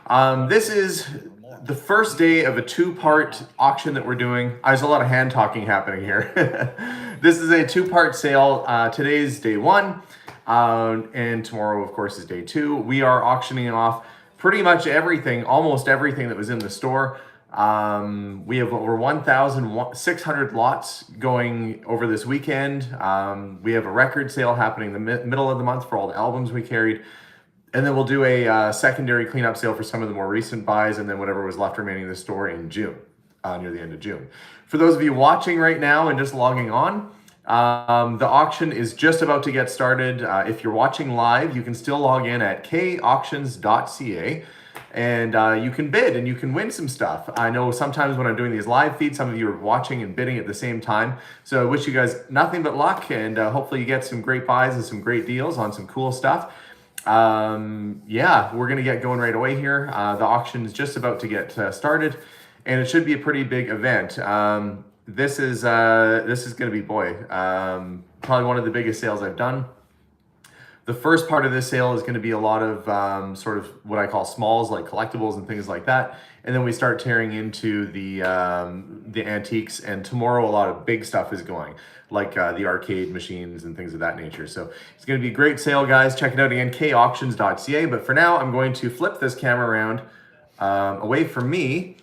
This is the first day of a two-part auction that we're doing. There's a lot of hand talking happening here. This is a two-part sale. Today's day one, and tomorrow, of course, is day two. We are auctioning off pretty much everything, almost everything that was in the store. We have over 1,600 lots going over this weekend. We have a record sale happening in the middle of the month for all the albums we carried. And then we'll do a secondary cleanup sale for some of the more recent buys, and then whatever was left remaining in the store in June, near the end of June. For those of you watching right now and just logging on, the auction is just about to get started. If you're watching live, you can still log in at kauctions.ca, and you can bid and you can win some stuff. I know sometimes when I'm doing these live feeds, some of you are watching and bidding at the same time. So I wish you guys nothing but luck, and hopefully you get some great buys and some great deals on some cool stuff. Yeah, we're gonna get going right away here. The auction is just about to get started, and it should be a pretty big event. This is gonna be, probably one of the biggest sales I've done. The first part of this sale is gonna be a lot of sort of what I call smalls, like collectibles and things like that. And then we start tearing into the antiques, and tomorrow a lot of big stuff is going, like the arcade machines and things of that nature. So it's going to be a great sale, guys. Check it out again, kauctions.ca. But for now, I'm going to flip this camera around away from me,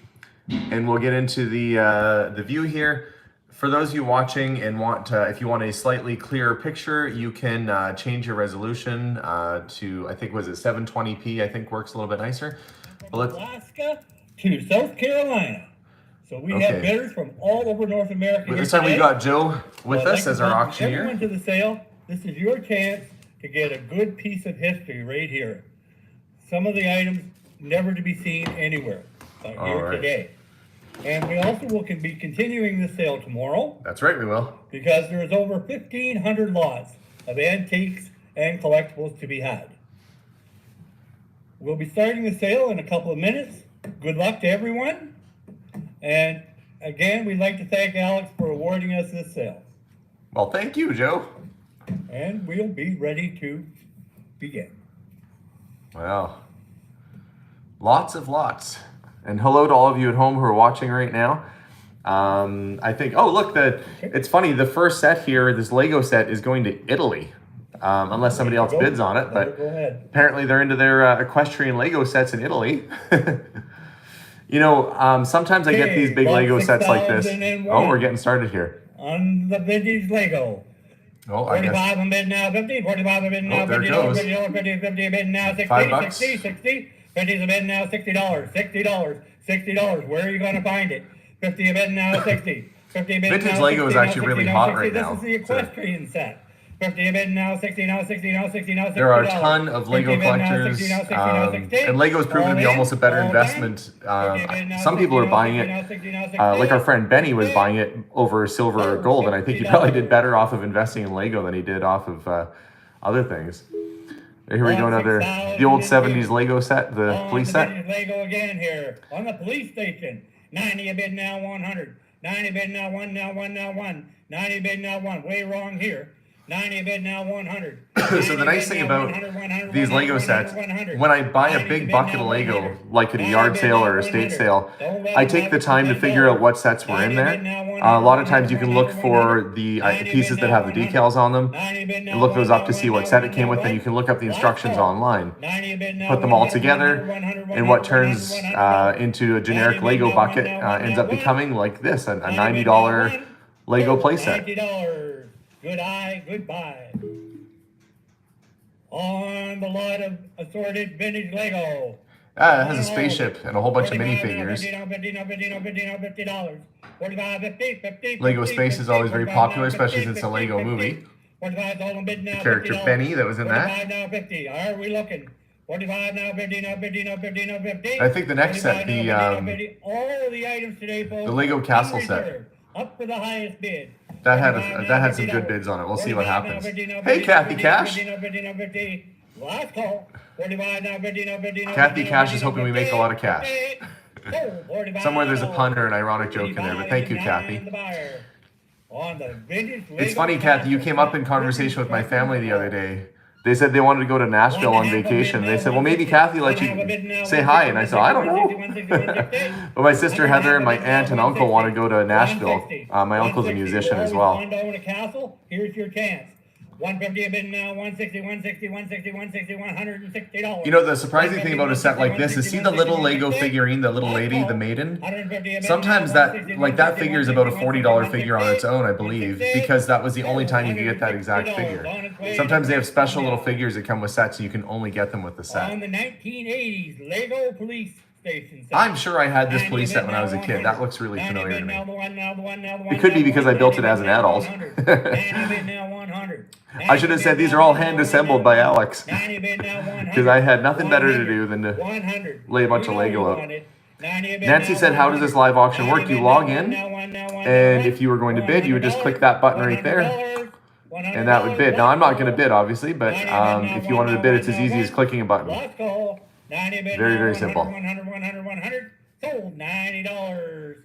and we'll get into the view here. For those of you watching and if you want a slightly clearer picture, you can change your resolution to, I think, was it 720p? I think works a little bit nicer. From Alaska to South Carolina. So we have bidders from all over North America. This time we got Joe with us as our auctioneer. Everyone to the sale. This is your chance to get a good piece of history right here. Some of the items never to be seen anywhere here today. And we also will be continuing the sale tomorrow. That's right, we will. Because there is over 1,500 lots of antiques and collectibles to be had. We'll be starting the sale in a couple of minutes. Good luck to everyone. And again, we'd like to thank Alex for awarding us this sale. Well, thank you, Joe. And we'll be ready to begin. Well, lots of lots. And hello to all of you at home who are watching right now. I think, oh, look, it's funny. The first set here, this Lego set, is going to Italy. Unless somebody else bids on it, but apparently they're into their equestrian Lego sets in Italy. You know, sometimes I get these big Lego sets like this. Oh, we're getting started here. On the vintage Lego. Oh, I guess. 45 a bid now, 50, 45 a bid now, there 50, goes. 50 a bid now, 60, $5. 60, 60, 50 a bid now, $60, $60, $60. Where are you going to find it? 50 a bid now, 60, 50 a bid now. Vintage Lego is actually really hot right now. This is the equestrian set. 50 a bid now, 60 now, 60 now, 60 now, $60. There are a ton of Lego collectors, and Lego has proven to be almost a better investment. Some people are buying it, like our friend Benny was buying it over silver or gold, and I think he probably did better off of investing in Lego than he did off of other things. Here we go, the old 70s Lego set, the police set. Lego again here on the police station. 90 a bid now, 100. 90 a bid now, 1 now, 1 now, 1. 90 a bid now, 1. Way wrong here. 90 a bid now, 100. So the nice thing about these Lego sets, when I buy a big bucket of Lego, like at a yard sale or estate sale, I take the time to figure out what sets were in there. A lot of times you can look for the pieces that have the decals on them and look those up to see what set it came with, and you can look up the instructions online. Put them all together, and what turns into a generic Lego bucket ends up becoming like this, a $90 Lego playset. Good eye, goodbye. On the lot of assorted vintage Lego. It has a spaceship and a whole bunch of minifigures. Lego Space is always very popular, especially since it's a Lego movie. The character Benny that was in that. Are we looking? 45 now, 50 now, 50 now, 50 now, 50. I think the next set, all the items today, folks, the Lego Castle set. Up for the highest bid. That had some good bids on it. We'll see what happens. Hey, Kathy Cash. Last call. 45 now, 50 now, 50 now. Kathy Cash is hoping we make a lot of cash. Somewhere there's a pun or an ironic joke in there, but thank you, Kathy. It's funny, Kathy, you came up in conversation with my family the other day They said they wanted to go to Nashville on vacation. They said, well, maybe Kathy let you say hi. And I said, I don't know. But my sister Heather and my aunt and uncle want to go to Nashville. My uncle's a musician as well. Here's your chance. 150 a bid now, 160, 160, 160, 160, $160. You know, the surprising thing about a set like this is see the little Lego figurine, the little lady, the maiden? Sometimes that, like that figure is about a $40 figure on its own, I believe, because that was the only time you could get that exact figure. Sometimes they have special little figures that come with sets and you can only get them with the set. On the 1980s Lego police station set. I'm sure I had this police set when I was a kid. That looks really familiar to me. It could be because I built it as an adult. I should have said these are all hand assembled by Alex, because I had nothing better to do than to lay a bunch of Lego out. Nancy said, how does this live auction work? You log in, and if you were going to bid, you would just click that button right there, and that would bid. Now, I'm not going to bid, obviously, but if you wanted to bid, it's as easy as clicking a button. Very, very simple. Sold $90.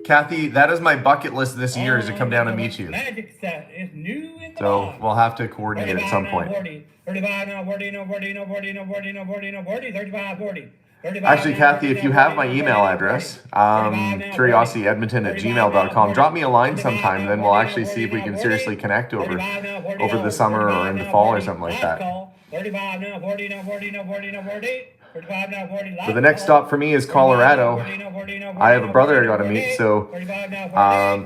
Kathy, that is my bucket list this year, is to come down and meet you. Magic set is new in the So box. we'll have to coordinate at some point. 35 now, 40, no 40, no 40, no 40, no 40, no 40, 35, 40. Actually, Kathy, if you have my email address, curiosityedmonton@gmail.com, drop me a line sometime, then we'll actually see if we can seriously connect over the summer or in the fall or something like that. 35 now, 40, no 40, no 40, no 40. But the next stop for me is Colorado. I have a brother I got to meet, so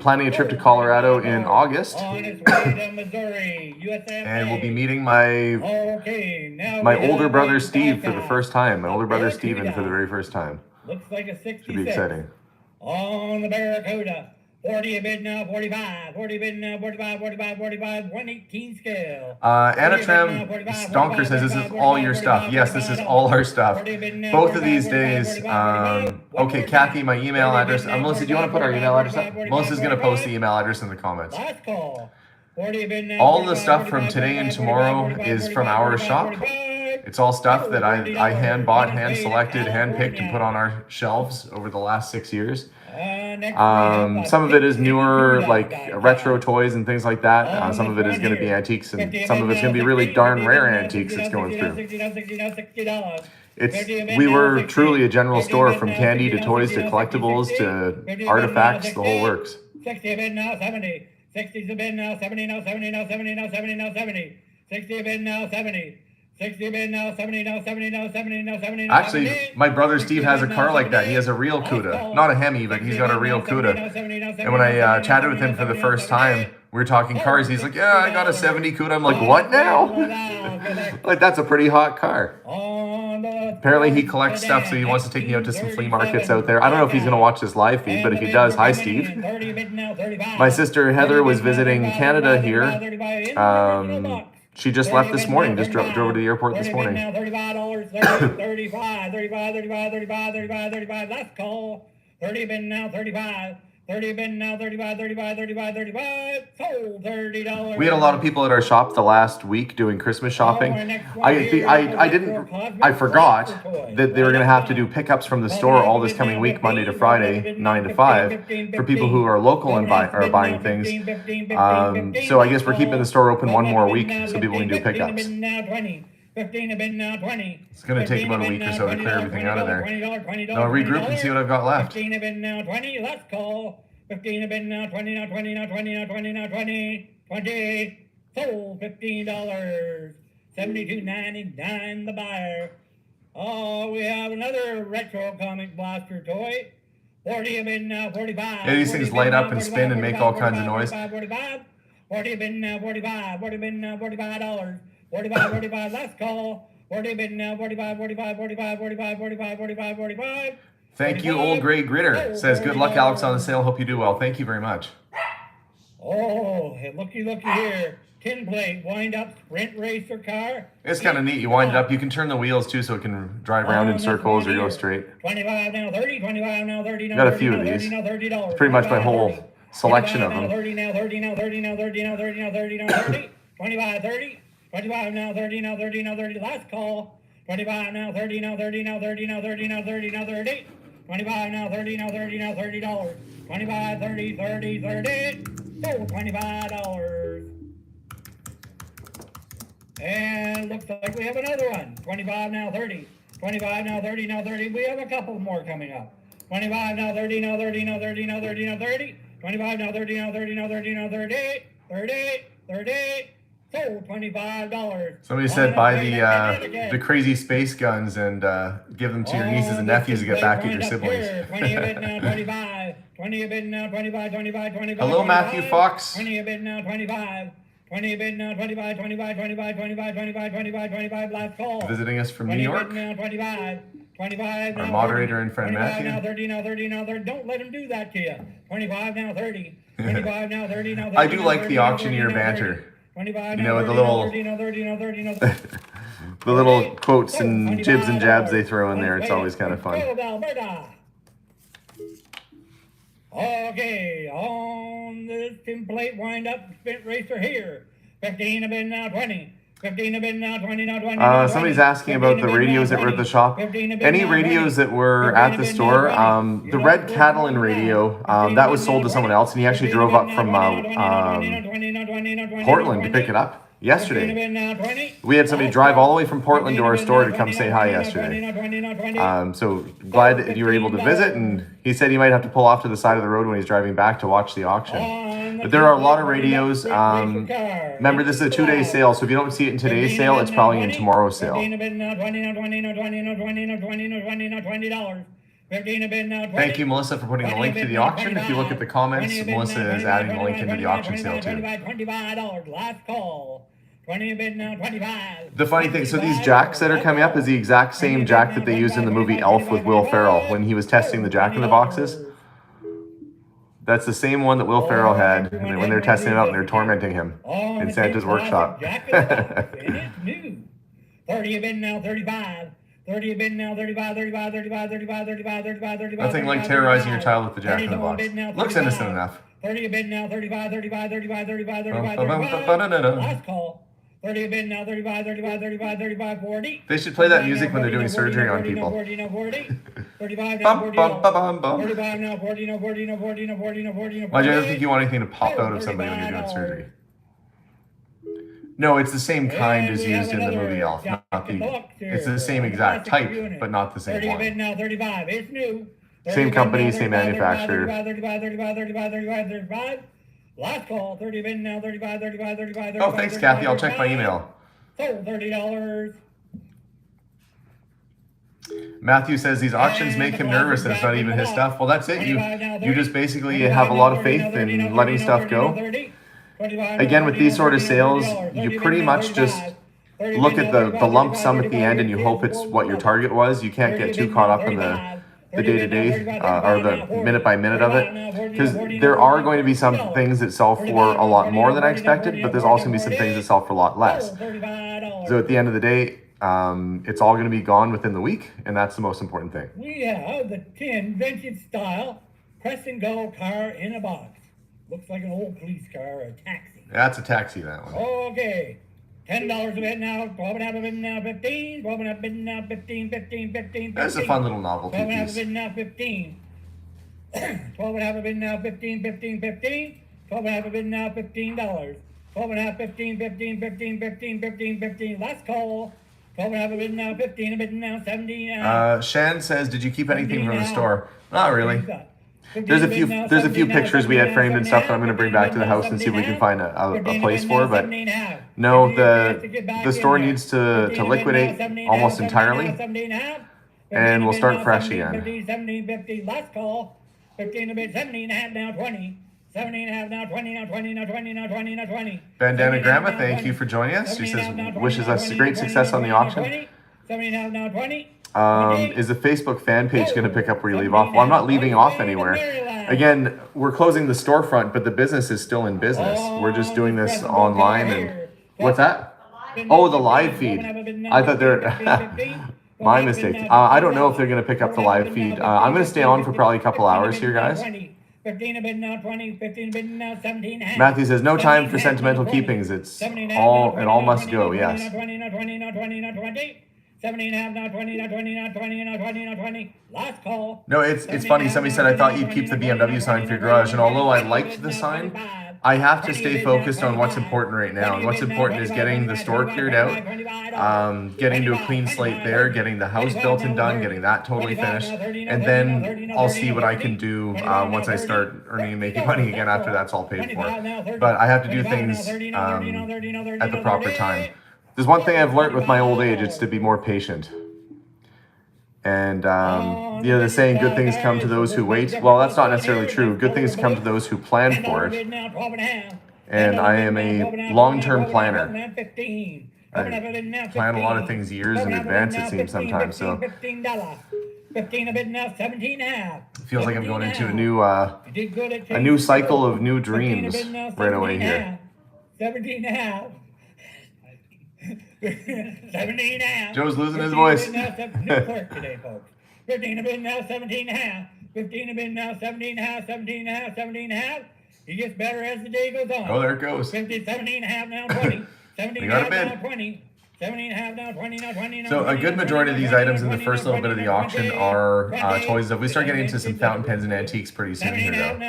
planning a trip to Colorado in August. And we'll be meeting my older brother Steve for the first time. My older brother Steven for the very first time. Looks like a 66. Should be exciting. On the Barracuda. 40 a bid now, 45. 40 bid now, 45, 45, 45, 118 scale. Anatram Stonker says this is all your stuff. Yes, this is all our stuff. Both of these days. Okay, Kathy, my email address. Melissa, do you want to put our email address up? Melissa's going to post the email address in the comments. Last call. 40 a bid now, All the stuff from today and tomorrow is from our shop. It's all stuff that I hand bought, hand selected, hand picked, and put on our shelves over the last 6 years. Some of it is newer, like retro toys and things like that. Some of it is going to be antiques, and some of it's going to be really darn rare antiques that's going through. We were truly a general store, from candy to toys to collectibles to artifacts, the whole works. 60 a bid now, 70. 60's a bid now, 70 now, 70 now, 70 now, 70 now, 70. 60 a bid now, 70. 60 a bid now, 70 now, 70 now, 70 now, 70 now. Actually, my brother Steve has a car like that. He has a real Cuda. Not a Hemi, but he's got a real Cuda. And when I chatted with him for the first time, we were talking cars. He's like, yeah, I got a 70 Cuda. I'm like, what now? Like, that's a pretty hot car. Apparently he collects stuff, so he wants to take me out to some flea markets out there. I don't know if he's going to watch this live feed, but if he does, hi, Steve. My sister Heather was visiting Canada here. She just left this morning, just drove to the airport this morning. $35, 35, 35, 35, 35, 35, 35, last call. 30 bin now, 35. 30 bin now, 35, 35, 35, 35, sold $30. We had a lot of people at our shop the last week doing Christmas shopping. I forgot that they were going to have to do pickups from the store all this coming week, Monday to Friday, 9 to 5, for people who are local and are buying things. So I guess we're keeping the store open one more week so people can do pickups. 15 a bin now, 20. It's going to take about a week or so to clear everything out of there. Now regroup and see what I've got left. 15 a bin now, 20. Let's call. 15 a bin now, 20 now, 20 now, 20 now, 20 now, 20. 20. Sold $15. $72.99 the buyer. Oh, we have another retro comic blaster toy. 40 a bin now, 45. Yeah, these things light up and spin and make all kinds of noise. 45. 40 a bin now, 45. 40 a bin now, $45. 45, 45, last call. 40 bid now, 45, 45, 45, 45, 45, 45, 45. Thank you, Old Gray Gritter. Says, good luck, Alex, on the sale. Hope you do well. Thank you very much. Oh, looky here. Tin plate, wind up sprint racer car. It's kind of neat. You wind it up. You can turn the wheels, too, so it can drive around in circles or go straight. 25 now, 30, 25 now, 30 now. Got a few of these. $30. Pretty much my whole selection of them. 30 now, 30 now, 30 now, 30 now, 30 now, 30 now, 30. 25, 30. 25 now, 30 now, 30 now, 30, last call. 25 now, 30 now, 30 now, 30 now, 30 now, 30 now, 30. 25 now, 30 now, 30 now, $30. 25, 30, 30, 30. Sold $25. And looks like we have another one. 25 now 30. 25 now 30 now 30. We have a couple more coming up. 25 now 30 now 30 now 30 now 30 now 30. 25 now 30 now 30 now 30 now 38. 38. 38. Sold $25. Somebody said buy the crazy space guns and give them to your nieces and nephews to get back at your siblings. 20 a bid now 25. 20 a bid now 25. 25. 25. Hello, Matthew Fox. 20 a bid now 25. 20 a bid now 25. 25. 25. 25. 25. 25. 25. Last call. Visiting us from New York. 20 bid now 25. 25 Our now moderator 30. and friend 25 Matthew. now 30 now 30 now 30. Don't let him do that to you. 25 now 30. 25 now 30 now 30. I do like the auctioneer banter. 25 You now know, the 30 little- now 30 now 30 now 30 now 30. The little quotes and jibs and jabs they throw in there. It's always kind of fun. Okay, on this template wind up spent racer here. 15 a bid now 20. 15 a bid now 20 now 20. Somebody's asking about the radios that were at the shop. Any radios that were at the store, the red Catalan radio, that was sold to someone else, and he actually drove up from Portland to pick it up yesterday. We had somebody drive all the way from Portland to our store to come say hi yesterday. So glad that you were able to visit, and he said he might have to pull off to the side of the road when he's driving back to watch the auction. But there are a lot of radios. Remember, this is a 2-day sale, so if you don't see it in today's sale, it's probably in tomorrow's sale. Thank you, Melissa, for putting the link to the auction. If you look at the comments, Melissa is adding the link into the auction sale too. $25. Last call. 20 a bid now 25. The funny thing, so these jacks that are coming up is the exact same jack that they used in the movie Elf with Will Ferrell when he was testing the Jack in the Boxes. That's the same one that Will Ferrell had when they're testing it out and they're tormenting him in Santa's workshop. And it's new. 30 a bid now 35. 30 a bid now 35, 35, 35, 35, 35, 35, 35. Nothing like terrorizing your child with the Jack in the Box. Looks innocent enough. 30 a bid now 35, 35, 35, 35, 35, 35. Last call. 30 a bid now 35, 35, 35, 35, 40. They should play that music when they're doing surgery on people. 40 now 40. 35 now 40. 45 now 40 now 40 now 40 now 40 now 40 now 40. Why do you think you want anything to pop out of somebody when you're doing surgery? No, it's the same kind as used in the movie Elf. It's the same exact type, but not the same 30 one. bid now 35. It's new. Same company, same manufacturer. 35, 35, 35, 35, 35. Last call. 30 bid now 35, 35, 35, 35. Oh, thanks, Kathy. I'll check my email. Sold $30. Matthew says these auctions make him nervous and it's not even his stuff. Well, that's it. You just basically have a lot of faith in letting stuff go. Again, with these sort of sales, you pretty much just look at the lump sum at the end and you hope it's what your target was. You can't get too caught up in the day-to-day or the minute-by-minute of it, because there are going to be some things that sell for a lot more than I expected, but there's also going to be some things that sell for a lot less. So at the end of the day, it's all going to be gone within the week, and that's the most important thing. We have the 10 vintage style press and go car in a box. Looks like an old police car or a taxi. That's a taxi, that one. Okay. $10 a bid now, 12 and a half a bid now, 15, 12 and a half bid now, 15, 15, 15, 15. That's a fun little novelty 12 and a half a piece. bid now, 15. 12 and a half a bid now, 15, 15, 15. 12 and a half a bid now, $15. 12 and a half, 15, 15, 15, 15, 15, 15. Last call. 12 and a half a bid now, 15 a bid now, 17. Shan says, did you keep anything from the store? Not really. There's a few pictures we had framed and stuff that I'm going to bring back to the house and see if we can find a place for, but no, the store needs to liquidate almost entirely, and we'll start fresh again. 17, last call. 15 a bit, 17 and a half now, 20. 17 and a half now, 20 now, 20 now, 20 now, 20 now, 20. Bandana Grandma, thank you for joining us. She says, wishes us great success on the auction. 17 and a half now, 20. Is the Facebook fan page going to pick up where you leave off? Well, I'm not leaving off anywhere. Again, we're closing the storefront, but the business is still in business. We're just doing this online. And what's that? Oh, the live feed. I thought they're my mistake. I don't know if they're going to pick up the live feed. I'm going to stay on for probably a couple hours here, guys. 15 a bid now, 20, 15 a bid now, 17 and a half. Matthew says, no time for sentimental keepings. It all must go, yes. 20 now, 20 now, 20 now, 20. 17 and a half now, 20 now, 20 now, 20 now, 20 now, 20. Last call. No, it's funny. Somebody said, I thought you'd keep the BMW sign for your garage. And although I liked the sign, I have to stay focused on what's important right now. And what's important is getting the store cleared out, getting to a clean slate there, getting the house built and done, getting that totally finished. And then I'll see what I can do once I start earning and making money again after that's all paid for. But I have to do things at the proper time. There's one thing I've learned with my old age, it's to be more patient. And, the saying, good things come to those who wait. Well, that's not necessarily true. Good things come to those who plan for it. And I am a long-term planner. I plan a lot of things years in advance, it seems sometimes. So it feels like I'm going into a new cycle of new dreams right away here. 17 and a half. 17 and a half. Joe's losing his voice. New clerk today, folks. 15 a bid now, 17 and a half. 15 a bid now, 17 and a half, 17 and a half, 17 and a half. He gets better as the day goes on. Oh, there it goes. 50, 17 and a half, now 20. 17 and a half, now 20. 17 and a half, now 20, now 20, now 20. So a good majority of these items in the first little bit of the auction are toys. We start getting into some fountain pens and antiques pretty soon here, though.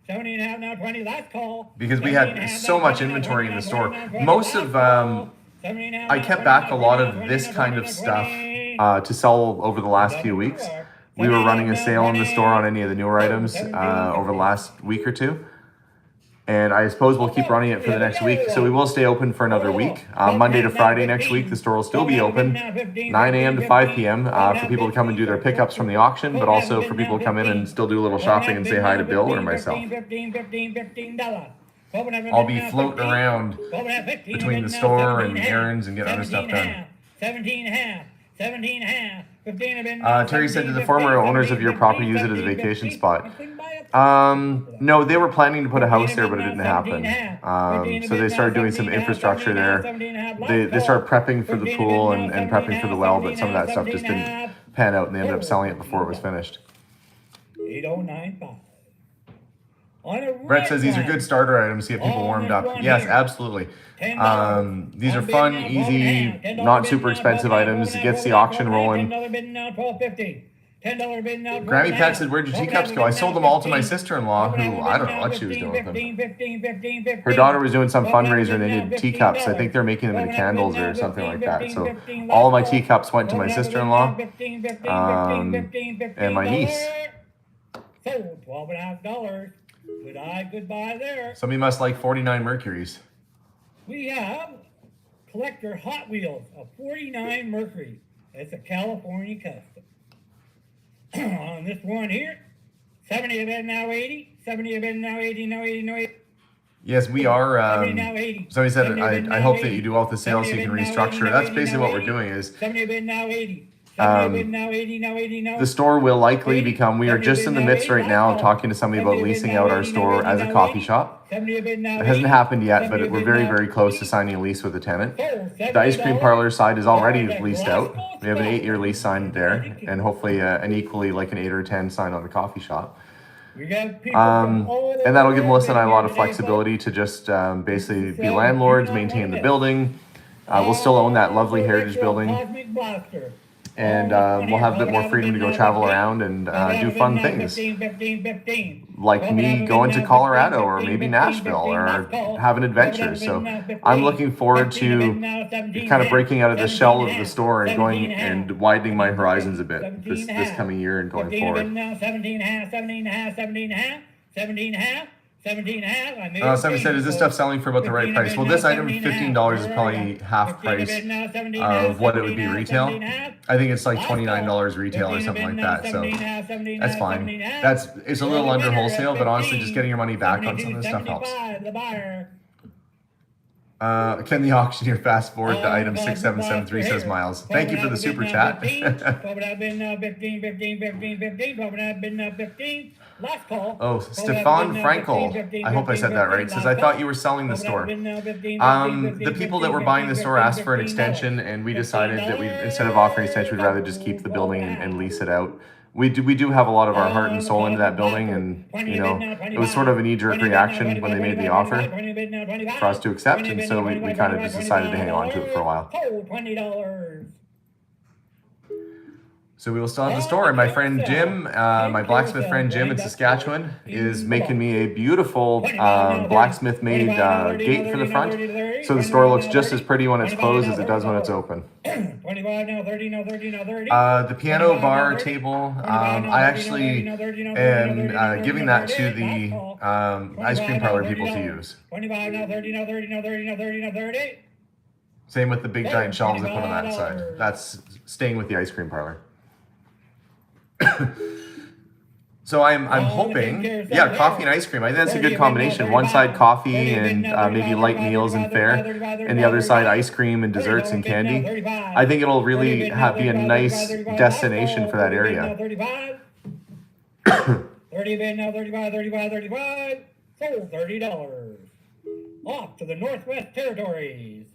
70 and a half, now 20, last call. Because we had so much inventory in the store. Most of, I kept back a lot of this kind of stuff to sell over the last few weeks. We were running a sale in the store on any of the newer items over the last week or two. And I suppose we'll keep running it for the next week. So we will stay open for another week. Monday to Friday next week, the store will still be open, 9 a.m. to 5 p.m. For people to come and do their pickups from the auction, but also for people to come in and still do a little shopping and say hi to Bill or myself. I'll be floating around between the store and errands and getting other stuff done. 17 and a half. 17 and a half. 15 Terry said, did the former owners of your property use it as a vacation spot? No, they were planning to put a house there, but it didn't happen. So they started doing some infrastructure there. They started prepping for the pool and prepping for the well, but some of that stuff just didn't pan out, and they ended up selling it before it was finished. 8095. Brett says these are good starter items to get people warmed up. Yes, absolutely. These are fun, easy, not super expensive items. It gets the auction rolling. Grammy Pat said, where'd your teacups go? I sold them all to my sister-in-law, who, I don't know what she was doing with them. Her daughter was doing some fundraiser and they needed teacups. I think they're making them into candles or something like that. So all of my teacups went to my sister-in-law and my niece. Sold $12.50. Good eye, goodbye there. Somebody must like 49 Mercuries. We have collector Hot Wheels, a 49 Mercury. It's a California custom. On this one here, 70 of it now 80, 70 of it now 80, now 80, now 80. Yes, we are. Somebody said, I hope that you do all the sales so you can restructure. That's basically what we're doing is. 70 of it now 80. The store will likely become, we are just in the midst right now of talking to somebody about leasing out our store as a coffee shop. It hasn't happened yet, but we're very, very close to signing a lease with a tenant. The ice cream parlor side is already leased out. We have an 8-year lease signed there, and hopefully an equally like an 8 or 10 signed on the coffee shop. And that'll give Melissa and I a lot of flexibility to just basically be landlords, maintain the building. We'll still own that lovely heritage building. And we'll have a bit more freedom to go travel around and do fun things. Like me going to Colorado or maybe Nashville or having adventures. So I'm looking forward to kind of breaking out of the shell of the store and going and widening my horizons a bit this coming year and going forward. 17 and a half. Somebody said, is this stuff selling for about the right price? Well, this item, $15 is probably half price of what it would be retail. I think it's like $29 retail or something like that. So that's fine. It's a little under wholesale, but honestly, just getting your money back on some of this stuff helps. Can the auctioneer fast forward to item 6773, says Miles. Thank you for the super chat. Oh, Stefan Frankel, I hope I said that right, says, I thought you were selling the store. The people that were buying the store asked for an extension, and we decided that instead of offering an extension, we'd rather just keep the building and lease it out. We do have a lot of our heart and soul into that building, and it was sort of a knee-jerk reaction when they made the offer for us to accept, and so we kind of just decided to hang on to it for a while. So we will still have the store, and my friend Jim, my blacksmith friend Jim in Saskatchewan, is making me a beautiful blacksmith-made gate for the front, so the store looks just as pretty when it's closed as it does when it's open. 25 now, 30 now, 30 now, 30. The piano bar table, I actually am giving that to the ice cream parlor people to use. 25 now, 30 now, 30 now, 30 now, 30 now, 30. Same with the big giant shelves I put on that side. That's staying with the ice cream parlor. So I'm hoping, yeah, coffee and ice cream. I think that's a good combination. One side coffee and maybe light meals and fare, and the other side ice cream and desserts and candy. I think it'll really be a nice destination for that area. 30 bid now, 35, 35, 35. Sold $30. Off to the Northwest Territories.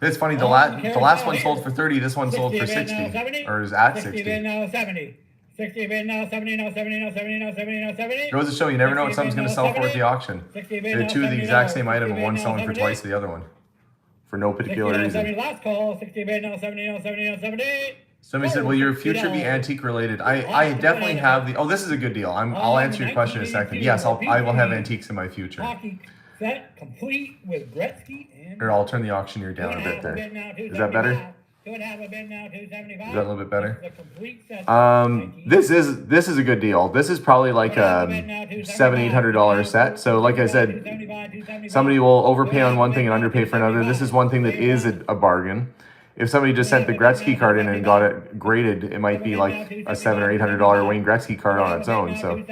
It's funny, the last one sold for 30, this one sold for 60, or is at 60. 60 bid now, 70. 60 bid now, 70 now, 70 now, 70 now, 70 now, 70. Goes to show you never know what something's going to sell for at the auction. They're two of the exact same item and one selling for twice the other one. For no particular reason. Last call, 60 bid now, 70 now, 70 now, 70. Somebody said, will your future be antique related? I definitely have the, oh, this is a good deal. I'll answer your question in a second. Yes, I will have antiques in my future. Hockey set complete with Gretzky and... Or I'll turn the auctioneer down a bit there. Is that better? Is that a little bit better? This is a good deal. This is probably like a $700-800 set. So like I said, somebody will overpay on one thing and underpay for another. This is one thing that is a bargain. If somebody just sent the Gretzky card in and got it graded, it might be like a $700 or $800 Wayne Gretzky card on its own. So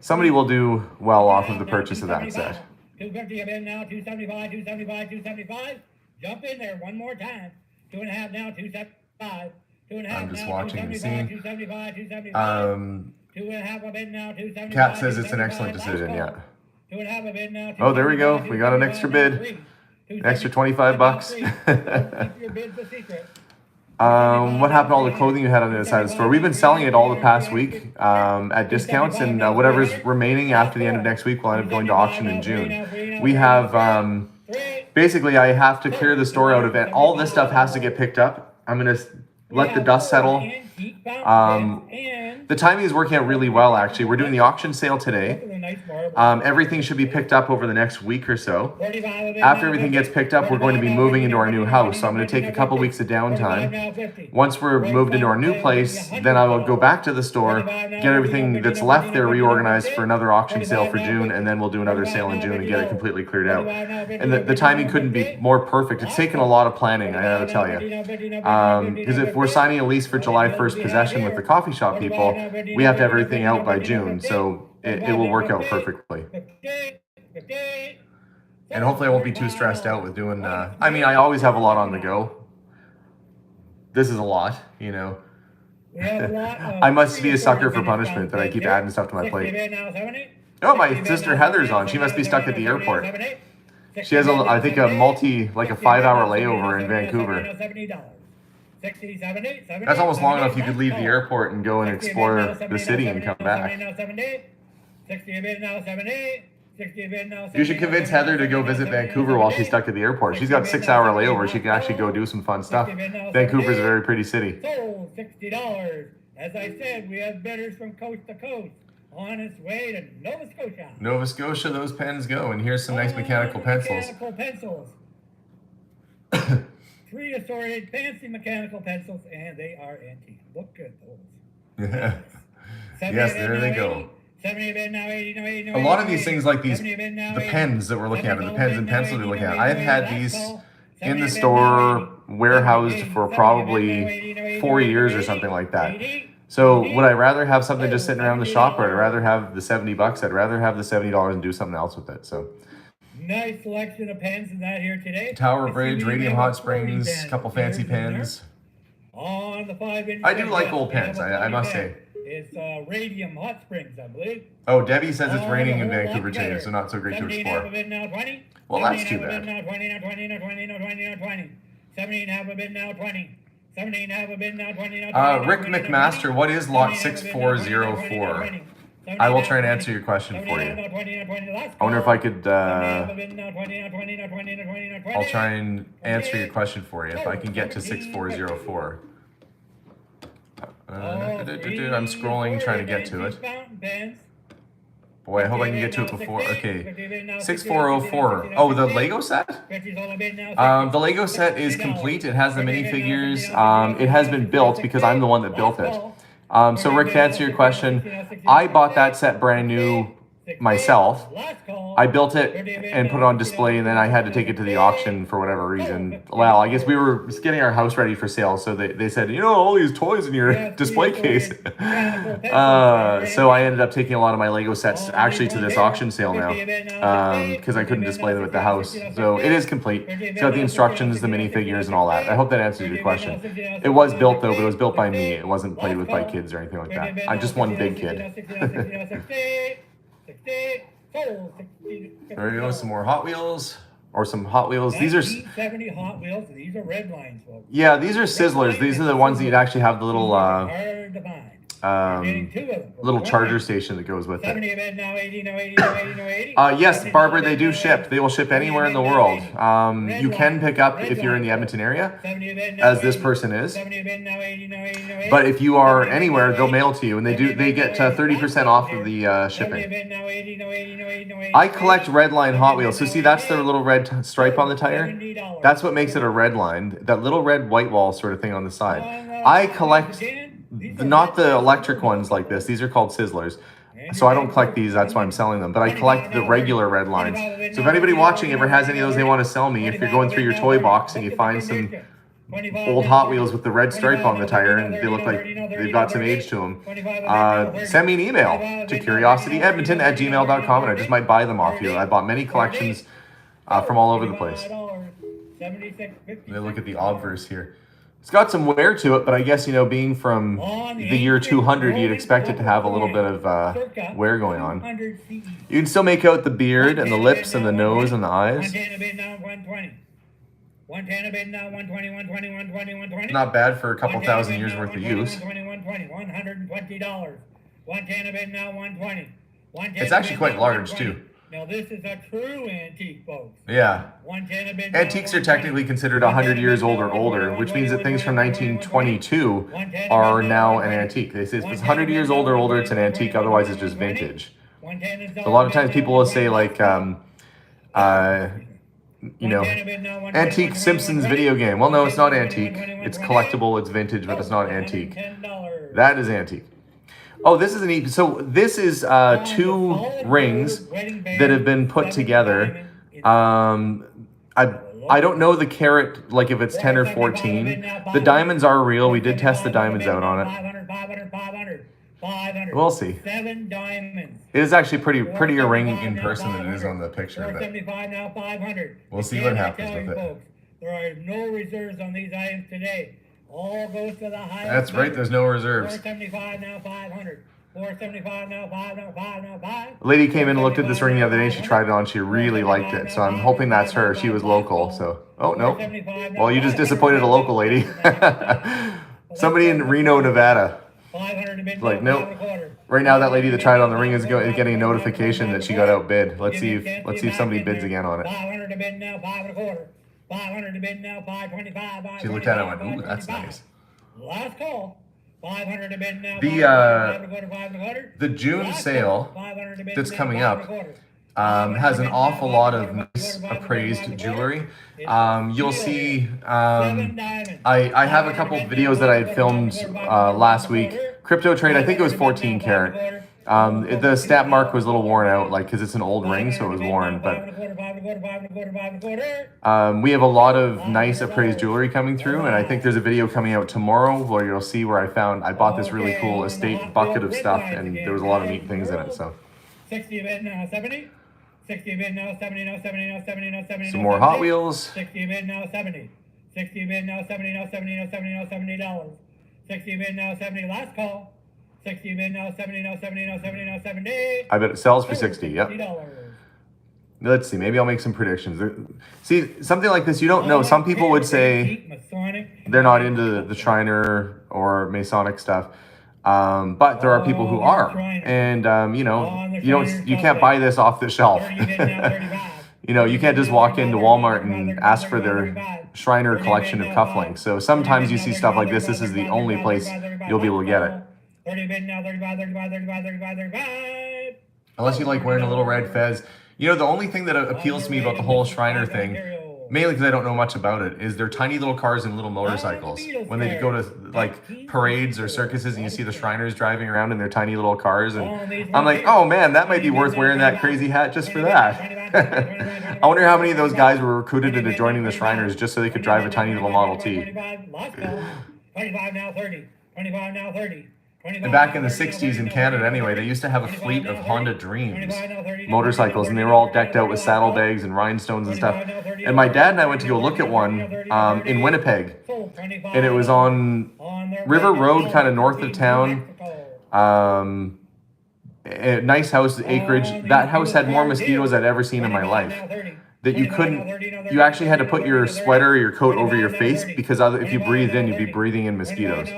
somebody will do well off of the purchase of that set. 250 a bid now, 275, 275, 275. Jump in there one more time. 2.5 now, 275. 2.5 I'm just now, watching and 275, seeing. 275, 2.5 a bid now, 275. Kat says it's an excellent decision, yeah. 2.5 a bid now. Oh, there we go. We got an extra bid. An extra 25 bucks. Keep your bids a secret. What happened to all the clothing you had on the other side of the store? We've been selling it all the past week at discounts, and whatever's remaining after the end of next week will end up going to auction in June. We have, basically I have to clear the store out of it. All this stuff has to get picked up. I'm going to let the dust settle. The timing is working out really well, actually. We're doing the auction sale today. Everything should be picked up over the next week or so. After everything gets picked up, we're going to be moving into our new house. So I'm going to take a couple weeks of downtime. Once we're moved into our new place, then I will go back to the store, get everything that's left there reorganized for another auction sale for June, and then we'll do another sale in June and get it completely cleared out. And the timing couldn't be more perfect. It's taken a lot of planning, I gotta tell you. Because if we're signing a lease for July 1st possession with the coffee shop people, we have to have everything out by June. So it will work out perfectly. And hopefully I won't be too stressed out with doing, I mean, I always have a lot on the go. This is a lot, you know. I must be a sucker for punishment that I keep adding stuff to my plate. Oh, my sister Heather's on. She must be stuck at the airport. She has, I think, like a 5-hour layover in Vancouver. That's almost long enough you could leave the airport and go and explore the city and come back. You should convince Heather to go visit Vancouver while she's stuck at the airport. She's got a 6-hour layover. She can actually go do some fun stuff. Vancouver's a very pretty city. Sold $60. As I said, we have bidders from coast to coast on its way to Nova Scotia. Nova Scotia, those pens go. And here's some nice mechanical pencils. Mechanical pencils. 3 assorted fancy mechanical pencils, and they are antique. Look at those. Yes, there they go. A lot of these things, like the pens that we're looking at, or the pens and pencils we're looking at, I've had these in the store warehoused for probably 4 years or something like that. So would I rather have something just sitting around the shop, or I'd rather have the 70 bucks? I'd rather have the $70 and do something else with it. So nice selection of pens in that here today. Tower Bridge, Radium Hot Springs, a couple fancy pens. On the 5-inch. I do like old pens, I must say. It's Radium Hot Springs, I believe. Oh, Debbie says it's raining in Vancouver today, so not so great to explore. Well, that's too bad. 20. Rick McMaster, what is lot 6404? I will try and answer your question for you. I wonder if I could, I'll try and answer your question for you if I can get to 6404. I'm scrolling, trying to get to it. Boy, I hope I can get to it before. Okay, 6404. Oh, the Lego set? The Lego set is complete. It has the minifigures. It has been built because I'm the one that built it. So Rick, to answer your question, I bought that set brand new myself. I built it and put it on display, and then I had to take it to the auction for whatever reason. Well, I guess we were just getting our house ready for sale, so they said, you know, all these toys in your display case. So I ended up taking a lot of my Lego sets actually to this auction sale now, because I couldn't display them at the house. So it is complete. It's got the instructions, the minifigures, and all that. I hope that answers your question. It was built, though, but it was built by me. It wasn't played with by kids or anything like that. I'm just one big kid. There you go, some more Hot Wheels, or some Hot Wheels. These are 70 Hot Wheels. These are red lines, folks. Yeah, these are Sizzlers. These are the ones that you'd actually have the little little charger station that goes with it. Yes, Barbara, they do ship. They will ship anywhere in the world. You can pick up if you're in the Edmonton area, as this person is. But if you are anywhere, they'll mail to you, and they get 30% off of the shipping. I collect red line Hot Wheels. So see, that's the little red stripe on the tire. That's what makes it a red line. That little red white wall sort of thing on the side. I collect not the electric ones like this. These are called Sizzlers. So I don't collect these, that's why I'm selling them. But I collect the regular red lines. So if anybody watching ever has any of those they want to sell me, if you're going through your toy box and you find some old Hot Wheels with the red stripe on the tire and they look like they've got some age to them, send me an email to curiosityedmonton@gmail.com and I just might buy them off you. I bought many collections from all over the place. Look at the obverse here. It's got some wear to it, but I guess, you know, being from the year 200, you'd expect it to have a little bit of wear going on. You can still make out the beard and the lips and the nose and the eyes. Not bad for a couple thousand years worth of use. It's actually quite large, too. Now this is a true antique, folks. Yeah. Antiques are technically considered 100 years old or older, which means that things from 1922 are now an antique. They say if it's 100 years old or older, it's an antique. Otherwise, it's just vintage. So a lot of times people will say like, you know, antique Simpsons video game. Well, no, it's not antique. It's collectible. It's vintage, but it's not antique. That is antique. Oh, this is an neat. So this is 2 rings that have been put together. I don't know the carat, like if it's 10 or 14. The diamonds are real. We did test the diamonds out on it. We'll see. 7 diamonds. It is actually prettier ring in person than it is on the picture. $475 now, 500. We'll see what happens with it. Folks. There are no reserves on these items today. All goes to the highest. That's right. There's no reserves. $475 now, 500. $475 now, 5 now, 5 now, 5. A lady came in and looked at this ring the other day. She tried it on. She really liked it. So I'm hoping that's her. She was local. So, oh, no. Well, you just disappointed a local lady. Somebody in Reno, Nevada. Like, nope. Right now, that lady that tried on the ring is getting a notification that she got outbid. Let's see if somebody bids again on it. 500 to bid now, 5 and a quarter. 500 to bid now, 525. She looked at it and went, ooh, that's nice. Last call. 500 to bid now. The June sale that's coming up has an awful lot of nice appraised jewelry. You'll see, I have a couple videos that I had filmed last week. Crypto trade, I think it was 14 karat. The stamp mark was a little worn out, like, because it's an old ring, so it was worn. But we have a lot of nice appraised jewelry coming through, and I think there's a video coming out tomorrow where you'll see where I bought this really cool estate bucket of stuff, and there was a lot of neat things in it. So 60 bid now, 70. 60 bid now, 70 now, 70 now, 70 now, 70 some more Hot Wheels. 60 bid now, 70. 60 bid now, 70 now, 70 now, 70 now, $70. 60 bid now, 70. Last call. 60 bid now, 70 now, 70 now, 70 now, 70. I bet it sells for 60. Yep. Let's see. Maybe I'll make some predictions. See, something like this, you don't know. Some people would say they're not into the Shriner or Masonic stuff, but there are people who are, and you know, you can't buy this off the shelf. You know, you can't just walk into Walmart and ask for their Shriner collection of cufflinks. So sometimes you see stuff like this. This is the only place you'll be able to get it. 30 bid now, 35, 35, 35, 35, 35. Unless you like wearing a little red fez. You know, the only thing that appeals to me about the whole Shriner thing, mainly because I don't know much about it, is they're tiny little cars and little motorcycles. When they go to like parades or circuses and you see the Shriners driving around in their tiny little cars, and I'm like, oh man, that might be worth wearing that crazy hat just for that. I wonder how many of those guys were recruited into joining the Shriners just so they could drive a tiny little Model T. 25 now 30. 25 now 30. And back in the 60s in Canada anyway, they used to have a fleet of Honda Dreams motorcycles, and they were all decked out with saddlebags and rhinestones and stuff. And my dad and I went to go look at one in Winnipeg, and it was on River Road, kind of north of town. A nice house, acreage. That house had more mosquitoes I'd ever seen in my life. That you actually had to put your sweater or your coat over your face, because if you breathed in, you'd be breathing in mosquitoes.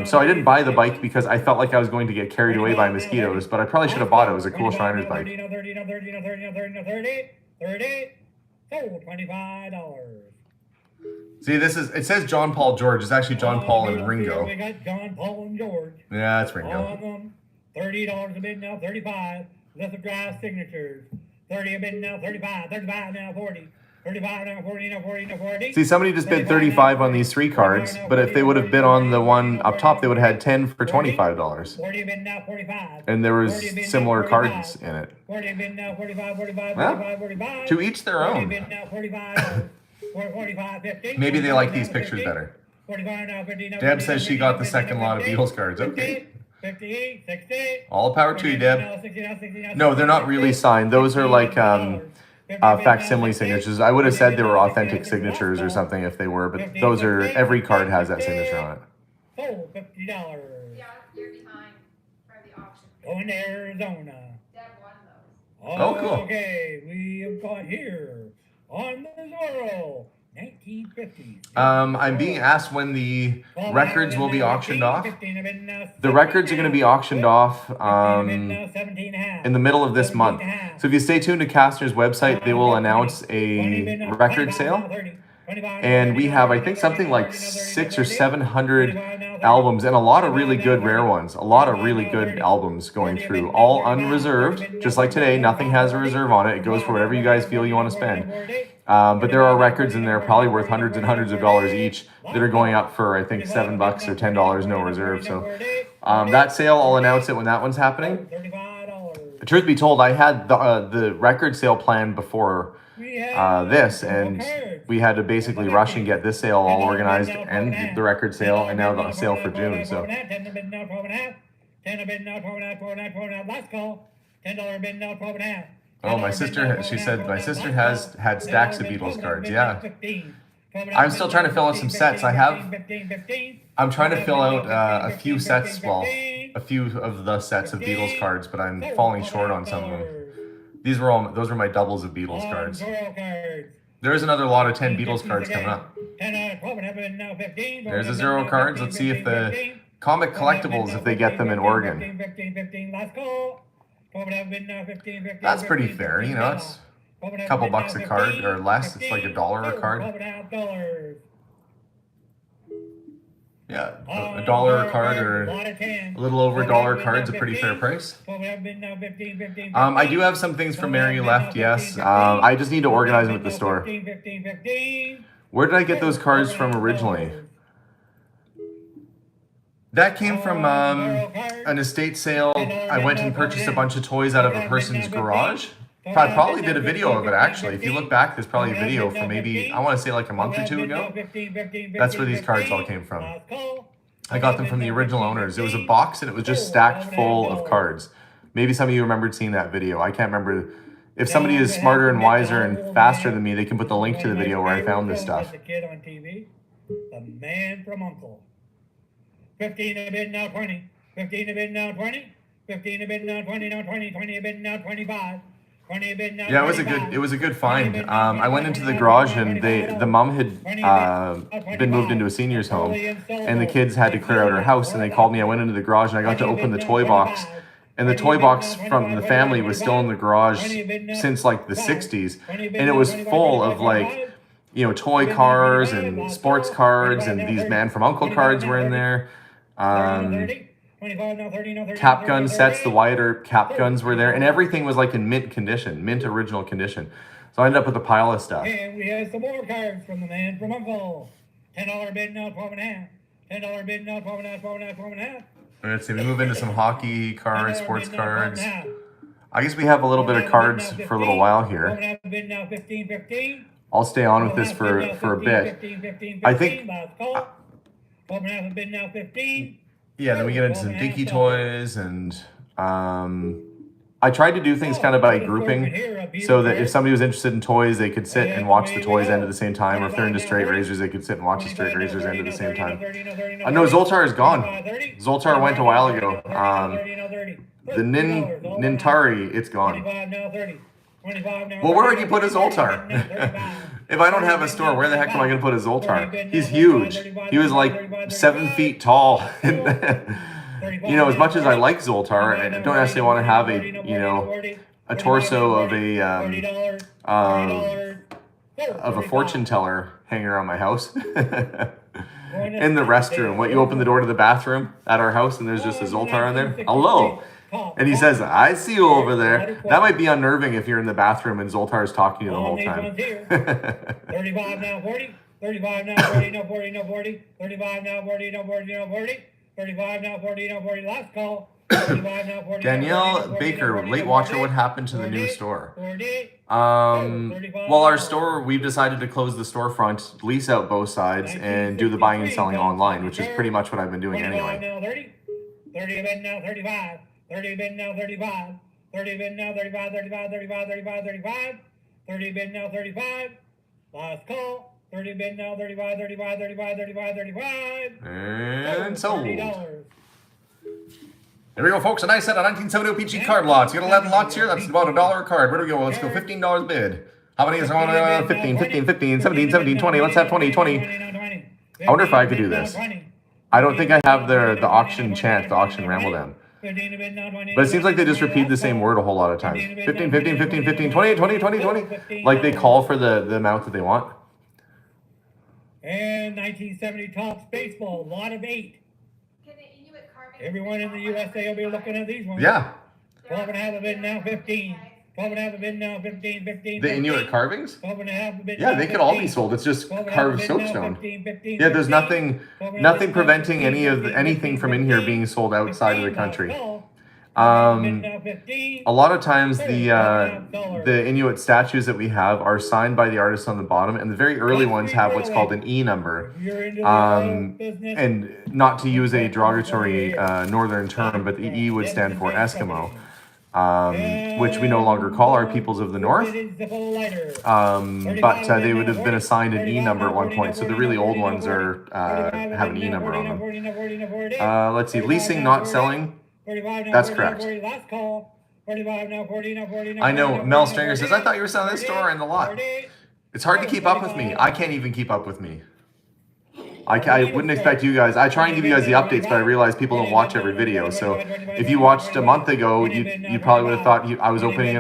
So I didn't buy the bike because I felt like I was going to get carried away by mosquitoes, but I probably should have bought it. It was a cool Shriners bike. 30, sold $25. See, it says John Paul George. It's actually John Paul and Ringo. We got John Paul and George. Yeah, it's Ringo. All of them, $30 a bid now, 35. Lithograph signatures. 30 a bid now, 35. 35 now, 40. 35 now, 40 now, 40 now, 40. See, somebody just bid 35 on these 3 cards, but if they would have bid on the one up top, they would have had 10 for $25. 40 a bid now, 45. And there was similar cards in it. 40 a bid now, 45, 45, Well, 45, 45. to each their 40 a own. bid now, 45. 45, 50. Maybe they like these pictures better. 45 now, 50 now. Deb says she got the second lot of Beatles cards. Okay. 58, 60. All power to you, Deb. 60, No, they're not really signed. Those are like facsimile signatures. I would have said they were authentic signatures or something if they were, but those are, every card has that signature on it. Sold $50. Yeah, you're behind for the auction. Going to Arizona. Deb won those. Oh, cool. Okay, we have got here on the Zorro, 1950s. I'm being asked when the records will be auctioned off. The records are going to be auctioned off in the middle of this month. So if you stay tuned to Kastner's website, they will announce a record sale. And we have, I think, something like 600 or 700 albums, and a lot of really good rare ones. A lot of really good albums going through, all unreserved, just like today. Nothing has a reserve on it. It goes for whatever you guys feel you want to spend. But there are records in there probably worth hundreds and hundreds of dollars each that are going up for, I think, $7 or $10, no reserve. So that sale, I'll announce it when that one's happening. Truth be told, I had the record sale planned before this, and we had to basically rush and get this sale all organized, and the record sale, and now the sale for June. So $10 bid now, 12 and a half. $10 bid now, 12 and a half, 12 and a half, 12 and a half. Last call. $10 bid now, 12 and a half. oh, my sister, she said my sister has had stacks of Beatles cards. Yeah, I'm still trying to fill out some sets. I'm trying to fill out a few sets, well, a few of the sets of Beatles cards, but I'm falling short on some of them. Those were my doubles of Beatles cards. There is another lot of 10 Beatles cards coming up. There's the Zero cards. Let's see if the Comic Collectibles, if they get them in Oregon. That's pretty fair, you know, it's a couple bucks a card or less. It's like $1 a card. Yeah, $1 a card or a little over $1 a card is a pretty fair price. I do have some things from Mary left, yes. I just need to organize them at the store. Where did I get those cards from originally? That came from an estate sale. I went and purchased a bunch of toys out of a person's garage. I probably did a video of it, actually. If you look back, there's probably a video from maybe, I want to say like a month or two ago. That's where these cards all came from. I got them from the original owners. It was a box and it was just stacked full of cards. Maybe some of you remembered seeing that video. I can't remember. If somebody is smarter and wiser and faster than me, they can put the link to the video where I found this stuff. The man from Uncle. 15 a bid now 20. 15 a bid now 20. 15 a bid now 20 now 20. 20 a bid now 25. Yeah, it was a good find. I went into the garage and the mom had been moved into a senior's home, and the kids had to clear out her house, and they called me. I went into the garage and I got to open the toy box, And the toy box from the family was still in the garage since like the 60s. And it was full of like, you know, toy cars and sports cards, and these Man from Uncle cards were in there. Cap gun sets, the Wyatt Earp cap guns were there, and everything was like in mint condition, mint original condition. So I ended up with a pile of stuff. And we have some more cards from the Man from Uncle. $10 bid now, 12.5. $10 bid now, 12.5, 12.5, 12.5. Let's see, we move into some hockey cards, sports cards. I guess we have a little bit of cards for a little while here. I'll stay on with this for a bit. I think. Yeah, then we get into some Dinky Toys, and I tried to do things kind of by grouping, so that if somebody was interested in toys, they could sit and watch the toys end at the same time, or if they're into straight razors, they could sit and watch the straight razors end at the same time. No, Zoltar is gone. Zoltar went a while ago. The Nintari, it's gone. Well, where would you put a Zoltar? If I don't have a store, where the heck am I going to put a Zoltar? He's huge. He was like 7 feet tall. You know, as much as I like Zoltar, I don't necessarily want to have a torso of a fortune teller hanging around my house. In the restroom. What, you open the door to the bathroom at our house and there's just a Zoltar in there? Hello. And he says, I see you over there. That might be unnerving if you're in the bathroom and Zoltar is talking to you the whole time. 35 now 40. 35 now 40, no 40, no 40. 35 now 40, no 40, no 40. 35 now 40, no 40. Last call. 35 now 40. Danielle Baker, late watcher, what happened to the new store? Well, our store, we've decided to close the storefront, lease out both sides, and do the buying and selling online, which is pretty much what I've been doing anyway. 30 bid now 35. 30 bid now 35. 30 bid now 35, 35, 35, 35, 35. 30 bid now 35. Last call. 30 bid now 35, 35, 35, 35, 35. And sold. $30. There we go, folks. A nice set of 1970 PG card lots. You got 11 lots here. That's about $1 a card. Where do we go? Let's go $15 bid. How many is on 15, 15, 15, 17, 17, 20. Let's have 20, 20. I wonder if I could do this. I don't think I have the auction chant, the auction ramble down. But it seems like they just repeat the same word a whole lot of times. 15, 15, 15, 15, 20, 20, 20, 20. Like they call for the amount that they want. And 1970 Topps baseball, lot of 8. Everyone in the USA will be looking at these ones. Yeah. 12.5 a bid now 15. 12.5 a bid now 15, 15. The Inuit carvings? 12.5 a bid. Yeah, they could all be sold. It's just carved soapstone. 15, 15, Yeah, there's nothing preventing anything from in here being sold outside of the country. A lot of times the Inuit statues that we have are signed by the artist on the bottom, and the very early ones have what's called an E number. And not to use a derogatory northern term, but the E would stand for Eskimo, which we no longer call our peoples of the north. But they would have been assigned an E number at one point, so the really old ones are have an E number on them. Let's see, leasing, not selling. That's correct. I know. Mel Stringer says, I thought you were selling this store and the lot. It's hard to keep up with me. I can't even keep up with me. I wouldn't expect you guys. I try and give you guys the updates, but I realize people don't watch every video. So if you watched a month ago, you probably would have thought I was opening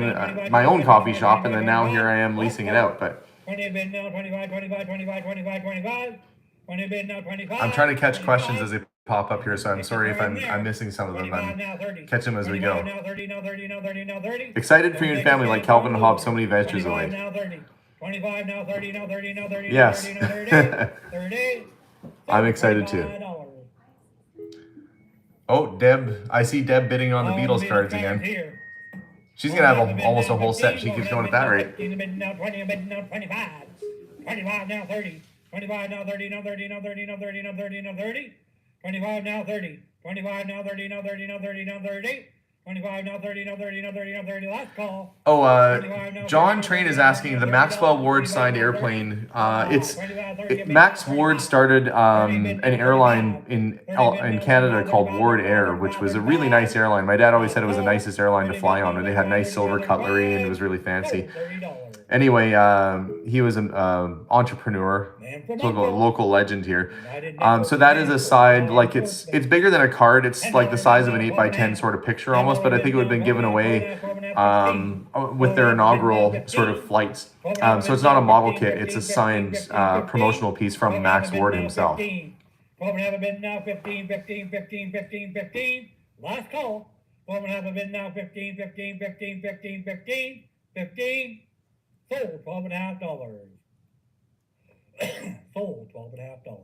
my own coffee shop, and then now here I am leasing it out. But I'm trying to catch questions as they pop up here, so I'm sorry if I'm missing some of them. I'm catch them as we go. Excited for you and family like Calvin and Hobbes, so many ventures away. 25 now 30 now 30 now 30 yes. 30. I'm excited too. Oh, Deb, I see Deb bidding on the Beatles cards again. She's gonna have almost a whole set. She keeps going at that rate. 25 now 30. 25 now 30 now 30 now 30 now 30 now 30 now 30. 25 now 30. 25 now 30 now 30 now 30 now 30. 25 now 30 now 30 now 30 now 30. Last call. Oh, John Train is asking the Maxwell Ward signed airplane. Max Ward started an airline in Canada called Ward Air, which was a really nice airline. My dad always said it was the nicest airline to fly on, and they had nice silver cutlery and it was really fancy. Anyway, he was an entrepreneur, sort of a local legend here. So that is a side, like it's bigger than a card. It's like the size of an 8x10 sort of picture almost. else, but I think it would have been given away with their inaugural sort of flights. So it's not a model kit, it's a signed promotional piece from Max Ward himself. 12.5 a bid now, 15, 15, 15, 15, 15. Last call. 12.5 a bid now, 15, 15, 15, 15, 15, 15. Sold $12.5. Sold $12.5.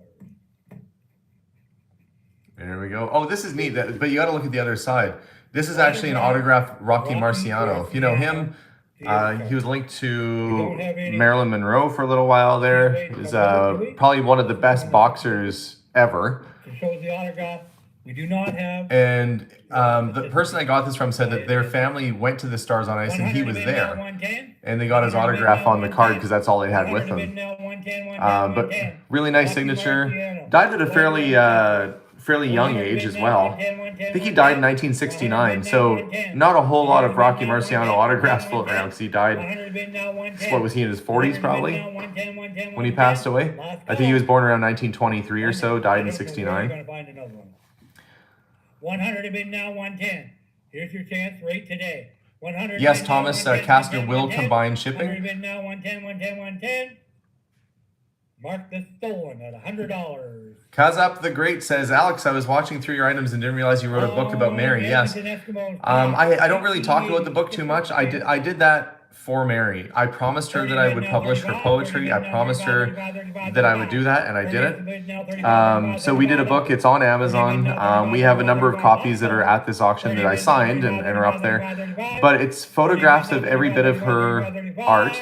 There we go. Oh, this is neat, but you got to look at the other side. This is actually an autographed Rocky Marciano. If you know him, he was linked to Marilyn Monroe for a little while there. He's probably one of the best boxers ever. To show the autograph, we do not have. And the person I got this from said that their family went to the Stars on Ice and he was there. And they got his autograph on the card because that's all they had with them. But really nice signature. Died at a fairly young age as well. I think he died in 1969, so not a whole lot of Rocky Marciano autographs floating around because he died, what was he, in his 40s probably when he passed away? I think he was born around 1923 or so, died in 69. 100 have been now 110. Here's your chance right today. 100. Yes, Thomas, Kastner will combine shipping. 100 have been now 110, 110, 110. Mark the stolen at $100. Kazap the Great says, Alex, I was watching through your items and didn't realize you wrote a book about Mary. Yes. I don't really talk about the book too much. I did that for Mary. I promised her that I would publish her poetry. I promised her that I would do that, and I did it. So we did a book. It's on Amazon. We have a number of copies that are at this auction that I signed and are up there. But it's photographs of every bit of her art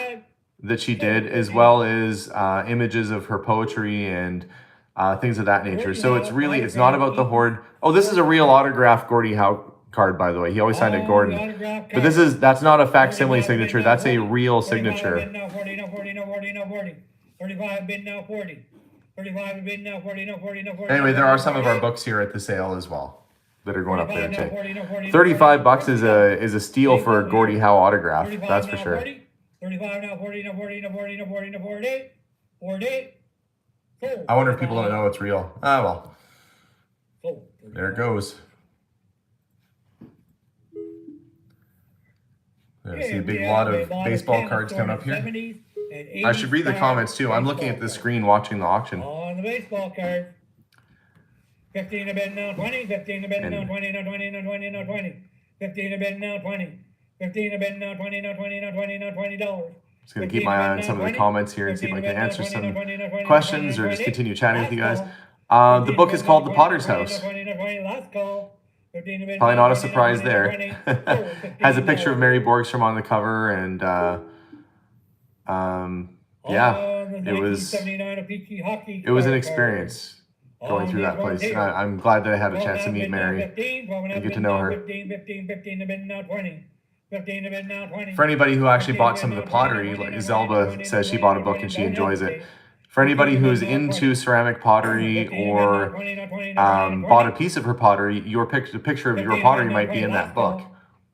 that she did, as well as images of her poetry and things of that nature. So it's not about the hoard. Oh, this is a real autographed Gordie Howe card, by the way. He always signed it Gordon. But that's not a facsimile signature. That's a real signature. 35 bid now 40. 35 bid now 40, no 40, no 40. Anyway, there are some of our books here at the sale as well that are going up there today. $35 is a steal for a Gordie Howe autograph. That's for sure. 35 now 40, no 40, no 40, no 40, no 40. 40. I wonder if people don't know it's real. Ah, well. There it goes. I see a big lot of baseball cards coming up here. I should read the comments too. I'm looking at the screen watching the auction. On the baseball cards. 15 a bid now 20, 15 a bid now 20, no 20, no 20, no 20. 15 a bid now 20. 15 a bid now 20, no 20, no 20, no $20. Just going to keep my eye on some of the comments here and see if I can answer some questions or just continue chatting with you guys. The book is called The Potter's House. Probably not a surprise there. Has a picture of Mary Borgstrom on the cover, and yeah, it was an experience going through that place. And I'm glad that I had a chance to meet Mary and get to know her. For anybody who actually bought some of the pottery, like Zelba says she bought a book and she enjoys it. For anybody who's into ceramic pottery or bought a piece of her pottery, the picture of your pottery might be in that book.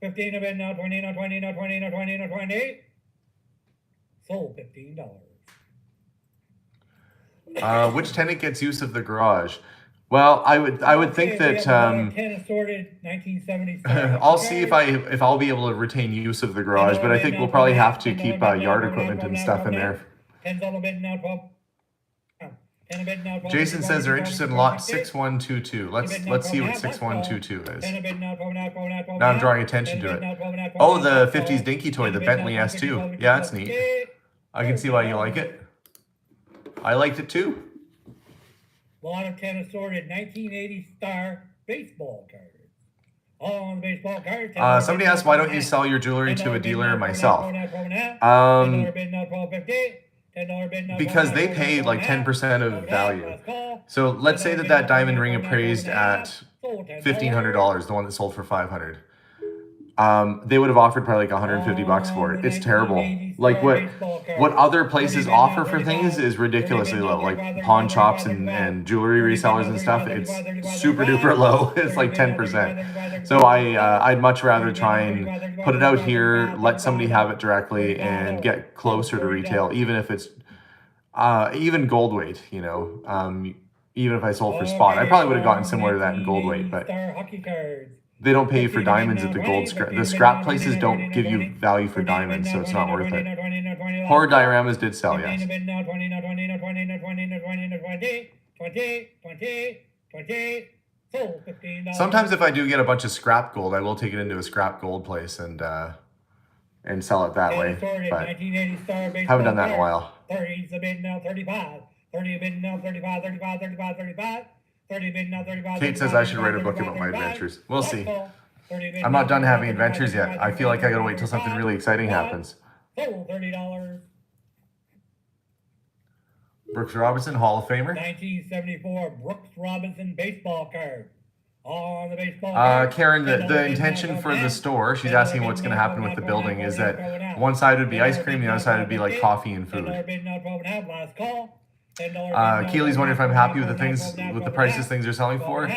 15 a bid now 20, no 20, no 20, no 20, no 20. Sold $15. Which tenant gets use of the garage? Well, I would think that 10 assorted 1970s. I'll see if I'll be able to retain use of the garage, but I think we'll probably have to keep yard equipment and stuff in there. Jason says they're interested in lot 6122. Let's see what 6122 is. Now I'm drawing attention to it. Oh, the 50s Dinky toy, the Bentley S2. Yeah, that's neat. I can see why you like it. I liked it too. Lot of 10 assorted 1980 Star baseball cards. On the baseball cards. Somebody asked, why don't you sell your jewelry to a dealer myself? Because they pay like 10% of value. So let's say that diamond ring appraised at $1,500, the one that sold for $500. They would have offered probably like $150 for it. It's terrible. Like what other places offer for things is ridiculously low. Like pawn shops and jewelry resellers and stuff, it's super duper low. It's like 10%. So I'd much rather try and put it out here, let somebody have it directly, and get closer to retail, even if it's even gold weight. You know, even if I sold for spot, I probably would have gotten similar to that in gold weight, but. They don't pay you for diamonds at the gold scrap. The scrap places don't give you value for diamonds, so it's not worth it. Horror dioramas did sell, yes. Sometimes if I do get a bunch of scrap gold, I will take it into a scrap gold place and sell it that way. But haven't done that in a while. 30's a bid now, 35. 30 a bid now, 35, 35, 35, 35. 30 a bid now, 35. Kate says I should write a book about my adventures. We'll see. I'm not done having adventures yet. I feel like I gotta wait till something really exciting happens. Sold $30. Brooks Robinson, Hall of Famer. 1974 Brooks Robinson baseball card. On the baseball card. Karen, the intention for the store, she's asking what's going to happen with the building, is that one side would be ice cream, the other side would be like coffee and food. Keely's wondering if I'm happy with the prices things are selling for.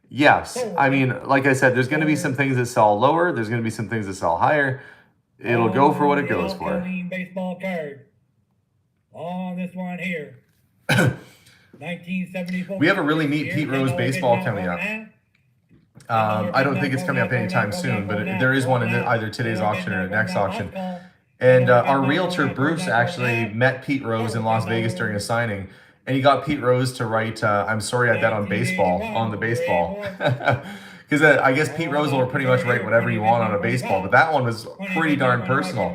Yes. I mean, like I said, there's going to be some things that sell lower. There's going to be some things that sell higher. It'll go for what it goes for. Baseball card. On this one here. 1974. We have a really neat Pete Rose baseball coming up. I don't think it's coming up anytime soon, but there is one in either today's auction or the next auction. And our realtor, Bruce, actually met Pete Rose in Las Vegas during a signing. And he got Pete Rose to write, I'm sorry I bet on baseball, on the baseball. Because I guess Pete Rose will pretty much write whatever you want on a baseball, but that one was pretty darn personal.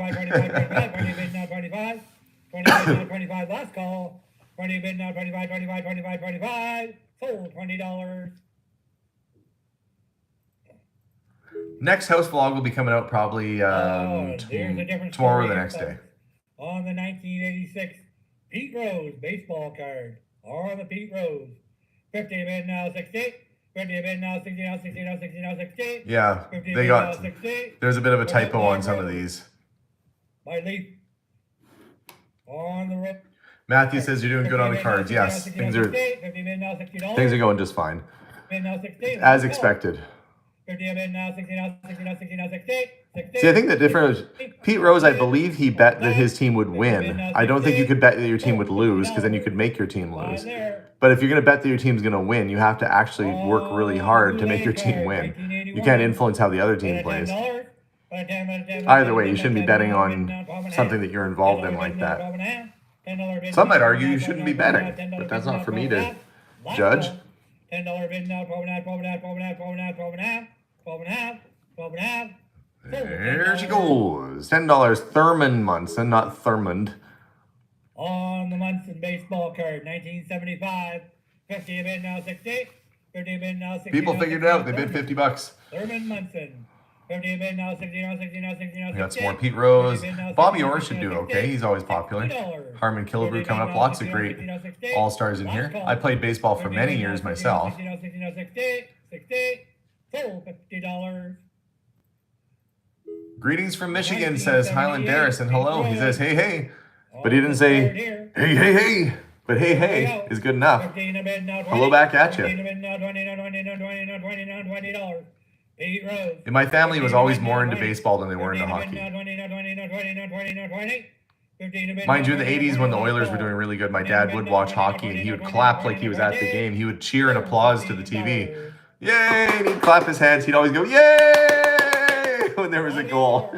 25 last call. 20 bid now, 25, 25, 25, 25. Sold $20. Next house vlog will be coming out probably tomorrow or the next day. On the 1986 Pete Rose baseball card. On the Pete Rose. 50 bid now, 60. 50 bid now, 60 now, 60 now, 60 now, 60. Yeah, they got, there's a bit of a typo on some of these. My leaf. On the road. Matthew says you're doing good on the cards. Yes, things are going just fine. As expected. See, I think the difference, Pete Rose, I believe he bet that his team would win. I don't think you could bet that your team would lose, because then you could make your team lose. But if you're going to bet that your team's going to win, you have to actually work really hard to make your team win. You can't influence how the other team plays. Either way, you shouldn't be betting on something that you're involved in like that. Some might argue you shouldn't be betting, but that's not for me to judge. $10 bid now, 12.5, 12.5, 12.5, 12.5, 12.5, 12.5. There she goes. $10 Thurmond Munson, not Thurmond. On the Munson baseball card, 1975. 50 bid now, 60. 50 bid now, 60. People figured it out. They bid $50. Thurmond Munson. 50 bid now, 60 now, 60 now, 60 now, 60. We got some more Pete Rose. Bobby Orr should do okay. He's always popular. Harmon Killebrew coming up. Lots of great all-stars in here. I played baseball for many years myself. $50. Greetings from Michigan, says Highland Darris, and hello. He says, hey, hey. But he didn't say, hey, hey, hey. But hey, hey is good enough. Hello back at you. And my family was always more into baseball than they were into hockey. Mind you, in the 80s when the Oilers were doing really good, my dad would watch hockey and he would clap like he was at the game. He would cheer and applause to the TV. Yay! And he'd clap his hands. He'd always go, yay! When there was a goal.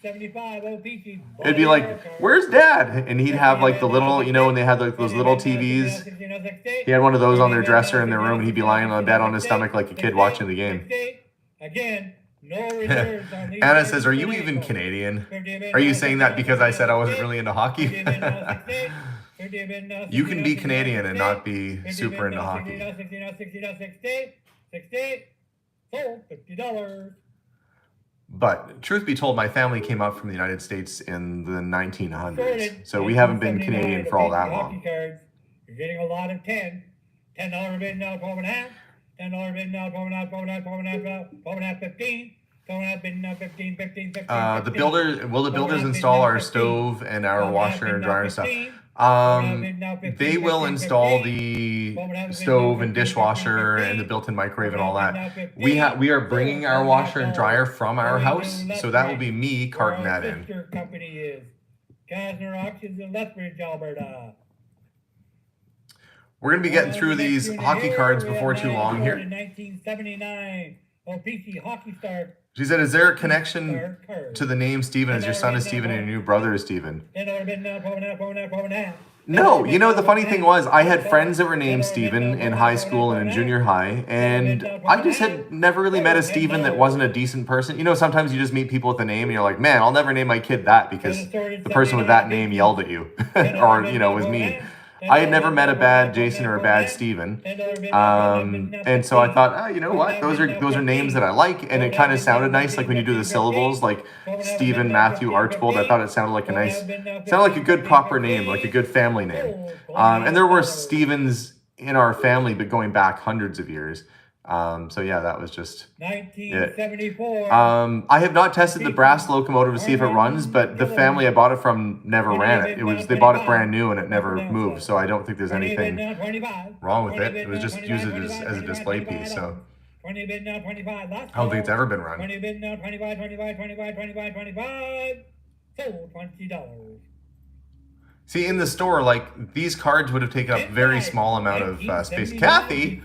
It'd be like, where's Dad? And he'd have like the little, you know, when they had like those little TVs. He had one of those on their dresser in their room. And he'd be lying on the bed on his stomach like a kid watching the game. Again, no reserves on these. Anna says, are you even Canadian? Are you saying that because I said I wasn't really into hockey? You can be Canadian and not be super into hockey. $50. But truth be told, my family came up from the United States in the 1900s. So we haven't been Canadian for all that long. You're getting a lot of 10. $10 bid now, 12.5. $10 bid now, 12.5, 12.5, 12.5, 12.5, 15. 12.5 bid now, 15, 15, 15. The builders install our stove and our washer and dryer and stuff? They will install the stove and dishwasher and the built-in microwave and all that. We are bringing our washer and dryer from our house, so that will be me carting that in. Company is Kasner Auctions in Lethbridge, Alberta. We're going to be getting through these hockey cards before too long here. 1979 Oh, PC hockey star. She said, is there a connection Star card. to the name Steven, as your son is Steven and your new brother is Steven? $10 No, you know, the funny thing was, I had friends that were named Steven in high school and in junior high, and I just had never really met a Steven that wasn't a decent person. You know, sometimes you just meet people with a name and you're like, man, I'll never name my kid that because the person with that name yelled at you or, you know, was mean. I had never met a bad Jason or a bad Steven. And so I thought, oh, you know what? Those are names that I like, and it kind of sounded nice, like when you do the syllables, like Stephen, Matthew, Archibald. I thought it sounded like sounded like a good proper name, like a good family name. And there were Stevens in our family, but going back hundreds of years. So yeah, that was just 1974. I have not tested the brass locomotive to see if it runs, but the family I bought it from never ran it. They bought it brand new and it never moved, so I don't think there's anything wrong with it. It was just used as a display piece, so I don't think it's ever been run. 20 bid now, 25, 25, 25, 25, 25. Sold $20. See, in the store, like, these cards would have taken up a very small amount of space. Kathy!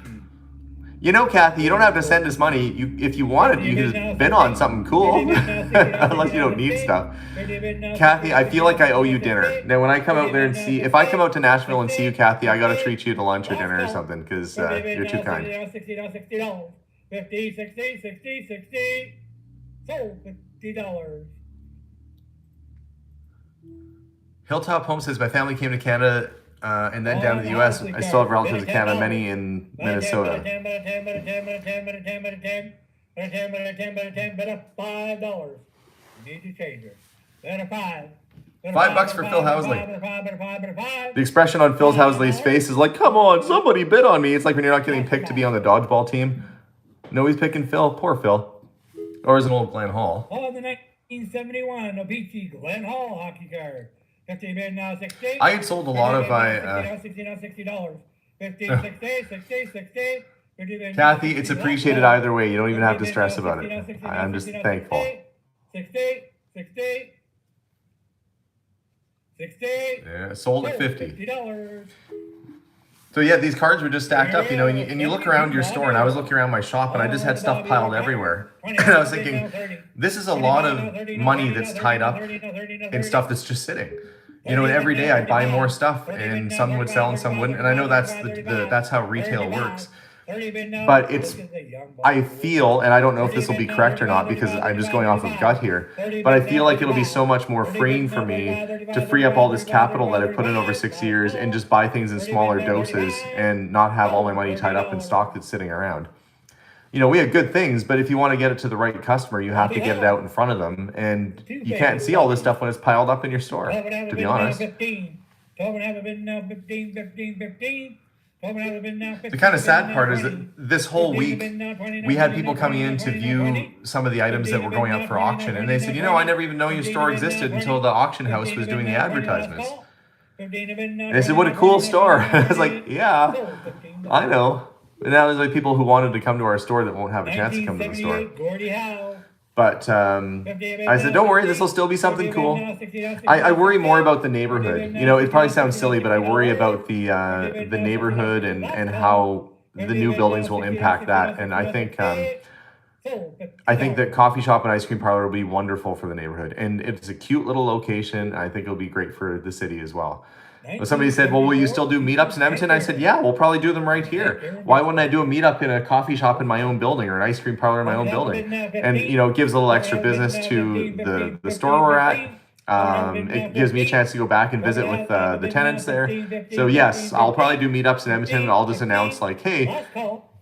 You know, Kathy, you don't have to send us money. If you wanted, you could just bid on something cool. Unless you don't need stuff. Kathy, I feel like I owe you dinner. Now, when I come out there and if I come out to Nashville and see you, Kathy, I gotta treat you to lunch or dinner or something, because you're too kind. $60, 50, 60, 60, 60. Sold $50. Hilltop Home says, my family came to Canada and then down to the U.S. I still have relatives in Canada, many in Minnesota. $5. Need to change it. $5 for Phil Housley. The expression on Phil Housley's face is like, come on, somebody bid on me. It's like when you're not getting picked to be on the dodgeball team. No, he's picking Phil. Poor Phil. Or is it old Glenn Hall? Oh, the 1971 Obici Glenn Hall hockey card. 50 bid now, 60. I had sold a lot of $60, $60. 50, 60, 60, 60. Kathy, it's appreciated either way. You don't even have to stress about it. I'm just thankful. 60, 60, 60. Yeah, sold at 50. $50. So yeah, these cards were just stacked up, you know, and you look around your store, and I was looking around my shop, and I just had stuff piled everywhere. And I was thinking, this is a lot of money that's tied up in stuff that's just sitting. You know, and every day I'd buy more stuff, and some would sell and some wouldn't. And I know that's how retail works. But I feel, and I don't know if this will be correct or not because I'm just going off of gut here, but I feel like it'll be so much more freeing for me to free up all this capital that I've put in over 6 years and just buy things in smaller doses and not have all my money tied up in stock that's sitting around. You know, we have good things, but if you want to get it to the right customer, you have to get it out in front of them, and you can't see all this stuff when it's piled up in your store, to be honest. The kind of sad part is that this whole week, we had people coming in to view some of the items that were going up for auction, and they said, you know, I never even know your store existed until the auction house was doing the advertisements. And they said, what a cool store. I was like, yeah, I know. And now there's like people who wanted to come to our store that won't have a chance to come to the store. But I said, don't worry, this will still be something cool. I worry more about the neighborhood. You know, it probably sounds silly, but I worry about the neighborhood and how the new buildings will impact that. And I think that coffee shop and ice cream parlor will be wonderful for the neighborhood. And it's a cute little location. I think it'll be great for the city as well. But somebody said, well, will you still do meetups in Edmonton? I said, yeah, we'll probably do them right here. Why wouldn't I do a meetup in a coffee shop in my own building or an ice cream parlor in my own building? And, you know, it gives a little extra business to the store we're at. It gives me a chance to go back and visit with the tenants there. So, yes, I'll probably do meetups in Edmonton, and I'll just announce, like, hey,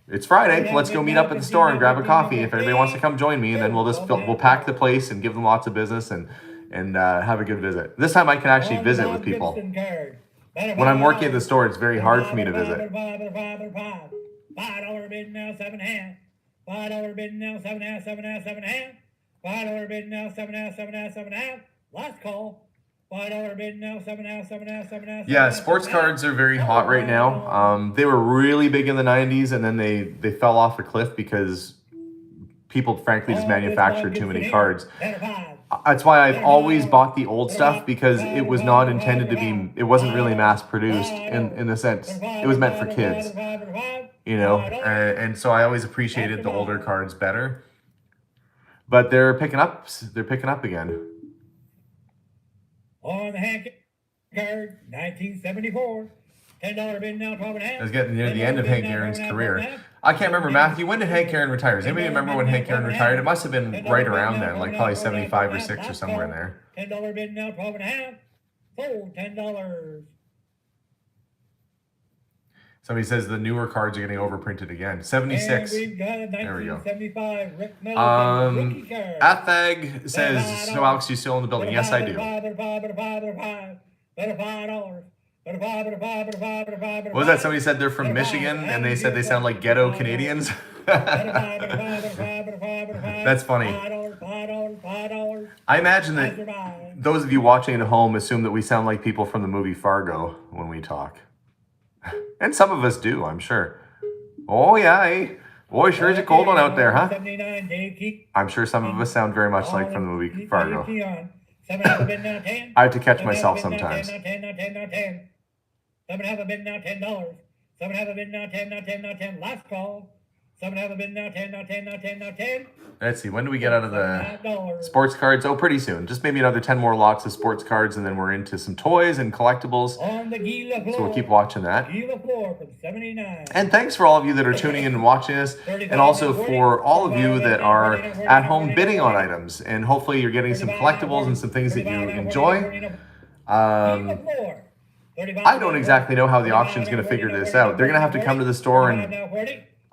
it's Friday. Let's go meet up at the store and grab a coffee if anybody wants to come join me. And then we'll pack the place and give them lots of business and have a good visit. This time I can actually visit with people. When I'm working at the store, it's very hard for me to visit. $5 bid now, 7.5. $5 bid now, 7.5, 7.5, 7.5. $5 bid now, 7.5, 7.5, 7.5. Last call. $5 bid now, 7.5, 7.5, 7.5. Yeah, sports cards are very hot right now. They were really big in the 90s, and then they fell off a cliff because people frankly just manufactured too many cards. That's why I've always bought the old stuff, because it was not intended to be, it wasn't really mass produced in the sense, it was meant for kids. you know, and so I always appreciated the older cards better. But they're picking up again. On the hand card, 1974. $10 bid now, 12 and a half. I was getting near the end of Hank Aaron's career. I can't remember, Matthew, when did Hank Aaron retire? Does anybody remember when Hank Aaron retired? It must have been right around then, like probably 75 or 6 or somewhere in there. $10 bid now, 12 and a half. Sold $10. Somebody says the newer cards are getting overprinted again. 76. And we've got a There we go. 1975 Rick Middleton rookie card. Athag says, so Alex, you still in the building? Yes, I do. What was that? Somebody said they're from Michigan and they said they sound like ghetto Canadians. That's funny. I imagine that those of you watching at home assume that we sound like people from the movie Fargo when we talk. And some of us do, I'm sure. Oh, yeah, eh? Boy, sure is a cold one out there, huh? I'm sure some of us sound very much like from the movie Fargo. I have to catch myself sometimes. 7 have a bid now, $10. 7 have a bid now, 10, now 10, now 10. Last call. 7 have a bid now, 10, now 10, now 10, now 10. Let's see, when do we get out of the sports cards? Oh, pretty soon. Just maybe another 10 more lots of sports cards, and then we're into some toys and collectibles. On the Gila floor. So we'll keep watching that. Gila floor from 79. And thanks for all of you that are tuning in and watching us, and also for all of you that are at home bidding on items. And hopefully you're getting some collectibles and some things that you enjoy. I don't exactly know how the auction's going to figure this out. They're going to have to come to the store and,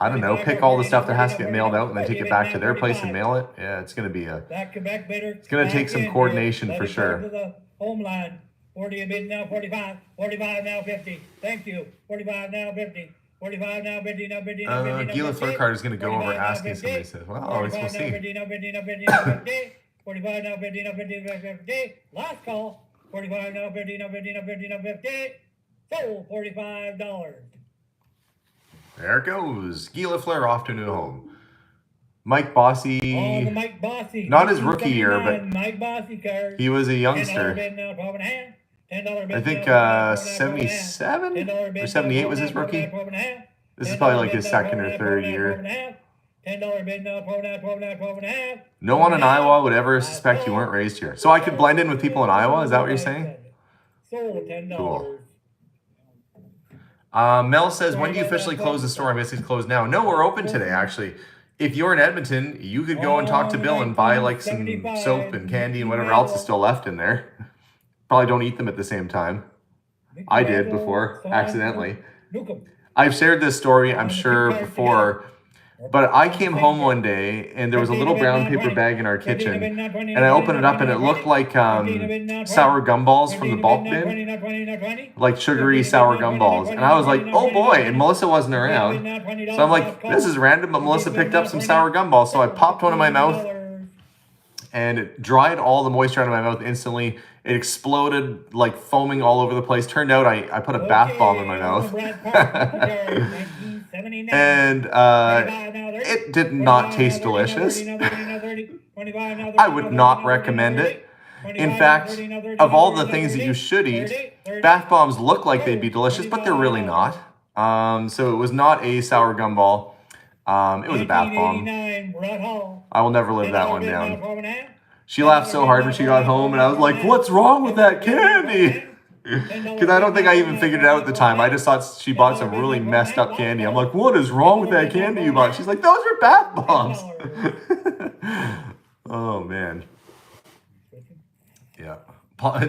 I don't know, pick all the stuff that has to get mailed out and then take it back to their place and mail it. Yeah, it's going to be it's going to take some coordination for sure. Home line. 40 a bid now, 45. 45 now, 50. Thank you. 45 now, 50. 45 now, 50, now 50, now 50. Gila Flint card is going to go over asking somebody. Says, well, always we'll see. 45 now, 50, now 50, now 50. 45 now, 50, now 50, now 50. Last call. 45 now, 50, now 50, now 50, now 50. Sold $45. There it goes. Gila Fleur off to a new home. Mike Bossy. Oh, the Mike Bossy. Not his rookie year, but Mike Bossy card. He was a youngster. $10 bid now, 12 and a half. $10 bid I think now, 77 or 78 was his rookie. This is probably like his second or third year. $10 bid now, 12 and a half. No one in Iowa would ever suspect you weren't raised here. So I could blend in with people in Iowa? Is that what you're saying? Sold $10. Cool. Mel says, when do you officially close the store? I guess it's closed now. No, we're open today, actually. If you're in Edmonton, you could go and talk to Bill and buy like some soap and candy and whatever else is still left in there. Probably don't eat them at the same time. I did before, accidentally. I've shared this story, I'm sure, before. But I came home one day and there was a little brown paper bag in our kitchen and I opened it up and it looked like sour gumballs from the bulk bin, like sugary sour gumballs. And I was like, oh boy, and Melissa wasn't around. So I'm like, this is random, but Melissa picked up some sour gumballs. So I popped one in my mouth and it dried all the moisture out of my mouth instantly. It exploded, like foaming all over the place. Turned out I put a bath bomb in my mouth. And it did not taste delicious. I would not recommend it. In fact, of all the things that you should eat, bath bombs look like they'd be delicious, but they're really not. So it was not a sour gumball. It was a bath bomb. I will never live that one down. She laughed so hard when she got home, and I was like, what's wrong with that candy? Because I don't think I even figured it out at the time. I just thought she bought some really messed up candy. I'm like, what is wrong with that candy you bought? She's like, those are bath bombs. Oh, man. Yeah.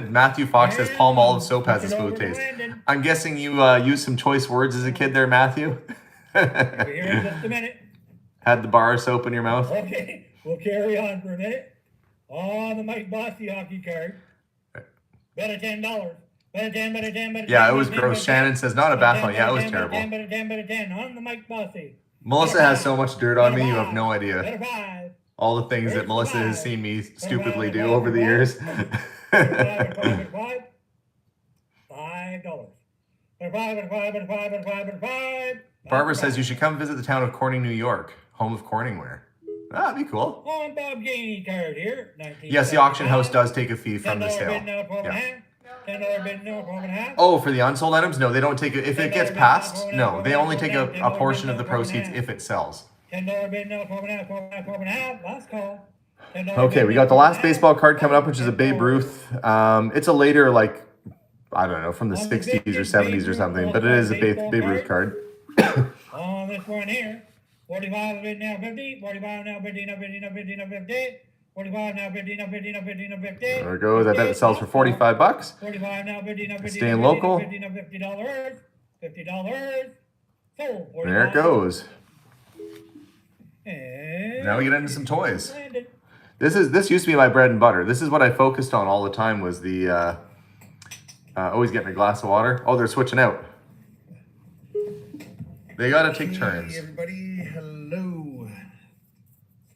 Matthew Fox says palm olive soap has a smooth taste. I'm guessing you used some choice words as a kid there, Matthew. Had the bar of soap in your mouth. Okay, we'll carry on for a minute. On the Mike Bossy hockey card. Bet a $10. Yeah, it was gross. Shannon says, not a bath bomb. Yeah, it was terrible. On the Mike Bossy. Melissa has so much dirt on me, you have no idea. All the things that Melissa has seen me stupidly do over the years. $5. Barbara says you should come visit the town of Corning, New York, home of Corningware. That'd be cool. On Bob Gainey card here. Yes, the auction house does take a fee from the sale. Yeah. $10 bid now, 12.5. Oh, for the unsold items? No, they don't take it. If it gets passed, no, they only take a portion of the proceeds if it sells. $10 bid now, 12.5, 12.5, 12.5. Last call. Okay, we got the last baseball card coming up, which is a Babe Ruth. It's a later, like, I don't know, from the 60s or 70s or something, but it is a Babe Ruth card. On this one here, 45 bid now 50, 45 now 50, now 50, now 50, now 50. 45 now 50, now 50, now 50, now 50. There it goes. I bet it sells for 45 bucks. 45 now 50, now 50. Staying local. $50, $50. $50. Sold. There it goes. And Now we get into some toys. landed. This used to be my bread and butter. This is what I focused on all the time, was the always getting a glass of water. Oh, they're switching out. They gotta take turns. Hey everybody, hello.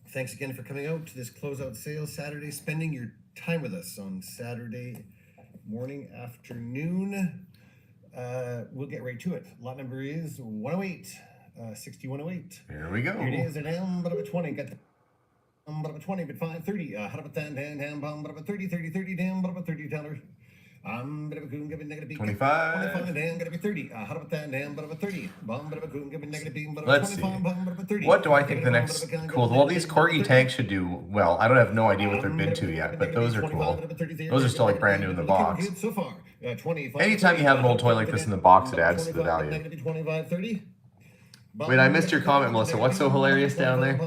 Thanks again for coming out to this closeout sale Saturday, spending your time with us on Saturday morning, afternoon. We'll get right to it. Lot number is 108, 6108. Here we go. Here it is, a down, but of a 20. Got the but of a 20, but 530. How about that? Down, but of a 30, 30, 30, down, but of a $30. Bit of a coon, give it negative 25. 25, down, gotta be 30. How about that? Down, but of a 30. Bit of a coon, give it negative beam, but of a Let's 25, but of a 30. What do I think the next cool? Well, these corgi tanks should do well. I don't have no idea what they're bid to yet, but those are cool. Those are still like brand new in the box. So far, Anytime you have an old toy like this in the box, it adds to the value. Wait, I missed your comment, Melissa. What's so hilarious down there?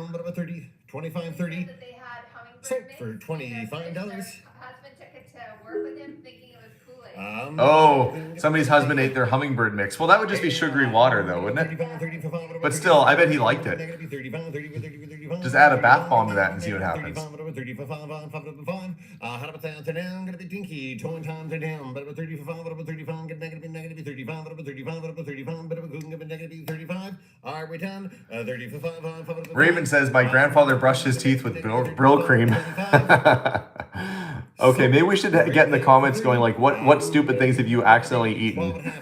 25, 30. That they had hummingbird So, mix for $25. because their husband took it to work with him thinking it was Kool-Aid. Oh, somebody's husband ate their hummingbird mix. Well, that would just be sugary water, though, wouldn't it? But still, I bet he liked it. Just add a bath bomb to that and see what happens. How about that? Down, gonna be Dinky Toys down, but about 35, but about 35, get negative 35, but about 35, but about 35, but about negative 35. Are we done? 35. Raven says, my grandfather brushed his teeth with Brill cream. Okay, maybe we should get in the comments going like, what stupid things have you accidentally eaten?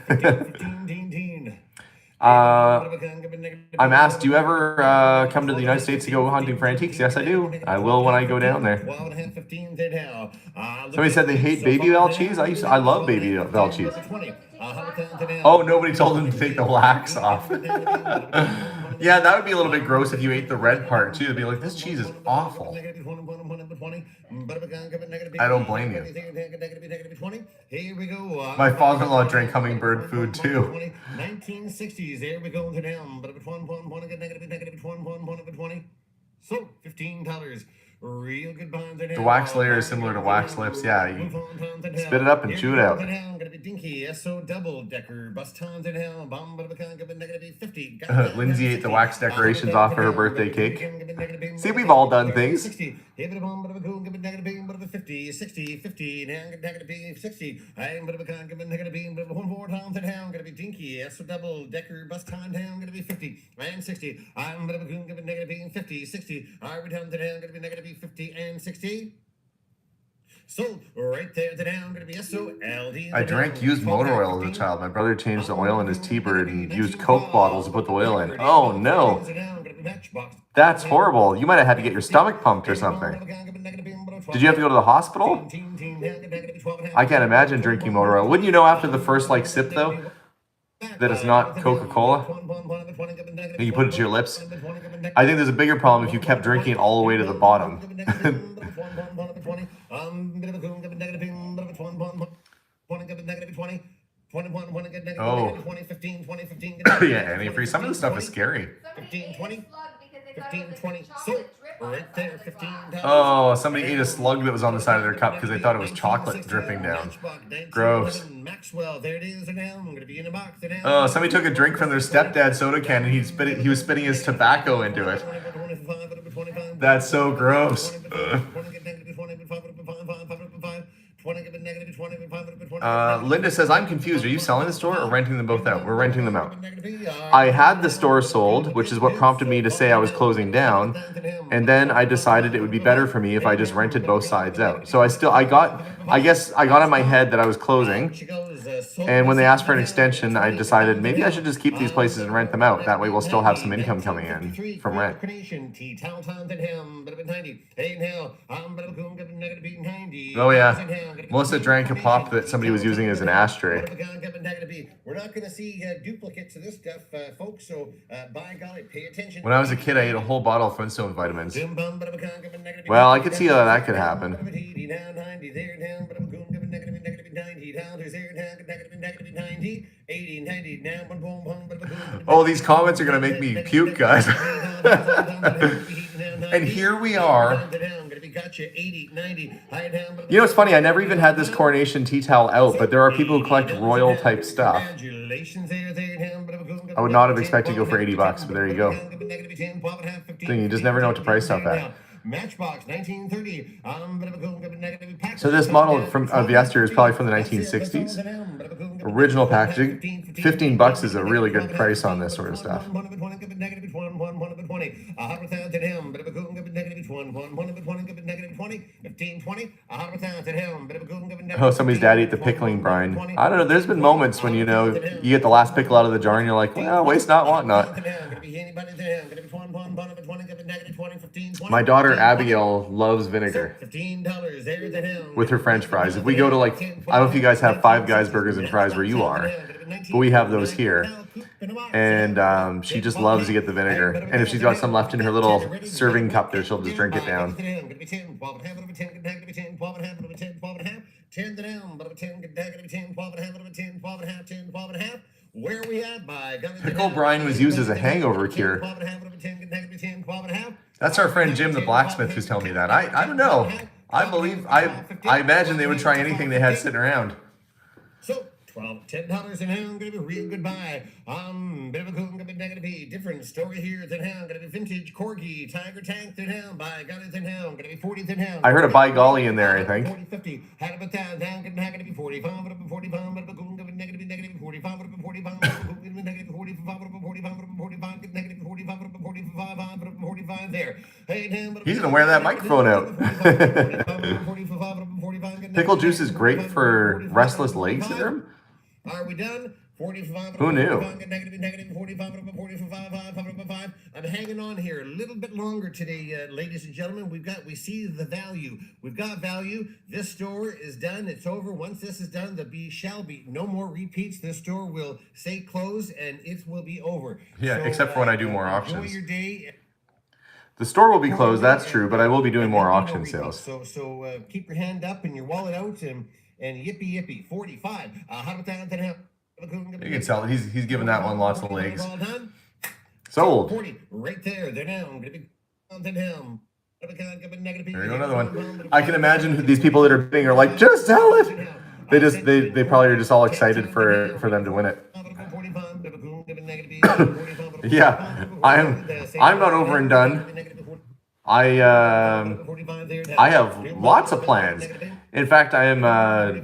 I'm asked, do you ever come to the United States to go hunting for antiques? Yes, I do. I will when I go down there. Somebody said they hate Baby Bell cheese. I love Baby Bell cheese. Oh, nobody told them to take the wax off. Yeah, that would be a little bit gross if you ate the red part too. It'd be like, this cheese is awful. I don't blame you. Here we go. My father-in-law drank hummingbird food too. 1960s. There we go to them. But it's one negative 20. So $15. Real good bonds. The wax layer is similar to wax lips. Yeah, you spit it up and chew it out. Gonna be Dinky SO double decker bus tons in hell. Bomb but negative 50. Lindsay ate the wax decorations off of her birthday cake. See, we've all done things. 60. Give it a bomb, but of a cool, give it negative beam, but of a 50, 60, 50, now get negative beam, 60. I'm but of a con, give it negative beam, but of a 1 4 times down, gonna be Dinky, SO double decker bus time down, gonna be 50, and 60. I'm but of a cool, give it negative beam, 50, 60. I return to down, gonna be negative 50 and 60. So right there, the down gonna be SOLD. I drank used motor oil as a child. My brother changed the oil in his T-Bird and used Coke bottles to put the oil in. Oh no, that's horrible. You might have had to get your stomach pumped or something. Did you have to go to the hospital? I can't imagine drinking motor oil. Wouldn't you know after the first like sip though that it's not Coca-Cola? And you put it to your lips. I think there's a bigger problem if you kept drinking it all the way to the bottom. Oh. Yeah, antifreeze. Some of the stuff is scary. 15, 20. 15, 20. So, right there, $15. Oh, somebody ate a slug that was on the side of their cup because they thought it was chocolate dripping down. Gross. Maxwell, there it is. I'm gonna be in a box. Oh, somebody took a drink from their stepdad's soda can and he was spitting his tobacco into it. That's so gross. Linda says, I'm confused. Are you selling the store or renting them both out? We're renting them out. I had the store sold, which is what prompted me to say I was closing down. And then I decided it would be better for me if I just rented both sides out. So I got in my head that I was closing. And when they asked for an extension, I decided maybe I should just keep these places and rent them out. That way we'll still have some income coming in from rent. Oh yeah. Melissa drank a pop that somebody was using as an ashtray. We're not going to see duplicates of this stuff, folks, so by golly, pay attention. When I was a kid, I ate a whole bottle of Flintstone vitamins. Well, I could see how that could happen. Oh, these comments are going to make me puke, guys. And here we are. You know, it's funny, I never even had this coronation tea towel out, but there are people who collect royal type stuff. I would not have expected to go for $80, but there you go. Thing, you just never know what to price stuff at. Matchbox 1930. So this model of yesteryear is probably from the 1960s. Original packaging. $15 is a really good price on this sort of stuff. Oh, somebody's daddy ate the pickling brine. I don't know. There's been moments when, you know, you get the last pickle out of the jar and you're like, well, waste not, want not. My daughter Abigail loves vinegar with her French fries. If we go to, like, I don't know if you guys have Five Guys burgers and fries where you are, but we have those here. And she just loves to get the vinegar. And if she's got some left in her little serving cup there, she'll just drink it down. Where are we at by? Pickle brine was used as a hangover cure. That's our friend Jim the blacksmith who's telling me that. I don't know. I imagine they would try anything they had sitting around. So $10 an hour, gonna be real goodbye. Bit of a cool, gonna be different story here than how, gonna be vintage corgi, tiger tank than how, by golly than how, gonna be 40 than how. I heard a by golly in there, I think. 40, 50, had about that, down, gonna be 45, but a 45, but a cool, gonna be negative 45, but a 45, but a cool, gonna be negative 45, but a 45, but a 45, get negative 45, but a 45, but a 45 there. Hey, damn, he's gonna wear that microphone out. Pickle juice is great for restless leg syndrome. Are we done? 45. Who knew? Negative 45. I'm hanging on here a little bit longer today, ladies and gentlemen. We see the value. We've got value. This store is done. It's over. Once this is done, shall be no more repeats. This store will stay closed and it will be over. Yeah, so, except for when I do more auctions. Enjoy your day. The store will be closed, that's true, but I will be doing more auction sales. So keep your hand up and your wallet out and yippee 45. How about that? You can tell he's giving that one lots of legs. Sold. 40 right there. They're down. There you go, another one. I can imagine these people that are bidding are like, just sell it. They probably are just all excited for them to win it. Yeah, I'm not over and done. I have lots of plans. In fact, the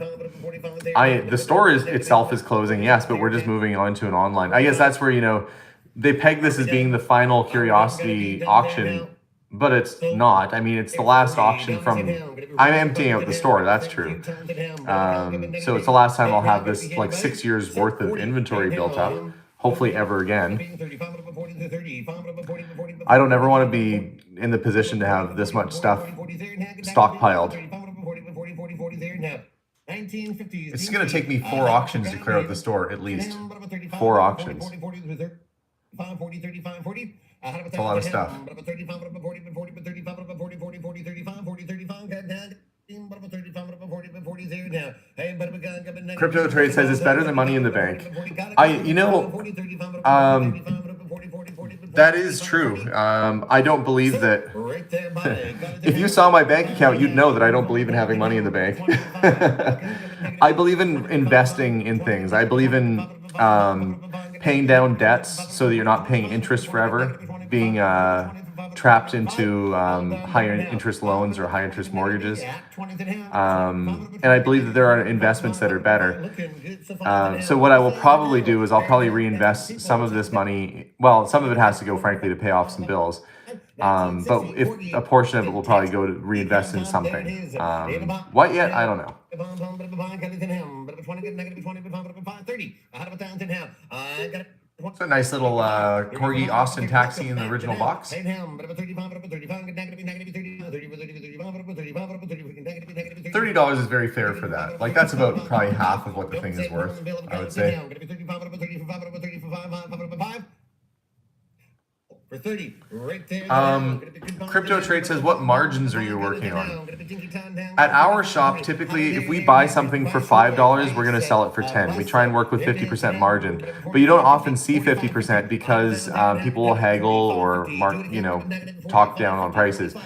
store itself is closing, yes, but we're just moving on to an online. I guess that's where, you know, they peg this as being the final curiosity auction, but it's not. I mean, it's the last auction from, I'm emptying out the store, that's true. So it's the last time I'll have this like 6 years worth of inventory built up, hopefully ever again. I don't ever want to be in the position to have this much stuff stockpiled. It's going to take me 4 auctions to clear out the store, at least. 4 auctions. That's a lot of stuff. Crypto Trade says it's better than money in the bank. That is true. I don't believe that. If you saw my bank account, you'd know that I don't believe in having money in the bank. I believe in investing in things. I believe in paying down debts so that you're not paying interest forever, being trapped into higher interest loans or high interest mortgages. And I believe that there are investments that are better. So what I will probably do is I'll probably reinvest some of this money. Well, some of it has to go, frankly, to pay off some bills. But if a portion of it will probably go to reinvest in something. What yet? I don't know. It's a nice little Corgi Austin taxi in the original box. $30 $30 is very fair for that. Like, that's about probably half of what the thing is worth, I would say. For 30, right there. Crypto Trade says, what margins are you working on? At our shop, typically, if we buy something for $5, we're going to sell it for 10. We try and work with 50% margin, but you don't often see 50% because people will haggle or talk down on prices.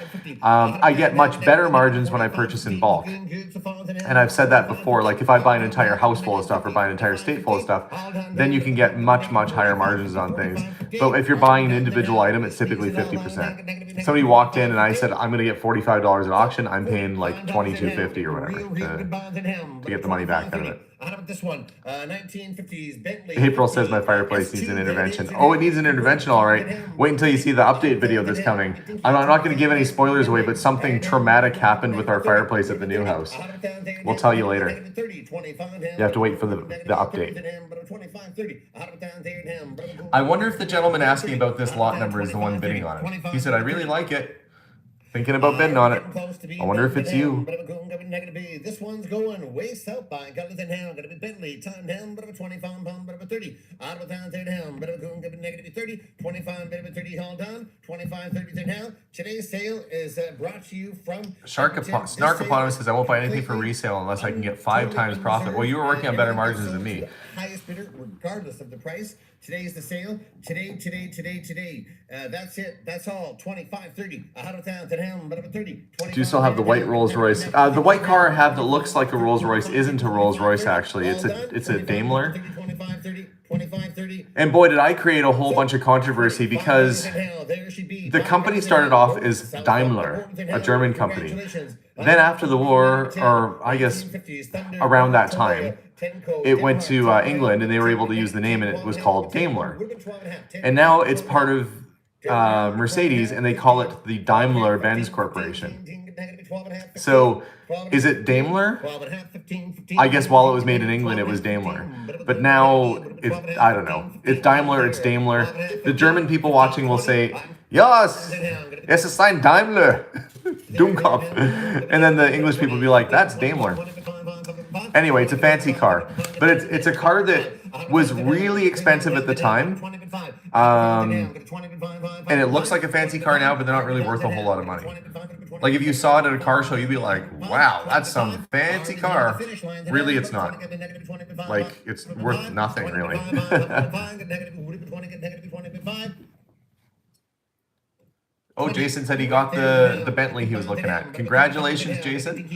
I get much better margins when I purchase in bulk. And I've said that before, like if I buy an entire house full of stuff or buy an entire state full of stuff, then you can get much, much higher margins on things. But if you're buying an individual item, it's typically 50%. Somebody walked in and I said, I'm going to get $45 at auction. I'm paying like $22.50 or whatever to get the money back out of it. How about this one? 1950s Bentley. April says my fireplace needs an intervention. Oh, it needs an intervention, all right. Wait until you see the update video that's coming. I'm not going to give any spoilers away, but something traumatic happened with our fireplace at the new house. We'll tell you later. You have to wait for the update. I wonder if the gentleman asking about this lot number is the one bidding on it. He said, I really like it. Thinking about bidding on it. I wonder if it's you. This one's going way south by Gullington Town. Gonna be Bentley, time down, but a 25 pound, but a 30. Out of town, third down, but a goon, gonna be negative 30. 25, but a 30 haul down. 25, 30 now. Today's sale is brought to you from Snarkopotamus says, I won't buy anything for resale unless I can get 5 times profit. Well, you were working on better margins than me. Highest bidder, regardless of the price. Today's the sale. Today. That's it. That's all. 25, 30. Out of town, but a 30. Do you still have the white Rolls Royce? The white car I have that looks like a Rolls Royce isn't a Rolls Royce actually. It's a Daimler. 25, 30. 25, 30. And boy, did I create a whole bunch of controversy because the company started off as Daimler, a German company. Then after the war, or I guess around that time, it went to England and they were able to use the name and it was called Daimler. And now it's part of Mercedes and they call it the Daimler-Benz Corporation. So is it Daimler? I guess while it was made in England, it was Daimler. But now, I don't know. It's Daimler, it's Daimler. The German people watching will say, Yes, es ist ein Daimler. Dummkopf. And then the English people will be like, that's Daimler. Anyway, it's a fancy car. But it's a car that was really expensive at the time. And it looks like a fancy car now, but they're not really worth a whole lot of money. Like if you saw it at a car show, you'd be like, wow, that's some fancy car. Really, it's not. Like, it's worth nothing, really. Oh, Jason said he got the Bentley he was looking at. Congratulations, Jason.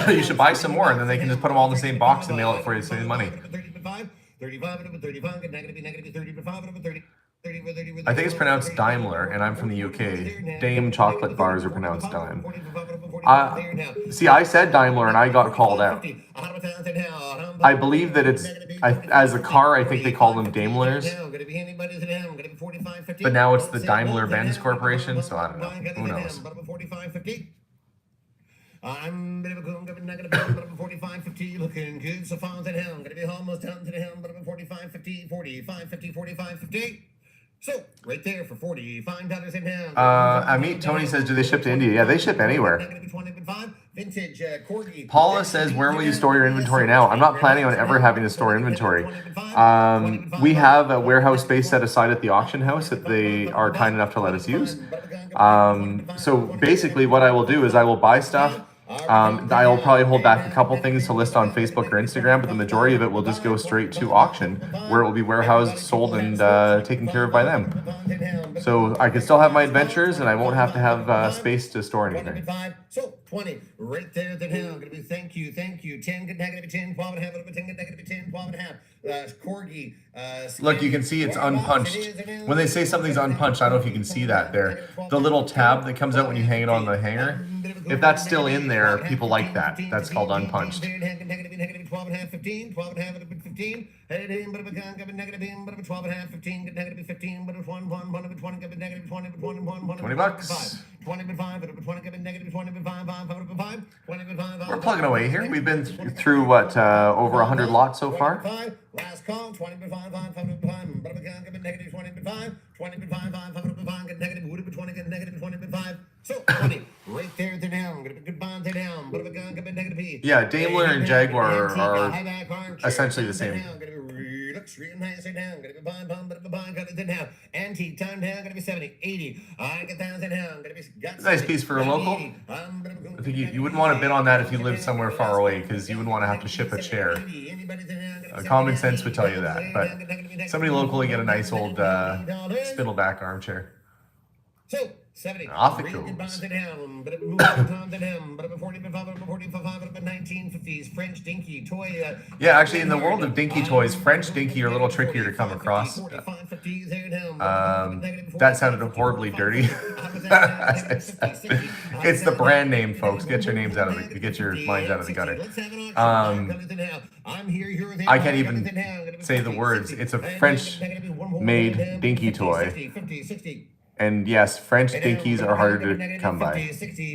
You should buy some more, and then they can just put them all in the same box and mail it for you, save money. I think it's pronounced Daimler, and I'm from the UK. Dame chocolate bars are pronounced Dime. See, I said Daimler, and I got called out. I believe that as a car, I think they call them Daimlers. But now it's the Daimler-Benz Corporation, so I don't know. Who knows? I'm gonna be negative 45, 50, looking good. So far to hell, I'm gonna be almost down to the hell, but 45, 50, 45, 50, 45, 50. So right there for $45 in hell. Amit Tony says, do they ship to India? Yeah, they ship anywhere. Vintage Corgi. Paula says, where will you store your inventory now? I'm not planning on ever having to store inventory. We have a warehouse space set aside at the auction house that they are kind enough to let us use. So basically what I will do is I will buy stuff. I'll probably hold back a couple things to list on Facebook or Instagram, but the majority of it will just go straight to auction, where it will be warehoused, sold, and taken care of by them. So I can still have my adventures, and I won't have to have space to store anything. So 20 right there. Then I'm gonna be thank you. 10 good negative 10, 12 and a half, 10 good negative 10, 12 and a half. Corgi. Look, you can see it's unpunched. When they say something's unpunched, I don't know if you can see that there. The little tab that comes out when you hang it on the hanger. If that's still in there, people like that. That's called unpunched. 12 and a half, 15, 12 and a half, 15. Negative, but a 12 and a half, 15, negative 15, but a 1, 20, negative 20, 1, $20. 20.5, negative 20.5, We're plugging away here. We've been through what over 100 lots so far. Last call, 20.5, negative 20.5, 20.5, negative 20.5. So 20 right there. They're down. Gonna be good bond. They're down. But if a gun, Yeah, Daimler and Jaguar are essentially the same. Antique time down, gonna be 70, 80. I get down down, gonna be Nice piece for a local. I think you wouldn't want to bid on that if you lived somewhere far away, because you wouldn't want to have to ship a chair. Common sense would tell you that, but somebody locally get a nice old Spittleback armchair. So 70. Off it goes. 1950s French Dinky Toy. Yeah, actually, in the world of Dinky Toys, French Dinky are a little trickier to come across. That sounded horribly dirty. It's the brand name, folks. Get your names out of the, get your minds out of the gutter. I can't even say the words. It's a French-made Dinky toy. And yes, French Dinkies are harder to come by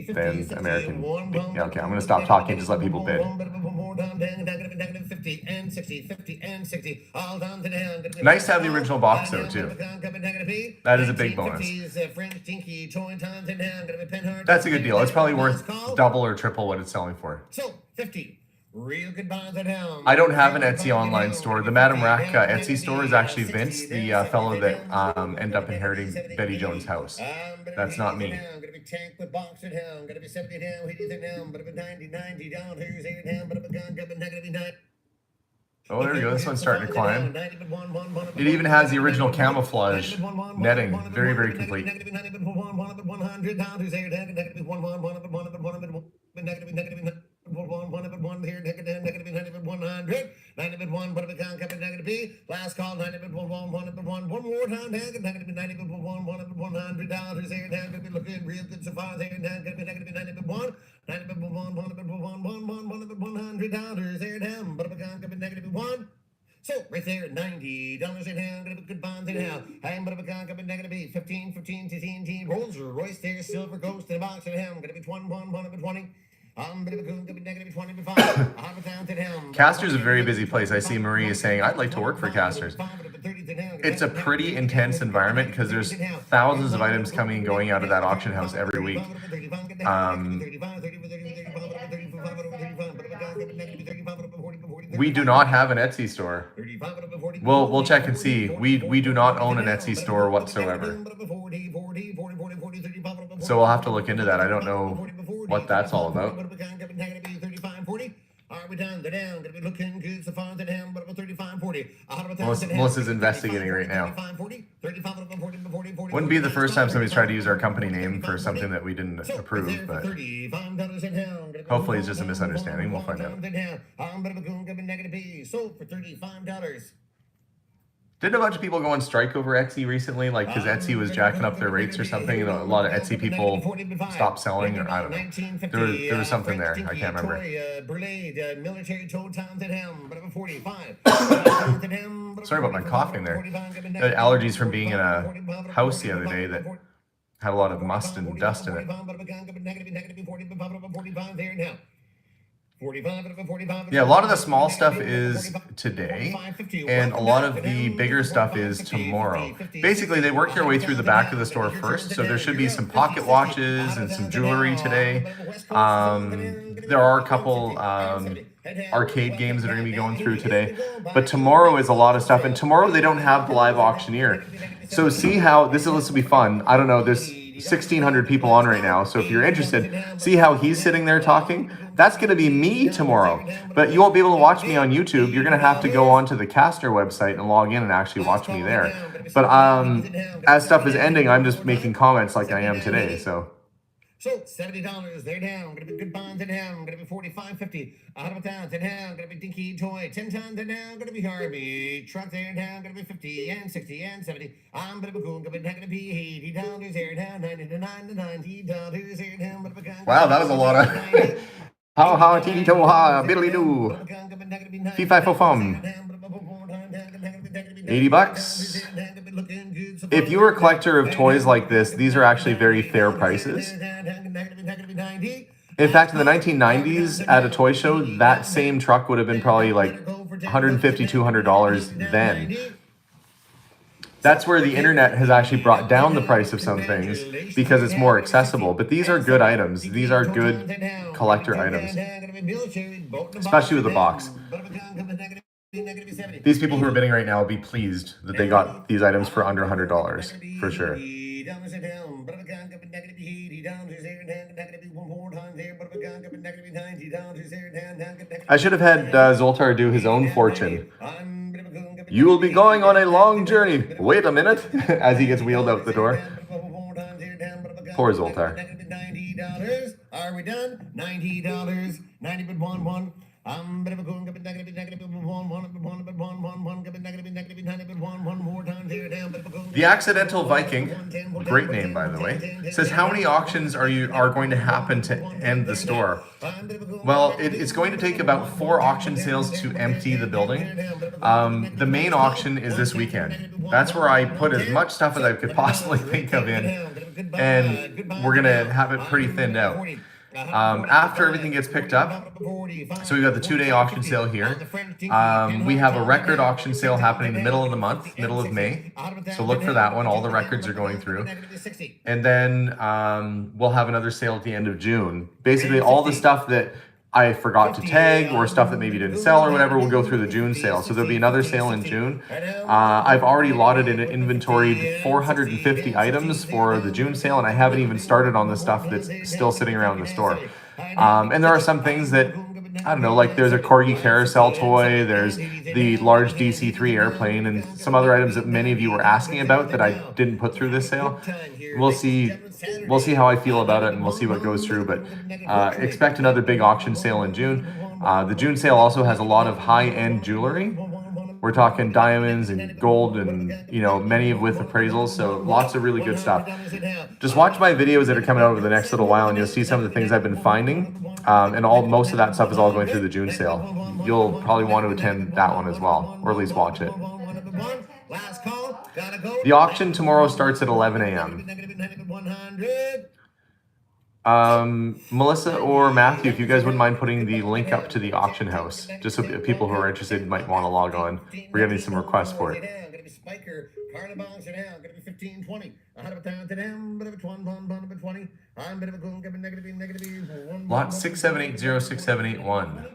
than American. Yeah, okay, I'm going to stop talking, just let people bid. Nice to have the original box though, too. That is a big bonus. That's a good deal. It's probably worth double or triple what it's selling for. So, 50. Real good bonds at home. I don't have an Etsy online store. The Madame Rack Etsy store is actually Vince, the fellow that ended up inheriting Betty Jones' house. That's not me. Gonna be tank with box at home. Gonna be 70 down, 80 down, but $90 down, here's 8 down, but Oh, there we go. This one's starting to climb. It even has the original camouflage netting. Very, very complete. Last call, $100, one more time, $100, $100 there, gonna be looking real good so far there, gonna be $100, $100, $100 there, down, but gonna be $1. So right there, $90 in hand, gonna be good bonds in hand. I'm gonna be 15, 15, Rolls Royce there, silver ghost in a box in hand, gonna be 20. Caster's a very busy place. I see Marie is saying, I'd like to work for Caster's. It's a pretty intense environment because there's thousands of items coming and going out of that auction house every week. We do not have an Etsy store. We'll check and see. We do not own an Etsy store whatsoever. So we'll have to look into that. I don't know what that's all about. Melissa's investigating right now. Wouldn't be the first time somebody's tried to use our company name for something that we didn't approve, but hopefully it's just a misunderstanding. We'll find out. Didn't a bunch of people go on strike over Etsy recently? Like, because Etsy was jacking up their rates or something, and a lot of Etsy people stopped selling, or I don't know. There was something there. I can't remember. Sorry about my coughing there. I had allergies from being in a house the other day that had a lot of must and dust in it. Yeah, a lot of the small stuff is today, and a lot of the bigger stuff is tomorrow. Basically, they work their way through the back of the store first, so there should be some pocket watches and some jewelry today. There are a couple arcade games that are going to be going through today, but tomorrow is a lot of stuff, and tomorrow they don't have the live auctioneer. So see how, this will be fun. I don't know, there's 1,600 people on right now, so if you're interested, see how he's sitting there talking? That's going to be me tomorrow, but you won't be able to watch me on YouTube. You're going to have to go onto the Caster website and log in and actually watch me there. But as stuff is ending, I'm just making comments like I am today, so. So $70, they're down. Gonna be good bonds in down. Gonna be 45.50. $100 in down. Gonna be Dinky Toy. 10 tons in down. Gonna be Harvey. Truck there down. Gonna be 50 and 60 and 70. I'm gonna be cool. Gonna be $80 there down. $90 to $90 there down. Wow, that was a lot of. Ha tee to ha biddly doo. Fee fi fo fum. $80. If you were a collector of toys like this, these are actually very fair prices. In fact, in the 1990s at a toy show, that same truck would have been probably like $150, $200 then. That's where the internet has actually brought down the price of some things because it's more accessible. But these are good items. These are good collector items, especially with the box. These people who are bidding right now will be pleased that they got these items for under $100 for sure. I should have had Zoltar do his own fortune. You will be going on a long journey. Wait a minute, as he gets wheeled out the door. Poor Zoltar. $90. Are we done? $90. 90 but one. The Accidental Viking, great name by the way, says how many auctions are going to happen to end the store? Well, it's going to take about 4 auction sales to empty the building. The main auction is this weekend. That's where I put as much stuff as I could possibly think of in, and we're gonna have it pretty thinned out. After everything gets picked up, so we've got the 2-day auction sale here. We have a record auction sale happening in the middle of the month, middle of May. So look for that one. All the records are going through. And then we'll have another sale at the end of June. Basically, all the stuff that I forgot to tag or stuff that maybe didn't sell or whatever will go through the June sale. So there'll be another sale in June. I've already lotted and inventoried 450 items for the June sale, and I haven't even started on the stuff that's still sitting around the store. And there are some things that, I don't know, like there's a Corgi carousel toy, there's the large DC-3 airplane, and some other items that many of you were asking about that I didn't put through this sale. We'll see how I feel about it, and we'll see what goes through, but expect another big auction sale in June. The June sale also has a lot of high-end jewelry. We're talking diamonds and gold and, you know, many with appraisals, so lots of really good stuff. Just watch my videos that are coming out over the next little while, and you'll see some of the things I've been finding. And most of that stuff is all going through the June sale. You'll probably want to attend that one as well, or at least watch it. The auction tomorrow starts at 11 a.m. Melissa or Matthew, if you guys wouldn't mind putting the link up to the auction house, just so people who are interested might want to log on. We're getting some requests for it. Lot 67806781.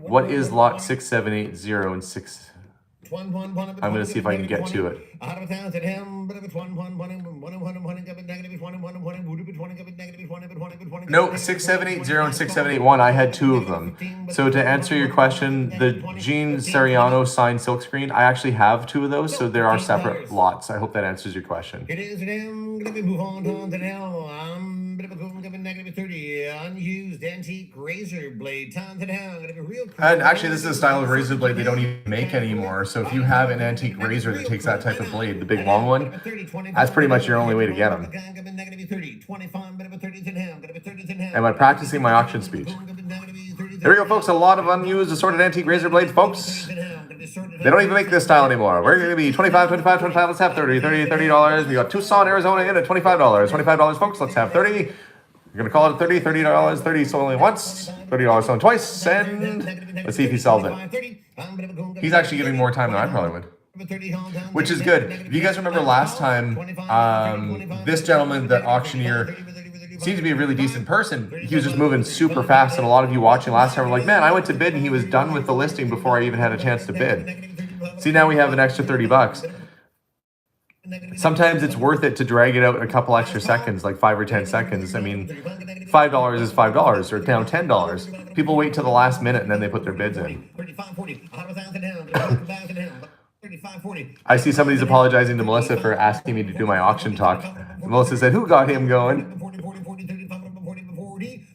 What is lot 6780 and 6? I'm going to see if I can get to it. No, 6780 and 6781, I had 2 of them. So to answer your question, the Jean Sariano signed silkscreen, I actually have 2 of those, so there are separate lots. I hope that answers your question. Unused antique razor blade. And actually, this is a style of razor blade they don't even make anymore. So if you have an antique razor that takes that type of blade, the big long one, that's pretty much your only way to get them. Am I practicing my auction speech? There we go, folks. A lot of unused assorted antique razor blades, folks. They don't even make this style anymore. We're going to be 25, 25, 25. Let's have 30, 30, $30. We got Tucson, Arizona in at $25. $25, folks. Let's have 30. We're going to call it 30, $30, 30 sold only once, $30 sold twice, and let's see if he sells it. He's actually giving more time than I probably would, which is good. If you guys remember last time, this gentleman, the auctioneer, seemed to be a really decent person. He was just moving super fast, and a lot of you watching last time were like, man, I went to bid and he was done with the listing before I even had a chance to bid. See, now we have an extra $30. Sometimes it's worth it to drag it out a couple extra seconds, like 5 or 10 seconds. I mean, $5 is $5 or down $10. People wait till the last minute and then they put their bids in. I see somebody's apologizing to Melissa for asking me to do my auction talk. Melissa said, who got him going?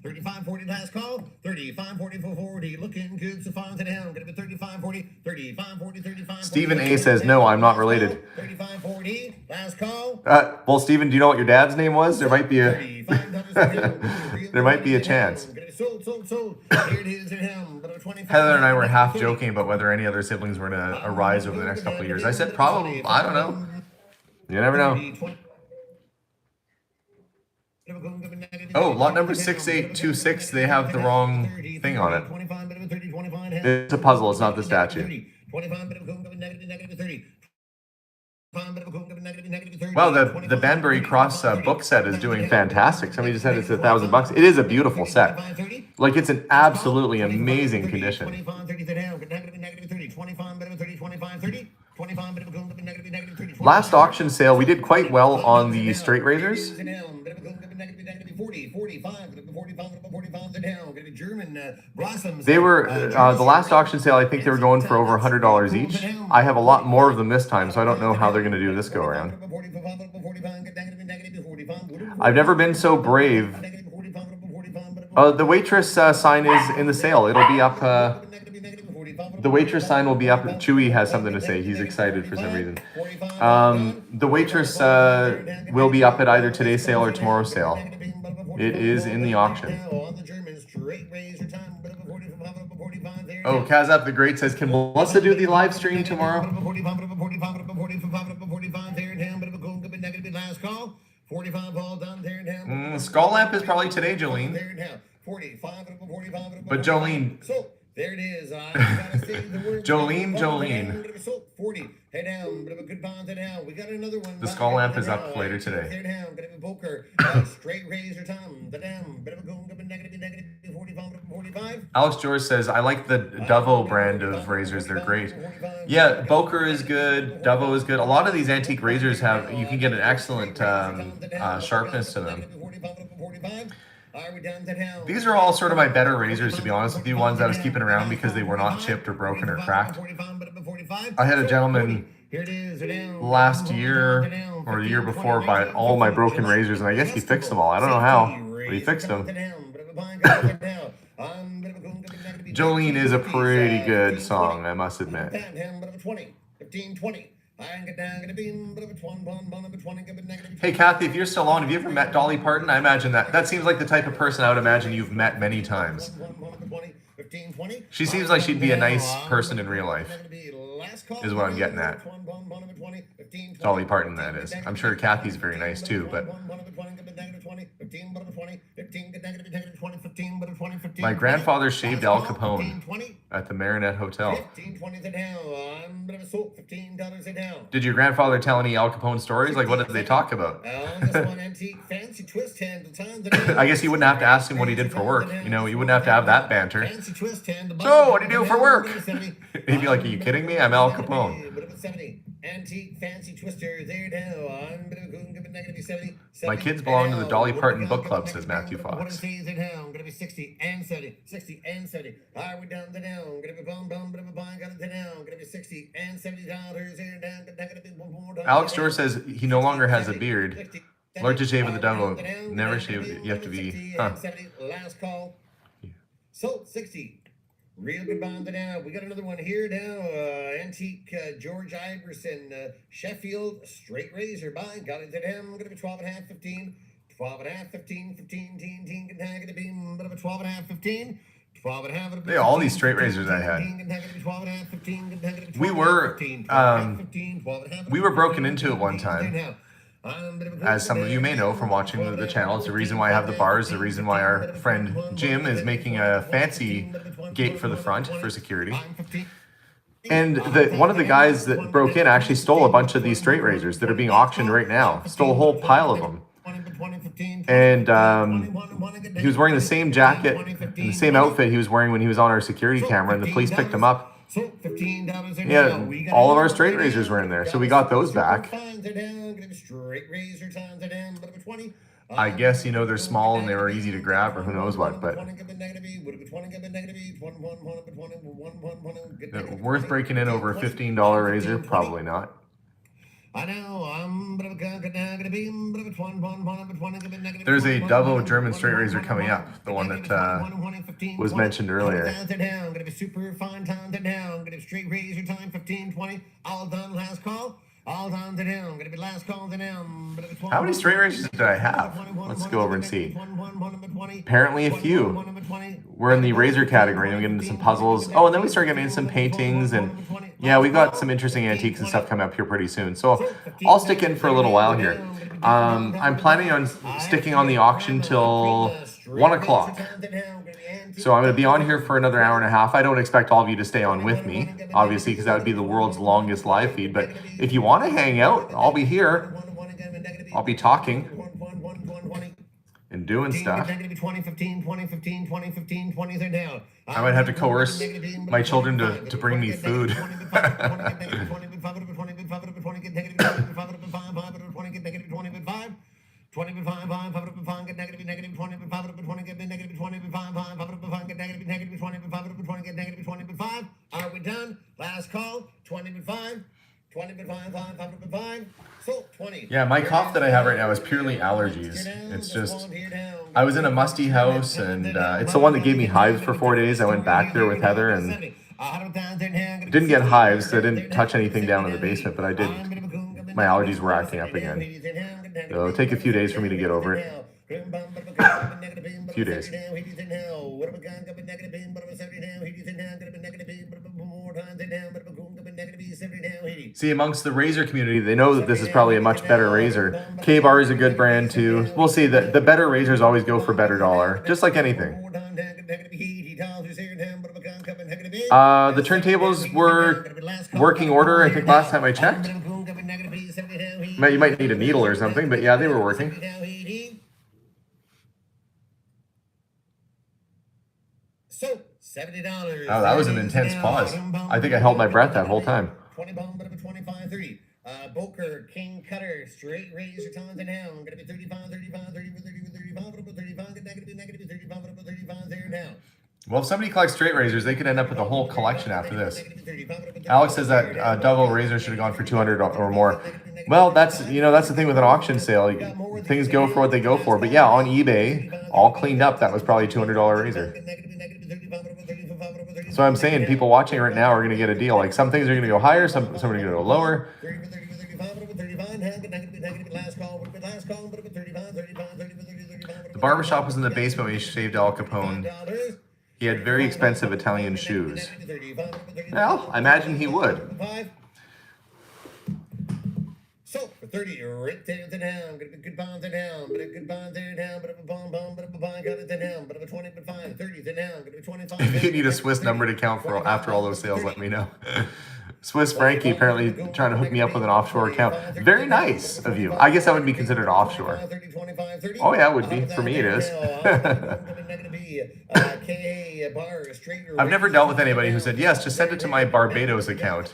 35, 40 last call, 35, 40, 40, looking good, so far down, gonna be 35, 40, 35, 40, 35. Stephen A says, no, I'm not related. 35, 40, last call. Well, Stephen, do you know what your dad's name was? There might be a, there might be a chance. Heather and I were half joking about whether any other siblings were going to arise over the next couple of years. I said, probably, I don't know. You never know. Oh, lot number 6826, they have the wrong thing on it. It's a puzzle, it's not the statue. Wow, the Banbury Cross book set is doing fantastic. Somebody just said it's $1,000. It is a beautiful set. Like, it's an absolutely amazing condition. Last auction sale, we did quite well on the straight razors. They were, the last auction sale, I think they were going for over $100 each. I have a lot more of them this time, so I don't know how they're going to do this go around. I've never been so brave. The waitress sign is in the sale. It'll be up. The waitress sign will be up. Chewy has something to say. He's excited for some reason. The waitress will be up at either today's sale or tomorrow's sale. It is in the auction. Oh, Kaz up the Great says, can Melissa do the live stream tomorrow? Skull Lamp is probably today, Jolene. But Jolene. There it is. Jolene. 40. Head down. Bit of a good bond down. We got another one. The Skull Lamp is up later today. Head down. Bit of a poker. Straight razor time. The down. Bit of a goon. Negative 45. Alex George says, I like the Dovo brand of razors. They're great. Yeah, Boker is good. Dovo is good. A lot of these antique razors have, you can get an excellent sharpness to them. These are all sort of my better razors, to be honest with you, ones I was keeping around because they were not chipped or broken or cracked. I had a gentleman last year or the year before buy all my broken razors, and I guess he fixed them all. I don't know how, but he fixed them. Jolene is a pretty good song, I must admit. Hey Kathy, if you're still on, have you ever met Dolly Parton? I imagine that seems like the type of person I would imagine you've met many times. She seems like she'd be a nice person in real life, is what I'm getting at. Dolly Parton, that is. I'm sure Kathy's very nice too, but my grandfather shaved Al Capone at the Marinette Hotel. Did your grandfather tell any Al Capone stories? Like, what did they talk about? I guess you wouldn't have to ask him what he did for work. You know, you wouldn't have to have that banter. So, what do you do for work? He'd be like, are you kidding me? I'm Al Capone. Antique fancy twister there now. My kids belong to the Dolly Parton book club, says Matthew Fox. Gonna be 60 and 70. 60 and 70. Are we down to down? Gonna be bum bum bum bum got it down. Gonna be 60 and $70 here down. Alex George says he no longer has a beard. Lord to shave with the devil. Never shave. You have to be. Huh. Last call. So 60. Real good bond now. We got another one here now. Antique George Iverson, Sheffield, straight razor buy. Got it to them. Going to be 12.5, 15. 12.5, 15, 15, 15, going to be 12.5, 15. 12.5. Yeah, all these straight razors I had. We were broken into at one time. As some of you may know from watching the channel, it's the reason why I have the bars, the reason why our friend Jim is making a fancy gate for the front for security. And one of the guys that broke in actually stole a bunch of these straight razors that are being auctioned right now. Stole a whole pile of them. And he was wearing the same jacket and the same outfit he was wearing when he was on our security camera, and the police picked him up. Yeah, all of our straight razors were in there, so we got those back. I guess, you know, they're small and they were easy to grab, or who knows what, but worth breaking in over a $15 razor? Probably not. There's a Dovo German straight razor coming up, the one that was mentioned earlier. Straight razor time 15-20, all done, last call. All down to down. Gonna be last call to down. How many straight razors did I have? Let's go over and see. Apparently a few. We're in the razor category, and we get into some puzzles. Oh, and then we start getting into some paintings, and yeah, we've got some interesting antiques and stuff coming up here pretty soon. So I'll stick in for a little while here. I'm planning on sticking on the auction till 1 o'clock. So I'm going to be on here for another hour and a half. I don't expect all of you to stay on with me, obviously, because that would be the world's longest live feed. But if you want to hang out, I'll be here. I'll be talking 20. and doing stuff. Negative 20, 15, 20, 15, 20, 15, 20s are down. I might have to coerce my children to bring me food. 20, 20, 5. Are we done? Last call. 20 to 5. 20 to 5. So 20. Yeah, my cough that I have right now is purely allergies. It's just, I was in a musty house, and it's the one that gave me hives for 4 days. I went back there with Heather and didn't get hives. I didn't touch anything down in the basement, but I did. My allergies were acting up again. So it'll take a few days for me to get over it. A few days. See, amongst the razor community, they know that this is probably a much better razor. K-Bar is a good brand too. We'll see. The better razors always go for better dollar, just like anything. The turntables were working order, I think, last time I checked. You might need a needle or something, but yeah, they were working. So $70. Oh, that was an intense pause. I think I held my breath that whole time. 20 pound, but a 25.30. Boker, King Cutter, straight razor, tons and down. Gonna be 35, 35, 35, 35, 35, negative 35, 35 there now. Well, if somebody collects straight razors, they could end up with a whole collection after this. Alex says that double razor should have gone for 200 or more. Well, that's the thing with an auction sale. Things go for what they go for. But yeah, on eBay, all cleaned up, that was probably a $200 razor. So I'm saying people watching right now are going to get a deal. Like some things are going to go higher, some are going to go lower. The barbershop was in the basement when he shaved Al Capone. He had very expensive Italian shoes. Well, I imagine he would. So for 30, right there to down, gonna be good bonds are down, but a good bonds there down, but a bomb, but a bond got it to down, but a 20 to 5, 30 to down, gonna be 25. If you need a Swiss number to count for after all those sales, let me know. Swiss Frankie apparently trying to hook me up with an offshore account. Very nice of you. I guess that would be considered offshore. Oh yeah, it would be. For me it is. I've never dealt with anybody who said, yes, just send it to my Barbados account.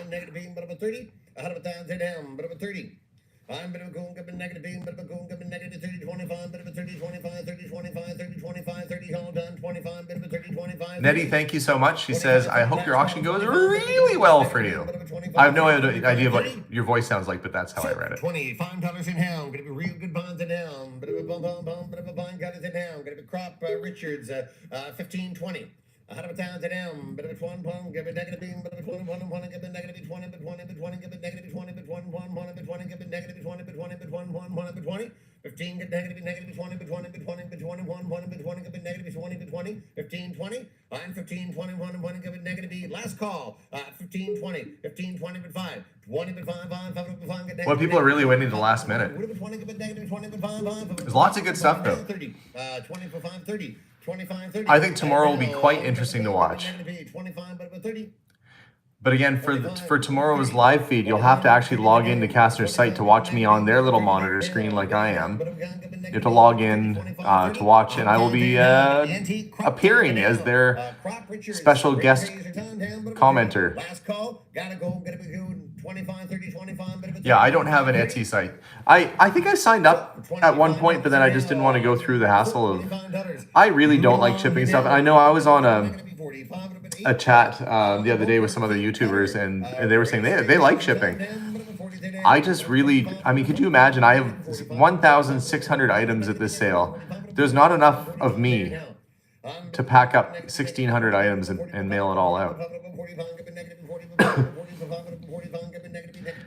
I'm going to go negative beam, but going negative 30, 25, but 30, 25, 30, 25, 30, 25, 30, all done, 25, but 30, 25. Nettie, thank you so much. She says, I hope your auction goes really well for you. I have no idea what your voice sounds like, but that's how I read it. $25 in down, going to be real good bonds in down, but a bond got it in down, going to be Crop Richards, 1520. Out of town to them, but if one pound, give it negative beam, but if one give it negative 20, but 20, but 20, give it negative 20, but 1, but 20, give it negative 20, but 20, but 1, but 20, 15, get negative 20, but 20, but 20, but 21, 1, but 20, give it negative 20, but 20, 15, 20, and 15, 21, and 1, give it negative, last call, 15, 20, 15, 20, but 5, 20, but 5, 5, but 5, get negative. Well, people are really waiting to the last minute. There's lots of good stuff, though. 30, 20 for 5, 30. 25, 30. I think tomorrow will be quite interesting to watch. But again, for tomorrow's live feed, you'll have to actually log into Caster's site to watch me on their little monitor screen like I am. You have to log in to watch, and I will be appearing as their special guest commenter. Yeah, I don't have an Etsy site. I think I signed up at one point, but then I just didn't want to go through the hassle of... I really don't like shipping stuff. I know I was on a chat the other day with some other YouTubers, and they were saying they like shipping. I just really... I mean, could you imagine? I have 1,600 items at this sale. There's not enough of me to pack up 1,600 items and mail it all out.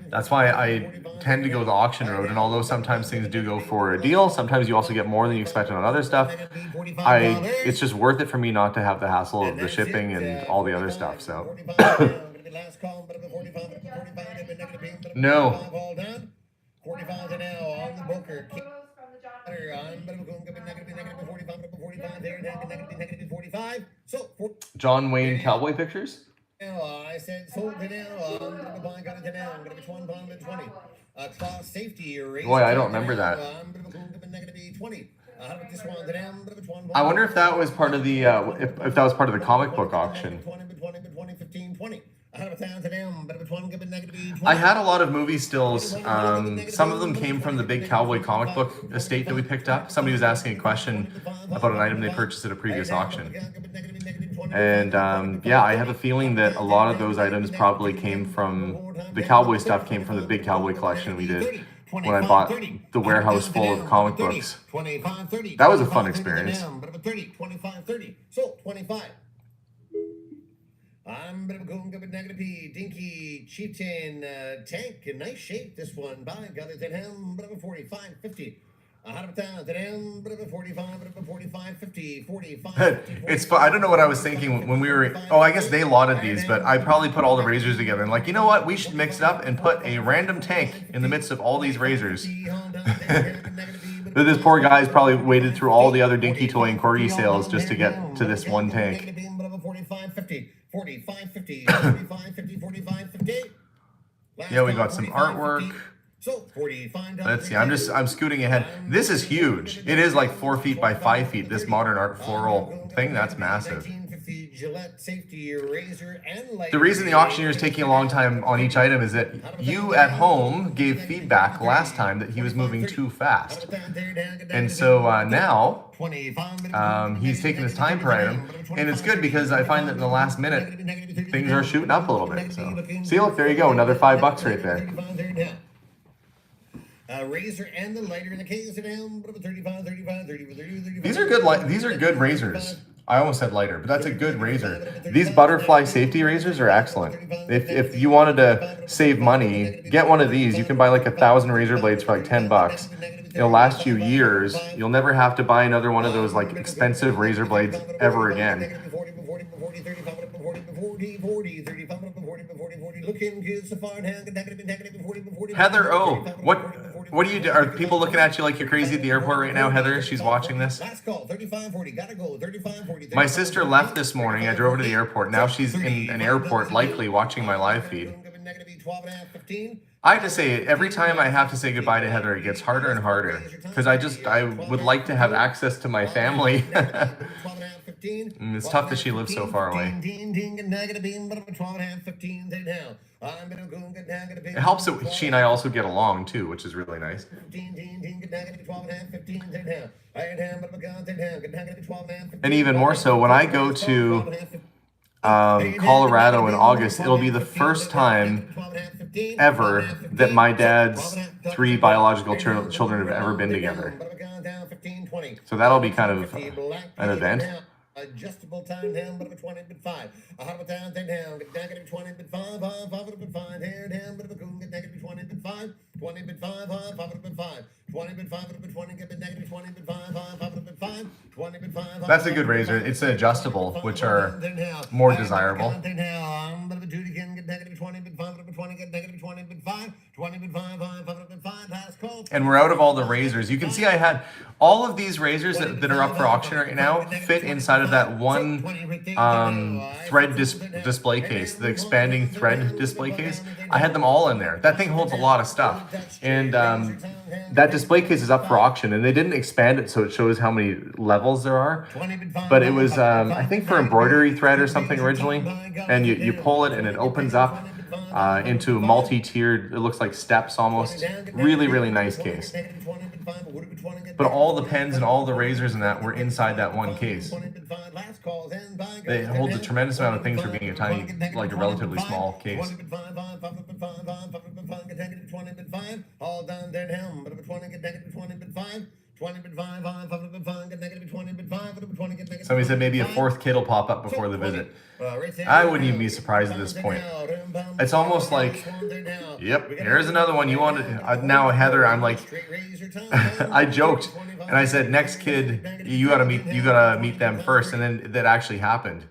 That's why I tend to go the auction road, and although sometimes things do go for a deal, sometimes you also get more than you expected on other stuff. It's just worth it for me not to have the hassle of the shipping and all the other stuff, so. No. John Wayne Cowboy Pictures? I said sold to now. I'm gonna buy got it to now. I'm gonna be 1 pound and 20. Claw safety razor. Boy, I don't remember that. Negative 20. How about this one? I wonder if that was part of the if that was part of the comic book auction. 20, 15, 20. I had a lot of movie stills. Some of them came from the big cowboy comic book estate that we picked up. Somebody was asking a question about an item they purchased at a previous auction. And yeah, I have a feeling that a lot of those items probably came from, the cowboy stuff came from the big cowboy collection we did when I bought the warehouse full of comic books. That was a fun experience. 25, 30. So 25. I'm negative P, Dinky, Chieftain, Tank, in nice shape. This one by got it at him, 45, 50. 45, 45, 50, 45. It's fun. I don't know what I was thinking when we were. Oh, I guess they lotted these, but I probably put all the razors together and like, you know what? We should mix it up and put a random tank in the midst of all these razors. This poor guy's probably waited through all the other Dinky Toy and Corgi sales just to get to this one tank. 45, 50, 45, 50, 45, 50, 45, 50. Yeah, we got some artwork. So 45. Let's see. I'm scooting ahead. This is huge. It is like 4 feet by 5 feet. This modern art floral thing, that's massive. The reason the auctioneer is taking a long time on each item is that you at home gave feedback last time that he was moving too fast. And so now he's taking his time per item. And it's good because I find that in the last minute, things are shooting up a little bit. So see, look, there you go. Another $5 right there. Razor and the lighter in the case. 35, 35, 30. These are good. These are good razors. I almost said lighter, but that's a good razor. These butterfly safety razors are excellent. If you wanted to save money, get one of these. You can buy like 1,000 razor blades for like $10. It'll last you years. You'll never have to buy another one of those like expensive razor blades ever again. Heather, oh, what do you do? Are people looking at you like you're crazy at the airport right now, Heather? She's watching this. My sister left this morning. I drove her to the airport. Now she's in an airport, likely watching my live feed. I have to say, every time I have to say goodbye to Heather, it gets harder and harder because I would like to have access to my family. It's tough that she lives so far away. It helps that she and I also get along too, which is really nice. And even more so, when I go to Colorado in August, it'll be the first time ever that my dad's 3 biological children have ever been together. So that'll be kind of an event. Adjustable time down, but 20 bit 5. A hot down, down, negative 20 bit 5, 5 bit 5, down, but negative 20 bit 5, 20 bit 5, 5 bit 5, 20 bit 5, bit 20, get negative 20 bit 5, 5 bit 5, 20 bit 5. That's a good razor. It's an adjustable, which are more desirable. And we're out of all the razors. You can see I had all of these razors that are up for auction right now fit inside of that one thread display case, the expanding thread display case. I had them all in there. That thing holds a lot of stuff. And that display case is up for auction, and they didn't expand it so it shows how many levels there are. But it was, I think, for embroidery thread or something originally. And you pull it and it opens up into multi-tiered, it looks like steps almost. Really, really nice case. But all the pens and all the razors and that were inside that one case. It holds a tremendous amount of things for being a tiny, like a relatively small case. Somebody said maybe a 4th kid will pop up before the visit. I wouldn't even be surprised at this point. It's almost like, yep, here's another one. You want to, now Heather, I'm like, I joked and I said, next kid, you gotta meet them first. And then that actually happened.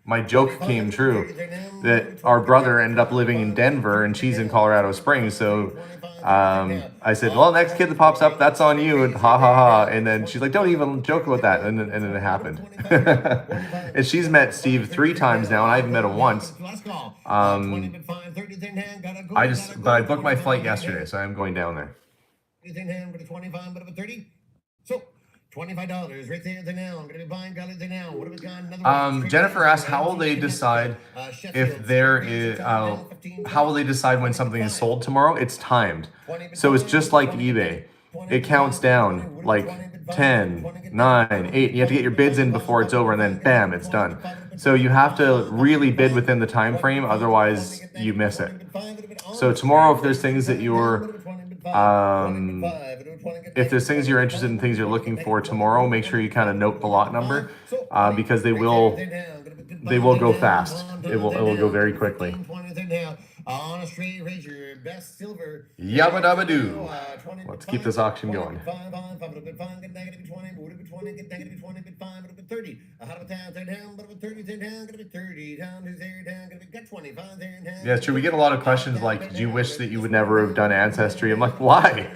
my joke came true that our brother ended up living in Denver and she's in Colorado Springs. So I said, well, next kid that pops up, that's on you, and ha ha ha. And then she's like, don't even joke about that. And then it happened. And she's met Steve 3 times now, and I haven't met him once. But I booked my flight yesterday, so I'm going down there. So $25 right there now. I'm gonna be buying dollars now. What have we got? Another Jennifer asked, how will they decide if there is how will they decide when something is sold tomorrow? It's timed. So it's just like eBay. It counts down like 10, 9, 8. You have to get your bids in before it's over, and then bam, it's done. So you have to really bid within the time frame, otherwise you miss it. So tomorrow, if there's things that you're if there's things you're interested in, things you're looking for tomorrow, make sure you kind of note the lot number, because they will go fast. It will go very quickly. On a straight razor, best silver. Yabba dabba doo. Let's keep this auction going. Yeah, it's true. We get a lot of questions like, do you wish that you would never have done Ancestry? I'm like, why?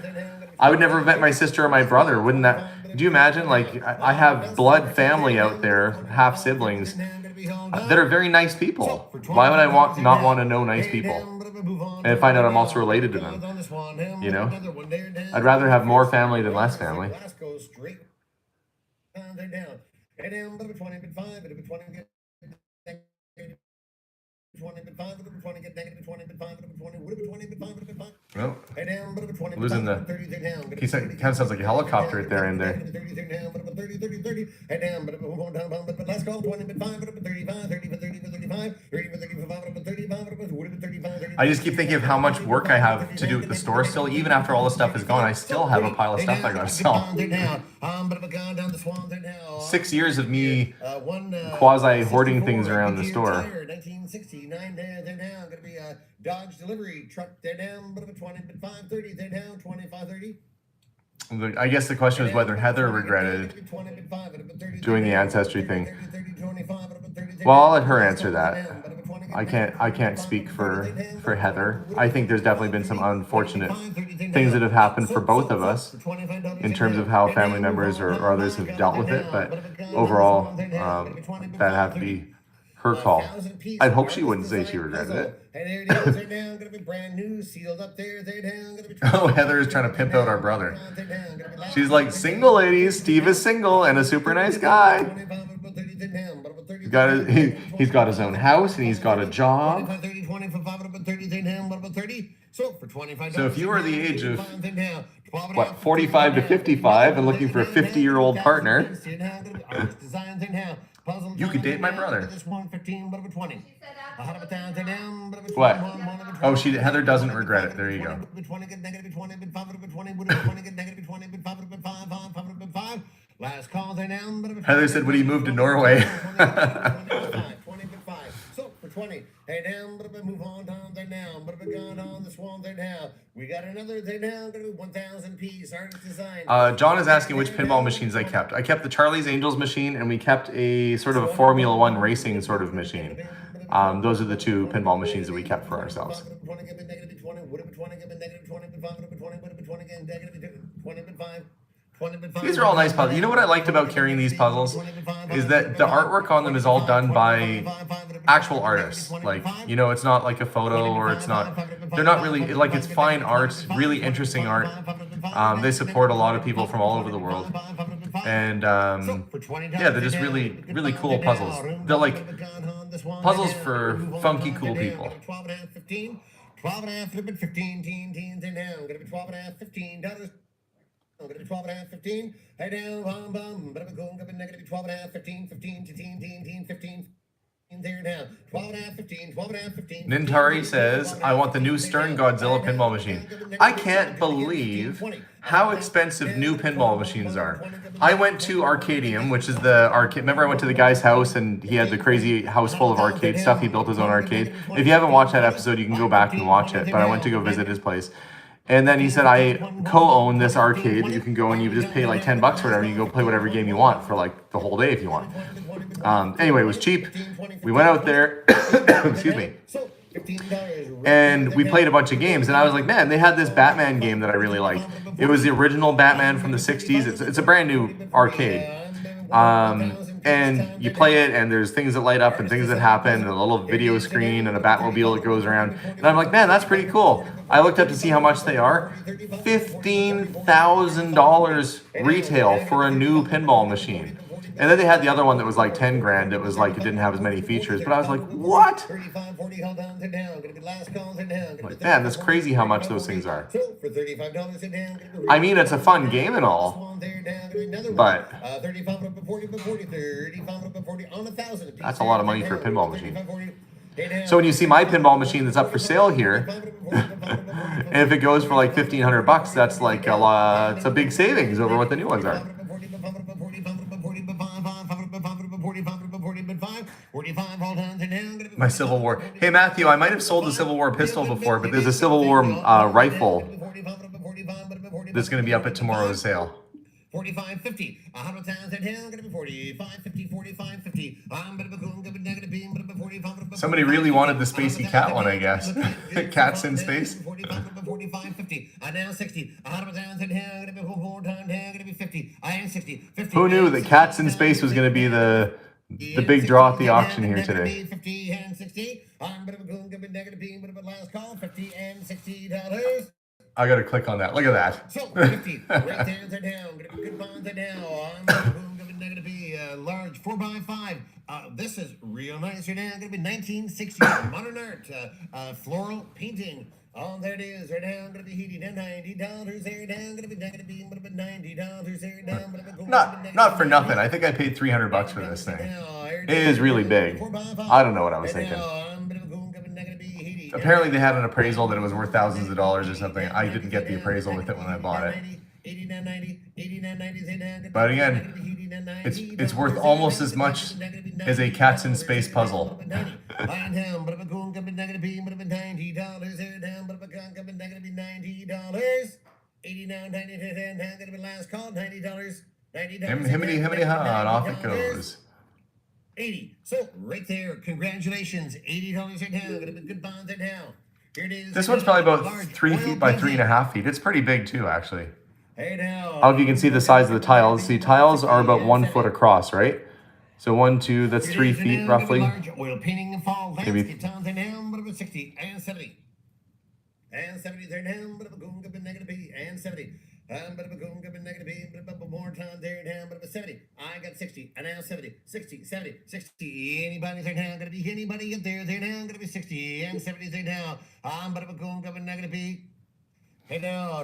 I would never have met my sister or my brother. Wouldn't that? Do you imagine? Like, I have blood family out there, half siblings, that are very nice people. Why would I not want to know nice people and find out I'm also related to them? You know, I'd rather have more family than less family. Well, losing the. He said, kind of sounds like a helicopter right there in there. I just keep thinking of how much work I have to do at the store still. Even after all the stuff is gone, I still have a pile of stuff I gotta sell. 6 years of me quasi hoarding things around the store. 1969, they're down. Gonna be a Dodge delivery truck. They're down. But 2530, they're down. 2530. I guess the question is whether Heather regretted doing the Ancestry thing. Well, I'll let her answer that. I can't speak for Heather. I think there's definitely been some unfortunate things that have happened for both of us in terms of how family members or others have dealt with it. But overall, that have to be her call. I'd hope she wouldn't say she regretted it. Oh, Heather is trying to pimp out our brother. She's like, single ladies, Steve is single and a super nice guy. He's got his own house and he's got a job. So if you are the age of, 45 to 55 and looking for a 50-year-old partner, you could date my brother. What? Oh, Heather doesn't regret it. There you go. Heather said, would he move to Norway? So for 20, hey down, move on down there now, gone on this one there now. We got another there now, 1,000 piece artist design. John is asking which pinball machines I kept. I kept the Charlie's Angels machine, and we kept a sort of a Formula One racing sort of machine. Those are the 2 pinball machines that we kept for ourselves. These are all nice puzzles. You know what I liked about carrying these puzzles is that the artwork on them is all done by actual artists. Like, you know, it's not like a photo, or they're not really, like, it's fine art, really interesting art. They support a lot of people from all over the world. And yeah, they're just really, really cool puzzles. They're like puzzles for funky, cool people. 12 and a half, 15, teens, and now. Gonna be 12 and a half, $15. I'm gonna be 12 and a half, 15. Hey down, bum, but I'm going to be negative 12 and a half, 15, 15. There now. 12 and a half, 15, 12 and a half, 15. Nintari says, I want the new Stern Godzilla pinball machine. I can't believe how expensive new pinball machines are. I went to Arcadium, which is the arcade. Remember I went to the guy's house and he had the crazy house full of arcade stuff. He built his own arcade. If you haven't watched that episode, you can go back and watch it. But I went to go visit his place. And then he said, I co-own this arcade that you can go and you just pay like $10 or whatever. You go play whatever game you want for like the whole day if you want. Anyway, it was cheap. We went out there, excuse me, and we played a bunch of games. And I was like, man, they had this Batman game that I really liked. It was the original Batman from the 60s. It's a brand new arcade. And you play it, and there's things that light up and things that happen, and a little video screen and a Batmobile that goes around. And I'm like, man, that's pretty cool. I looked up to see how much they are. $15,000 retail for a new pinball machine. And then they had the other one that was like 10 grand. It was like, it didn't have as many features, but I was like, what? Like, man, that's crazy how much those things are. I mean, it's a fun game and all, but that's a lot of money for a pinball machine. So when you see my pinball machine that's up for sale here, and if it goes for like $1,500, that's like a lot. It's a big savings over what the new ones are. My Civil War. Hey Matthew, I might have sold the Civil War pistol before, but there's a Civil War rifle that's going to be up at tomorrow's sale. 45.50. 100,000 gonna be 45.50. 45.50. I'm gonna be negative beam, but 45. Somebody really wanted the Spacey Cat one, I guess. Cats in space. 45.50. I now 60. 100,000 gonna be 4 times gonna be 50. I am 60. 50. Who knew that Cats in Space was going to be the big draw at the auction here today? 50 and 60. I'm gonna be negative beam, but last call 50 and $60. I gotta click on that. Look at that. So 50. Right hands are down. Good bonds are down. I'm gonna be large 4x5. This is real nice right now. Gonna be 1960s modern art, floral painting. Oh, there it is. Right now, gonna be heating at $90. There down, gonna be $90. There down. Not for nothing. I think I paid $300 for this thing. It is really big. I don't know what I was thinking. Apparently they had an appraisal that it was worth thousands of dollars or something. I didn't get the appraisal with it when I bought it. But again, it's worth almost as much as a Cats in Space puzzle. Himmity ha, and off it goes. 80. So right there, congratulations. $80 right now. Gonna be good bonds right now. Here it is. This one's probably about 3 feet by 3.5 feet. It's pretty big too, actually. Hey now. I don't know if you can see the size of the tiles. See, tiles are about 1 foot across, right? So 1, 2, that's 3 feet roughly. Oil painting and fall Maybe. landscape towns are down, but about 60 and 70. And 70 there down, but about negative B and 70. But negative B, but more time there down, but 70. I got 60, and now 70, 60, 70, 60. Anybody there now? Gonna be anybody up there? There now, gonna be 60 and 70 there now. But negative B. Hey now,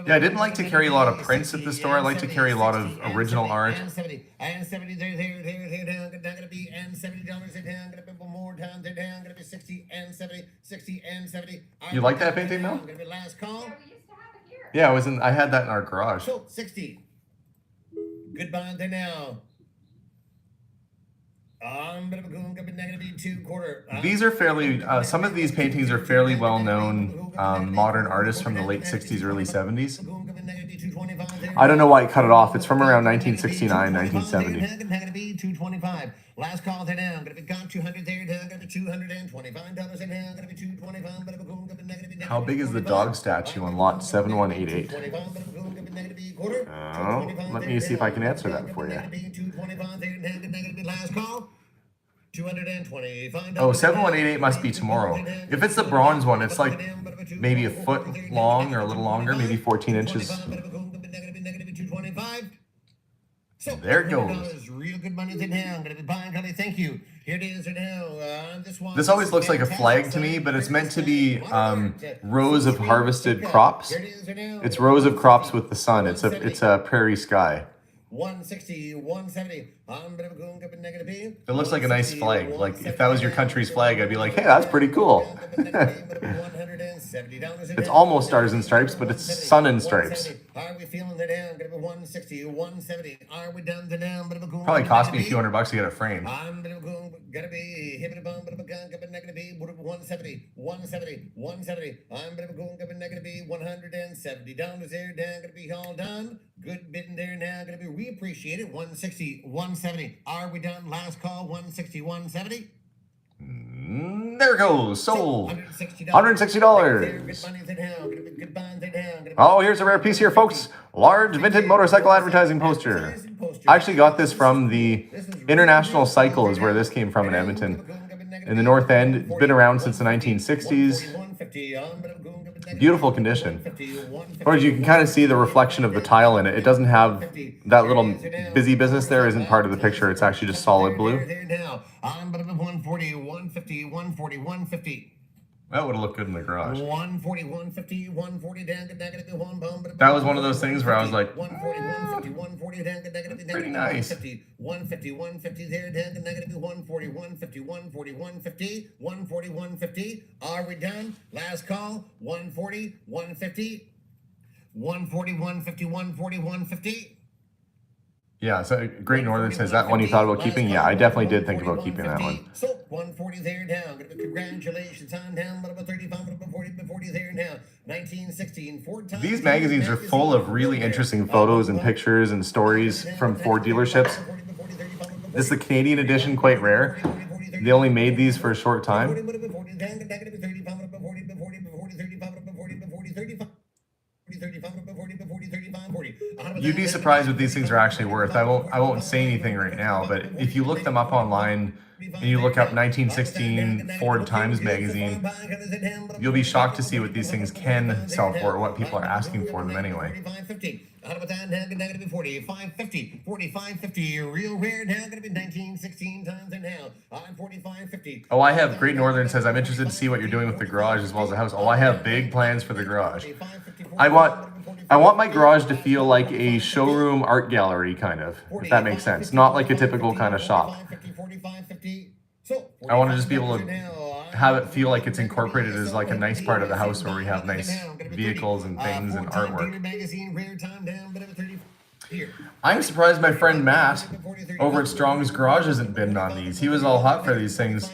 Yeah, I didn't like to carry a lot of prints at the store. I like to carry a lot of original art. And 70 there down, gonna be and $70 there down, gonna be more time there down, gonna be 60 and 70, 60 and 70. You like that painting, Mel? Gonna be last call. Yeah, we used to have it here. Yeah, I had that in our garage. So 60. Good bond there now. Negative 2/4. These are fairly, some of these paintings are fairly well-known modern artists from the late 60s, early 70s. I don't know why it cut it off. It's from around 1969, 1970. Negative 225. Last call there now. Gonna be gone 200 there down. Gonna be $225 there now. Gonna be 225. How big is the dog statue on lot 7188? Let me see if I can answer that for you. Last call. $225. Oh, 7188 must be tomorrow. If it's the bronze one, it's like maybe a foot long or a little longer, maybe 14 inches. So There it goes. Real good money in now. I'm gonna be buying. Thank you. Here it is right now. This always looks like a flag to me, but it's meant to be rows of harvested crops. It's rows of crops with the sun. It's a prairie sky. 160, 170. It looks like a nice flag. Like if that was your country's flag, I'd be like, hey, that's pretty cool. It's almost stars and stripes, but it's sun and stripes. Are we feeling it down? Gonna be 160, 170. Are we down to down? Probably cost me a few $100 to get it framed. I'm gonna be hippity bum, but negative B, 170, 170, 170. I'm gonna be going, gonna be $170 there, down, gonna be all done. Good bidding there now, gonna be, we appreciate it. 160, 170. Are we done? Last call, 160, 170. There it goes. Sold. $160. $160. Oh, here's a rare piece here, folks. Large vintage motorcycle advertising poster. I actually got this from the International Cycle is where this came from in Edmonton. In the North End. It's been around since the 1960s. Beautiful condition. Of course, you can kind of see the reflection of the tile in it. It doesn't have that little busy business there isn't part of the picture. It's actually just solid blue. 140, 150, 140, 150. That would have looked good in the garage. 140, 150, 140 down, that was one of those things where I was like, 140, 150, 140 down, pretty nice. 150, 150 there, down, 140, 150, 140, 150, 140, 150. Are we done? Last call, 140, 150, 140, 150, 140, 150. Yeah, so Great Northern says that one you thought about keeping? Yeah, I definitely did think about keeping that one. So 140 there down. Congratulations on down. But about 35, but about 40 there now. 1916 Ford. These magazines are full of really interesting photos and pictures and stories from Ford dealerships. This is the Canadian edition, quite rare. They only made these for a short time. You'd be surprised what these things are actually worth. I won't say anything right now, but if you look them up online and you look up 1916 Ford Times magazine, you'll be shocked to see what these things can sell for, or what people are asking for them anyway. 4550, 4550, real rare now, gonna be 1916 times and now on 4550. Oh, I have Great Northern says I'm interested to see what you're doing with the garage as well as the house. Oh, I have big plans for the garage. I want my garage to feel like a showroom art gallery, kind of, if that makes sense. Not like a typical kind of shop. I want to just be able to have it feel like it's incorporated as like a nice part of the house where we have nice vehicles and things and artwork. I'm surprised my friend Matt over at Strong's Garage isn't bidding on these. He was all hot for these things.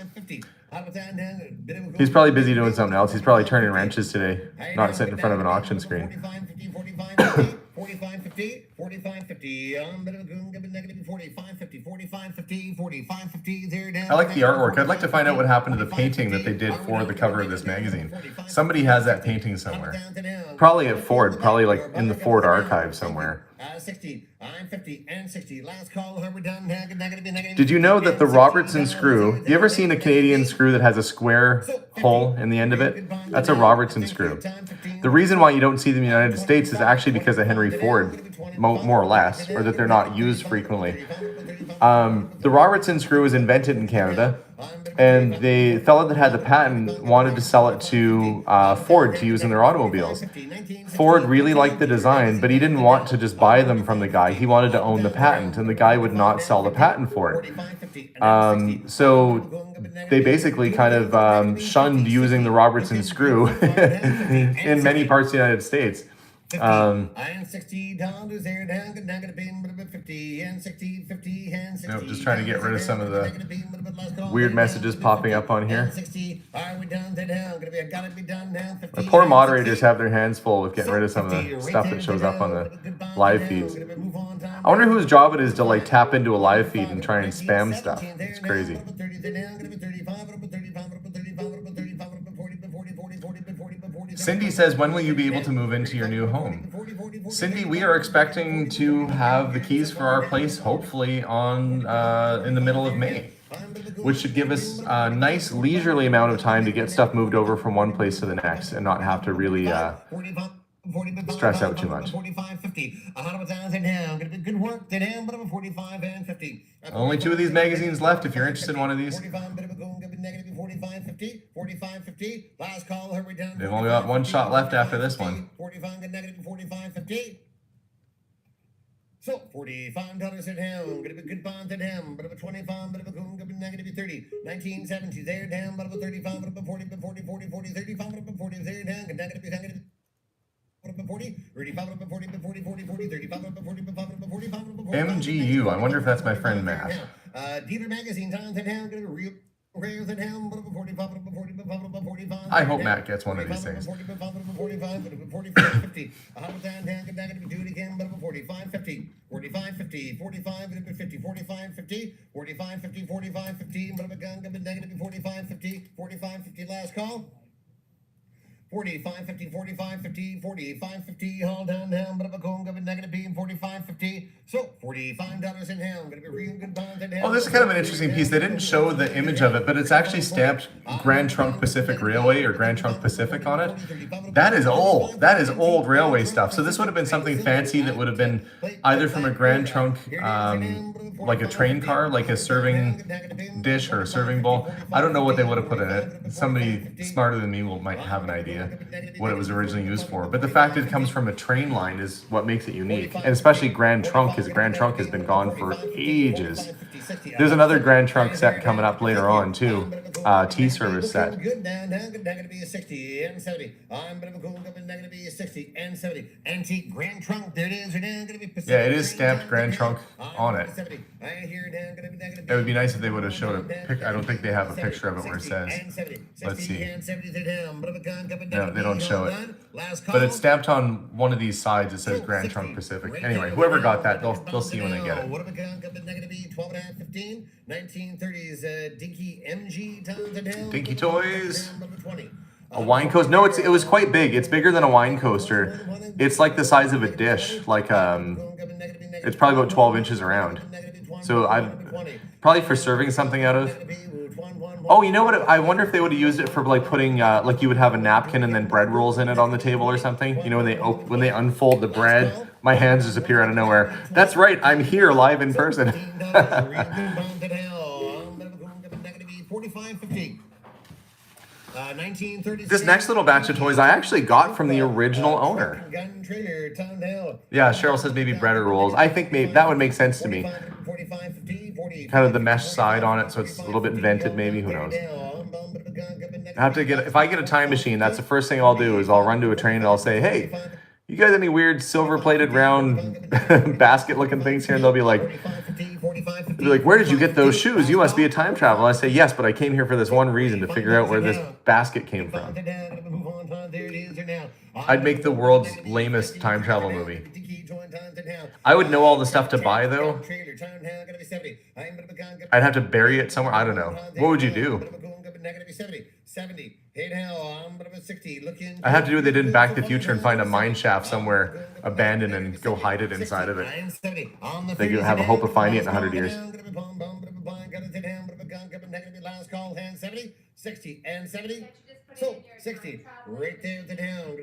He's probably busy doing something else. He's probably turning wrenches today, not sitting in front of an auction screen. 4550, 4550, 4550, 4550, 4550, there down. I like the artwork. I'd like to find out what happened to the painting that they did for the cover of this magazine. Somebody has that painting somewhere. Probably at Ford, probably like in the Ford archive somewhere. 60, I'm 50 and 60. Last call, we're done. Did you know that the Robertson screw, you ever seen a Canadian screw that has a square hole in the end of it? That's a Robertson screw. The reason why you don't see them in the United States is actually because of Henry Ford, more or less, or that they're not used frequently. The Robertson screw was invented in Canada, and the fellow that had the patent wanted to sell it to Ford to use in their automobiles. Ford really liked the design, but he didn't want to just buy them from the guy. He wanted to own the patent, and the guy would not sell the patent for it. So they basically kind of shunned using the Robertson screw in many parts of the United States. and $60 there down, now gonna be 50 and 60, 50 and 60. Nope, just trying to get rid of some of the weird messages popping up on here. 60, are we done now? Gonna be, gotta be done now. 50, the poor moderators have their hands full with getting rid of some of the stuff that shows up on the live feeds. I wonder whose job it is to like tap into a live feed and try and spam stuff. It's crazy. Cindy says, when will you be able to move into your new home? Cindy, we are expecting to have the keys for our place hopefully on in the middle of May, which should give us a nice leisurely amount of time to get stuff moved over from one place to the next and not have to really stress out too much. 45, 50, 100,000 down. Gonna be good work down, but I'm 45 and 50. Only 2 of these magazines left if you're interested in one of these. 45, 50, 45, 50. Last call, hurry down. They've only got 1 shot left after this one. 45, negative 45, 50. So $45 a down, gonna be good bond to them, but about 25, but about negative 30, 1970 there down, but about 35, but about 40, but 40, 40, 40, 35, but about 40 there down, negative 40, 35, 40, 40, 40, 40, 35, 40, 45, MGU, I wonder if that's my friend Matt. Dealer magazines on to down, gonna be real I hope Matt gets one of these things. 45, 50, last call. 45, 50, 45, 50, 45, 50, hold down, but a cone, negative B, 45, 50. So, $45 in hell. Gonna be real good bonds in hell. Oh, this is kind of an interesting piece. They didn't show the image of it, but it's actually stamped Grand Trunk Pacific Railway or Grand Trunk Pacific on it. That is old. That is old railway stuff. So this would have been something fancy that would have been either from a Grand Trunk, like a train car, like a serving dish or a serving bowl. I don't know what they would have put in it. Somebody smarter than me might have an idea what it was originally used for. But the fact it comes from a train line is what makes it unique. And especially Grand Trunk, because Grand Trunk has been gone for ages. There's another Grand Trunk set coming up later on too. T-service set. Good down, gonna be a 60 and 70. I'm gonna be a 60 and 70. Antique Grand Trunk, there it is. Gonna be Pacific. Yeah, it is stamped Grand Trunk on it. It would be nice if they would have showed a pic. I don't think they have a picture of it where it says. Let's see. No, they don't show it. But it's stamped on one of these sides. It says Grand Trunk Pacific. Anyway, whoever got that, they'll see when they get it. 15, 1930s Dinky MG times a down. Dinky Toys. A wine coaster. No, it was quite big. It's bigger than a wine coaster. It's like the size of a dish. Like it's probably about 12 inches around. So I probably for serving something out of. Oh, you know what? I wonder if they would have used it for like putting like you would have a napkin and then bread rolls in it on the table or something. You know when they unfold the bread. My hands just appear out of nowhere. That's right. I'm here live in person. This next little batch of toys I actually got from the original owner. Yeah, Cheryl says maybe bread or rolls. I think maybe that would make sense to me. Kind of the mesh side on it, so it's a little bit vented maybe. Who knows? I have to if I get a time machine, that's the first thing I'll do is I'll run to a train and I'll say, hey, you guys any weird silver-plated round basket-looking things here? And they'll be like, where did you get those shoes? You must be a time traveler. I say, yes, but I came here for this one reason, to figure out where this basket came from. I'd make the world's lamest time travel movie. I would know all the stuff to buy, though. I'd have to bury it somewhere. I don't know. What would you do? I have to do what they did in Back to the Future and find a mine shaft somewhere abandoned and go hide it inside of it. They have a hope of finding it in 100 years. 60 and 70. So 60 right there at the down.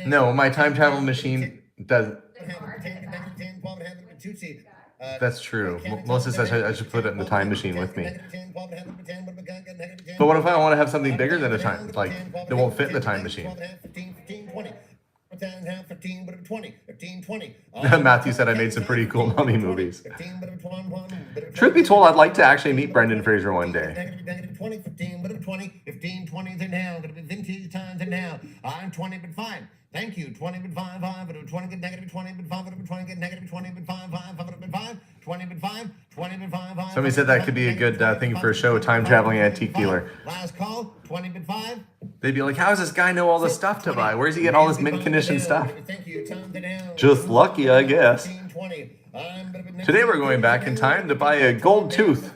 No, my time travel machine does. That's true. Melissa says I should put it in the time machine with me. But what if I want to have something bigger than a time, like that won't fit in the time machine? Matthew said I made some pretty cool mummy movies. Truth be told, I'd like to actually meet Brendan Fraser one day. 15, 20, then now. Gonna be vintage times and now. I'm 20 but 5. Thank you. 20 but 5, 5, 20 get negative 20 but 5, 20 get negative 20 but 5, 5, 5 but 5, 20 but 5, 20 but 5, 5. Somebody said that could be a good thing for a show, time traveling antique dealer. Last call, 20 but 5. They'd be like, how does this guy know all this stuff to buy? Where's he getting all this mint condition stuff? Just lucky, I guess. Today we're going back in time to buy a gold tooth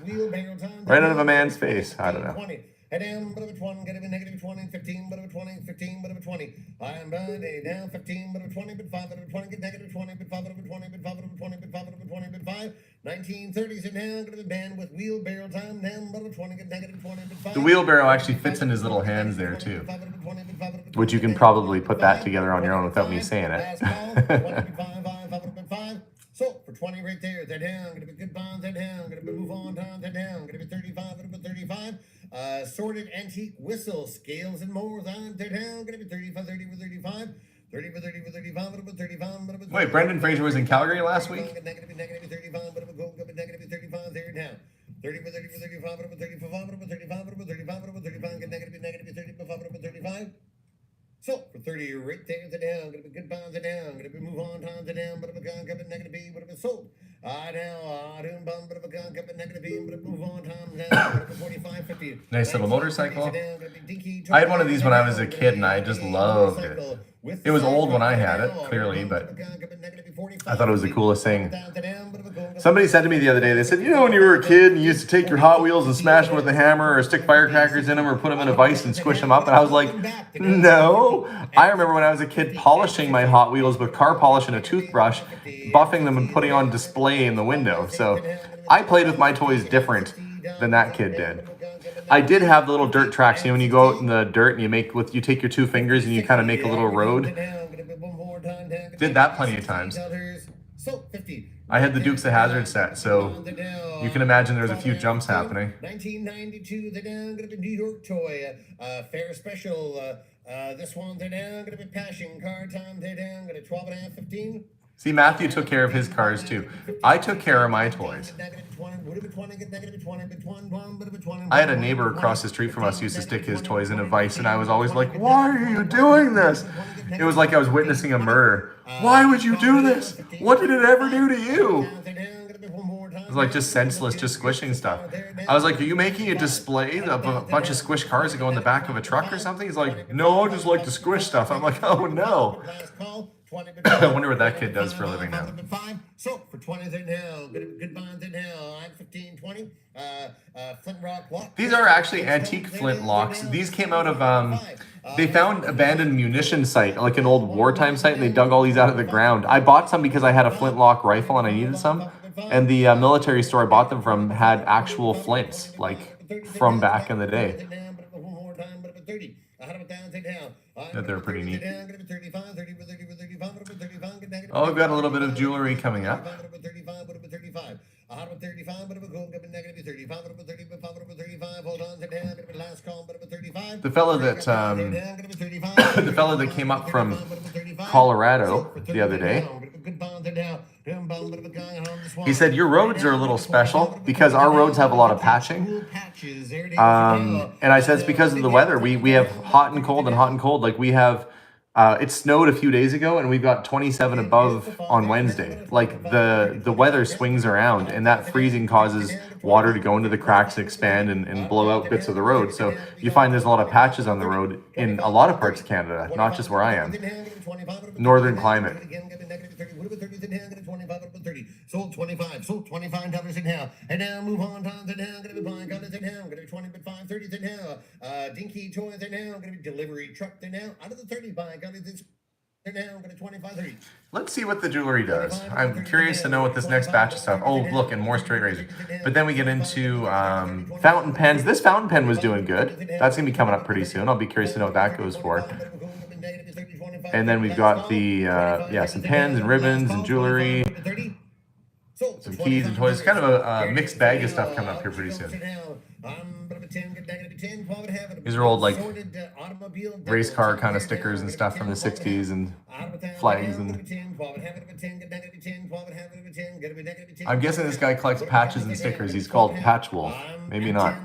right out of a man's face. I don't know. Head down, but of a 20, get a negative 20, 15, but of a 20, 15, but of a 20. I am down, 15, but of a 20, but 5, but of a 20, get negative 20, but 5, but of a 20, but 5, but of a 20, but 5, but of a 20, but 5. 1930s and now, going to the band with wheelbarrow time, down, but of a 20, get negative 20, but 5. The wheelbarrow actually fits in his little hands there too. Which you can probably put that together on your own without me saying it. So for 20 right there, they're down. Gonna be good bonds, they're down. Gonna be move on down, they're down. Gonna be 35, gonna be 35. Sorted antique whistle, scales and more. They're down. Gonna be 35, 30 for 35. 30 for 30 for 35, but 35. Wait, Brendan Fraser was in Calgary last week? Negative 35, but negative 35 there now. 30 for 30 for 35, but 35, but 35, but 35, but 35, get negative 30, but 35. So for 30 right there, the down, gonna be good bonds, the down, gonna be move on, down, the down, but if a gun, negative B, but if it's sold. Nice little motorcycle. I had one of these when I was a kid and I just loved it. It was old when I had it, clearly, but I thought it was the coolest thing. Somebody said to me the other day, they said, you know, when you were a kid and you used to take your Hot Wheels and smash them with a hammer or stick firecrackers in them or put them in a vise and squish them up. And I was like, no. I remember when I was a kid polishing my Hot Wheels with car polish and a toothbrush, buffing them and putting on display in the window. So I played with my toys different than that kid did. I did have the little dirt tracks, you know, when you go out in the dirt and you take your two fingers and you kind of make a little road. Did that plenty of times. I had the Dukes of Hazzard set, so you can imagine there's a few jumps happening. 1992, they're down, gonna be New York toy, fair special, this one, they're down, gonna be passion car time, they're down, gonna 12 and a half, 15. See, Matthew took care of his cars too. I took care of my toys. I had a neighbor across the street from us who used to stick his toys in a vise, and I was always like, why are you doing this? It was like I was witnessing a murder. Why would you do this? What did it ever do to you? It was like just senseless, just squishing stuff. I was like, are you making a display of a bunch of squish cars that go in the back of a truck or something? He's like, no, I just like to squish stuff. I'm like, oh no. I wonder what that kid does for a living now. So for 20 there now, good bond there now. I'm 15, 20. Flint rock lock. These are actually antique flint locks. These came out of they found abandoned munition site, like an old wartime site, and they dug all these out of the ground. I bought some because I had a flintlock rifle and I needed some. And the military store I bought them from had actual flints, like from back in the day. That they're pretty neat. Oh, we've got a little bit of jewelry coming up. The fellow that came up from Colorado the other day, he said, your roads are a little special because our roads have a lot of patching. And I said, it's because of the weather. We have hot and cold and hot and cold. Like we have, it snowed a few days ago and we've got 27 above on Wednesday. Like the weather swings around and that freezing causes water to go into the cracks and expand and blow out bits of the road. So you find there's a lot of patches on the road in a lot of parts of Canada, not just where I am. Northern climate. Sold 25, sold $25 in now. And now move on down to now, gonna be buying guns in now, gonna be 20 but 530 to now. Dinky Toys in now, gonna be delivery truck to now. Out of the 30 buying guns in now, gonna 25 30. Let's see what the jewelry does. I'm curious to know what this next batch of stuff. Oh, look, and more straight razor. But then we get into fountain pens. This fountain pen was doing good. That's gonna be coming up pretty soon. I'll be curious to know what that goes for. And then we've got the some pens and ribbons and jewelry. Some keys and toys. Kind of a mixed bag of stuff coming up here pretty soon. These are old like race car kind of stickers and stuff from the 60s and flags. And I'm guessing this guy collects patches and stickers. He's called Patch Wolf. Maybe not.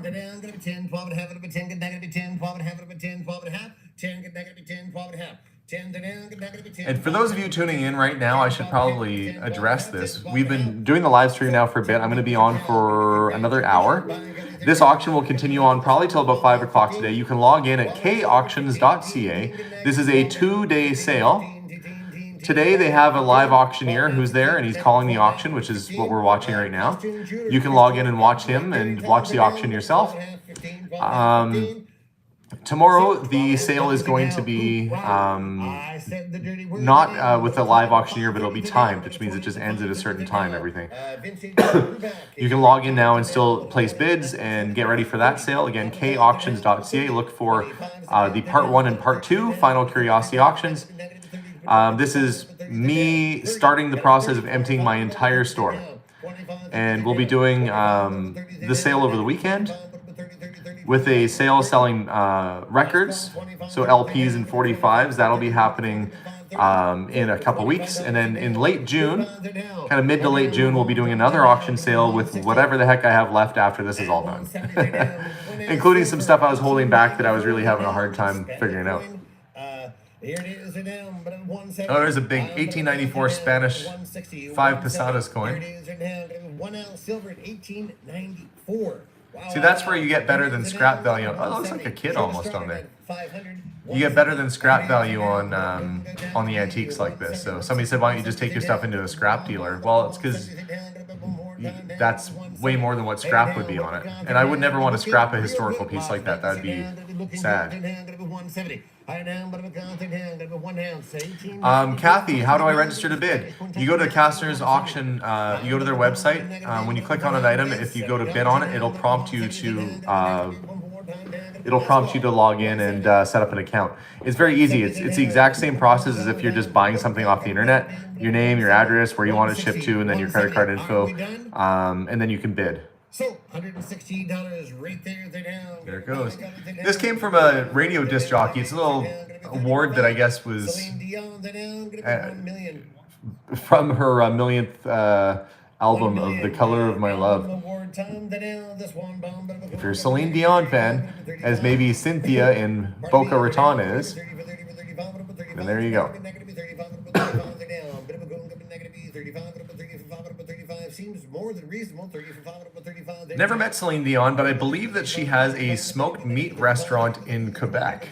And for those of you tuning in right now, I should probably address this. We've been doing the live stream now for a bit. I'm going to be on for another hour. This auction will continue on probably till about 5 o'clock today. You can log in at kauctions.ca. This is a 2-day sale. Today they have a live auctioneer who's there and he's calling the auction, which is what we're watching right now. You can log in and watch him and watch the auction yourself. Tomorrow, the sale is going to be not with a live auctioneer, but it'll be timed, which means it just ends at a certain time, everything. You can log in now and still place bids and get ready for that sale. Again, kauctions.ca. Look for the part 1 and part 2, Final Curiosity Auctions. This is me starting the process of emptying my entire store. And we'll be doing the sale over the weekend, with a sale selling records, so LPs and 45s. That'll be happening in a couple weeks. And then in late June, kind of mid to late June, we'll be doing another auction sale with whatever the heck I have left after this is all done. Including some stuff I was holding back that I was really having a hard time figuring out. Here it is now, but 170. Oh, there's a big 1894 Spanish 5 pesetas coin. Here it is now, 1 ounce silver at 1894. Wow. See, that's where you get better than scrap value. Oh, it looks like a kid almost on there. You get better than scrap value on the antiques like this. So somebody said, why don't you just take your stuff into a scrap dealer? Well, it's because that's way more than what scrap would be on it. And I would never want to scrap a historical piece like that. That'd be sad. Kathy, how do I register to bid? You go to Kastner's auction, you go to their website. When you click on an item, if you go to bid on it, it'll prompt you to log in and set up an account. It's very easy. It's the exact same process as if you're just buying something off the internet. Your name, your address, where you want it shipped to, and then your credit card info, and then you can bid. So $116 right there. There it goes. This came from a radio disc jockey. It's a little award that I guess was from her millionth album of The Color of My Love. If you're a Celine Dion fan, as maybe Cynthia in Boca Raton is, then there you go. Seems more than reasonable. Never met Celine Dion, but I believe that she has a smoked meat restaurant in Quebec.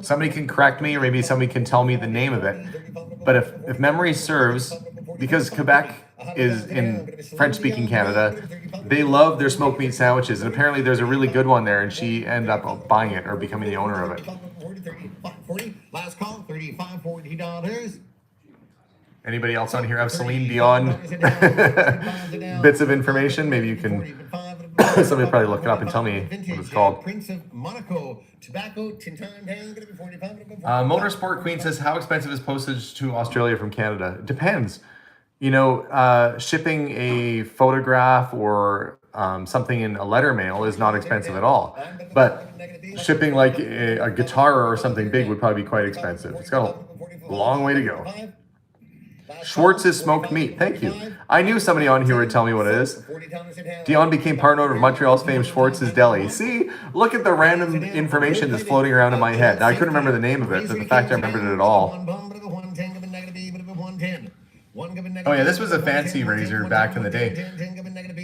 Somebody can correct me, or maybe somebody can tell me the name of it. But if memory serves, because Quebec is in French-speaking Canada, they love their smoked meat sandwiches, and apparently there's a really good one there, and she ended up buying it or becoming the owner of it. Last call, $35, $40. Anybody else on here have Celine Dion bits of information? Maybe you can, somebody probably look it up and tell me what it's called. Prince of Monaco, tobacco, Motorsport Queen says, how expensive is postage to Australia from Canada? It depends. You know, shipping a photograph or something in a letter mail is not expensive at all. But shipping like a guitar or something big would probably be quite expensive. It's got a long way to go. Schwartz's smoked meat. Thank you. I knew somebody on here would tell me what it is. Dion became partner of Montreal's famed Schwartz's Deli. See, look at the random information that's floating around in my head. Now, I couldn't remember the name of it, but the fact I remembered it at all. Oh yeah, this was a fancy razor back in the day.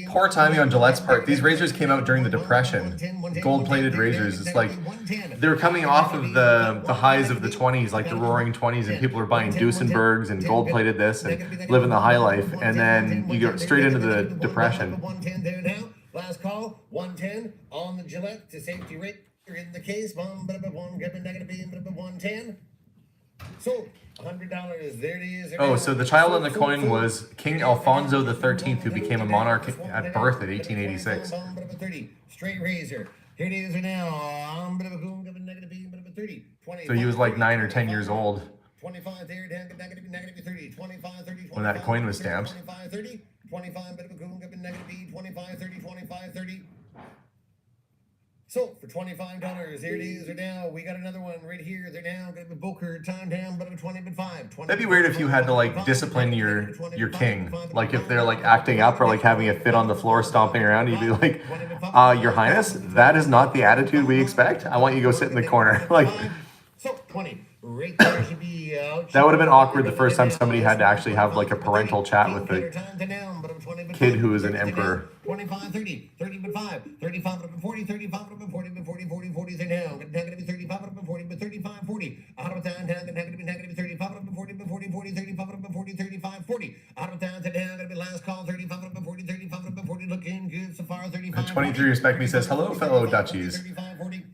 Poor timing on Gillette's part. These razors came out during the Depression. Gold-plated razors. It's like they were coming off of the highs of the 20s, like the roaring 20s, and people were buying Duesenbergs and gold-plated this and living the high life. And then you go straight into the Depression. Last call, 110 on the Gillette to safety rate in the case. 110. So $100. There it is. Oh, so the child on the coin was King Alfonso XIII, who became a monarch at birth in 1886. Straight razor. Here it is now. So he was like 9 or 10 years old 25 there, negative 30. 25, 30, when that coin was stamped. 25, 30. 25, negative 25, 30, 25, 30. So for $25, there it is. They're now. We got another one right here. They're now going to be Booker time down, but 20 but 5. That'd be weird if you had to like discipline your king. Like if they're like acting up or like having a fit on the floor, stomping around, you'd be like, Your Highness, that is not the attitude we expect. I want you to go sit in the corner. Like, so 20. Right there should be out. That would have been awkward the first time somebody had to actually have like a parental chat with the kid who is an emperor. 25, 30, 30 but 5, 35 but 40, 35 but 40 but 40, 40, 40 is now. Negative 35 but 40 but 35, 40. Out of town, negative 35 but 40 but 40, 40, 35 but 40, 35, 40. Out of town to down, gonna be last call, 35 but 40, 35 but 40, looking good so far, 35. 23 Respect Me says, hello, fellow Dutchies.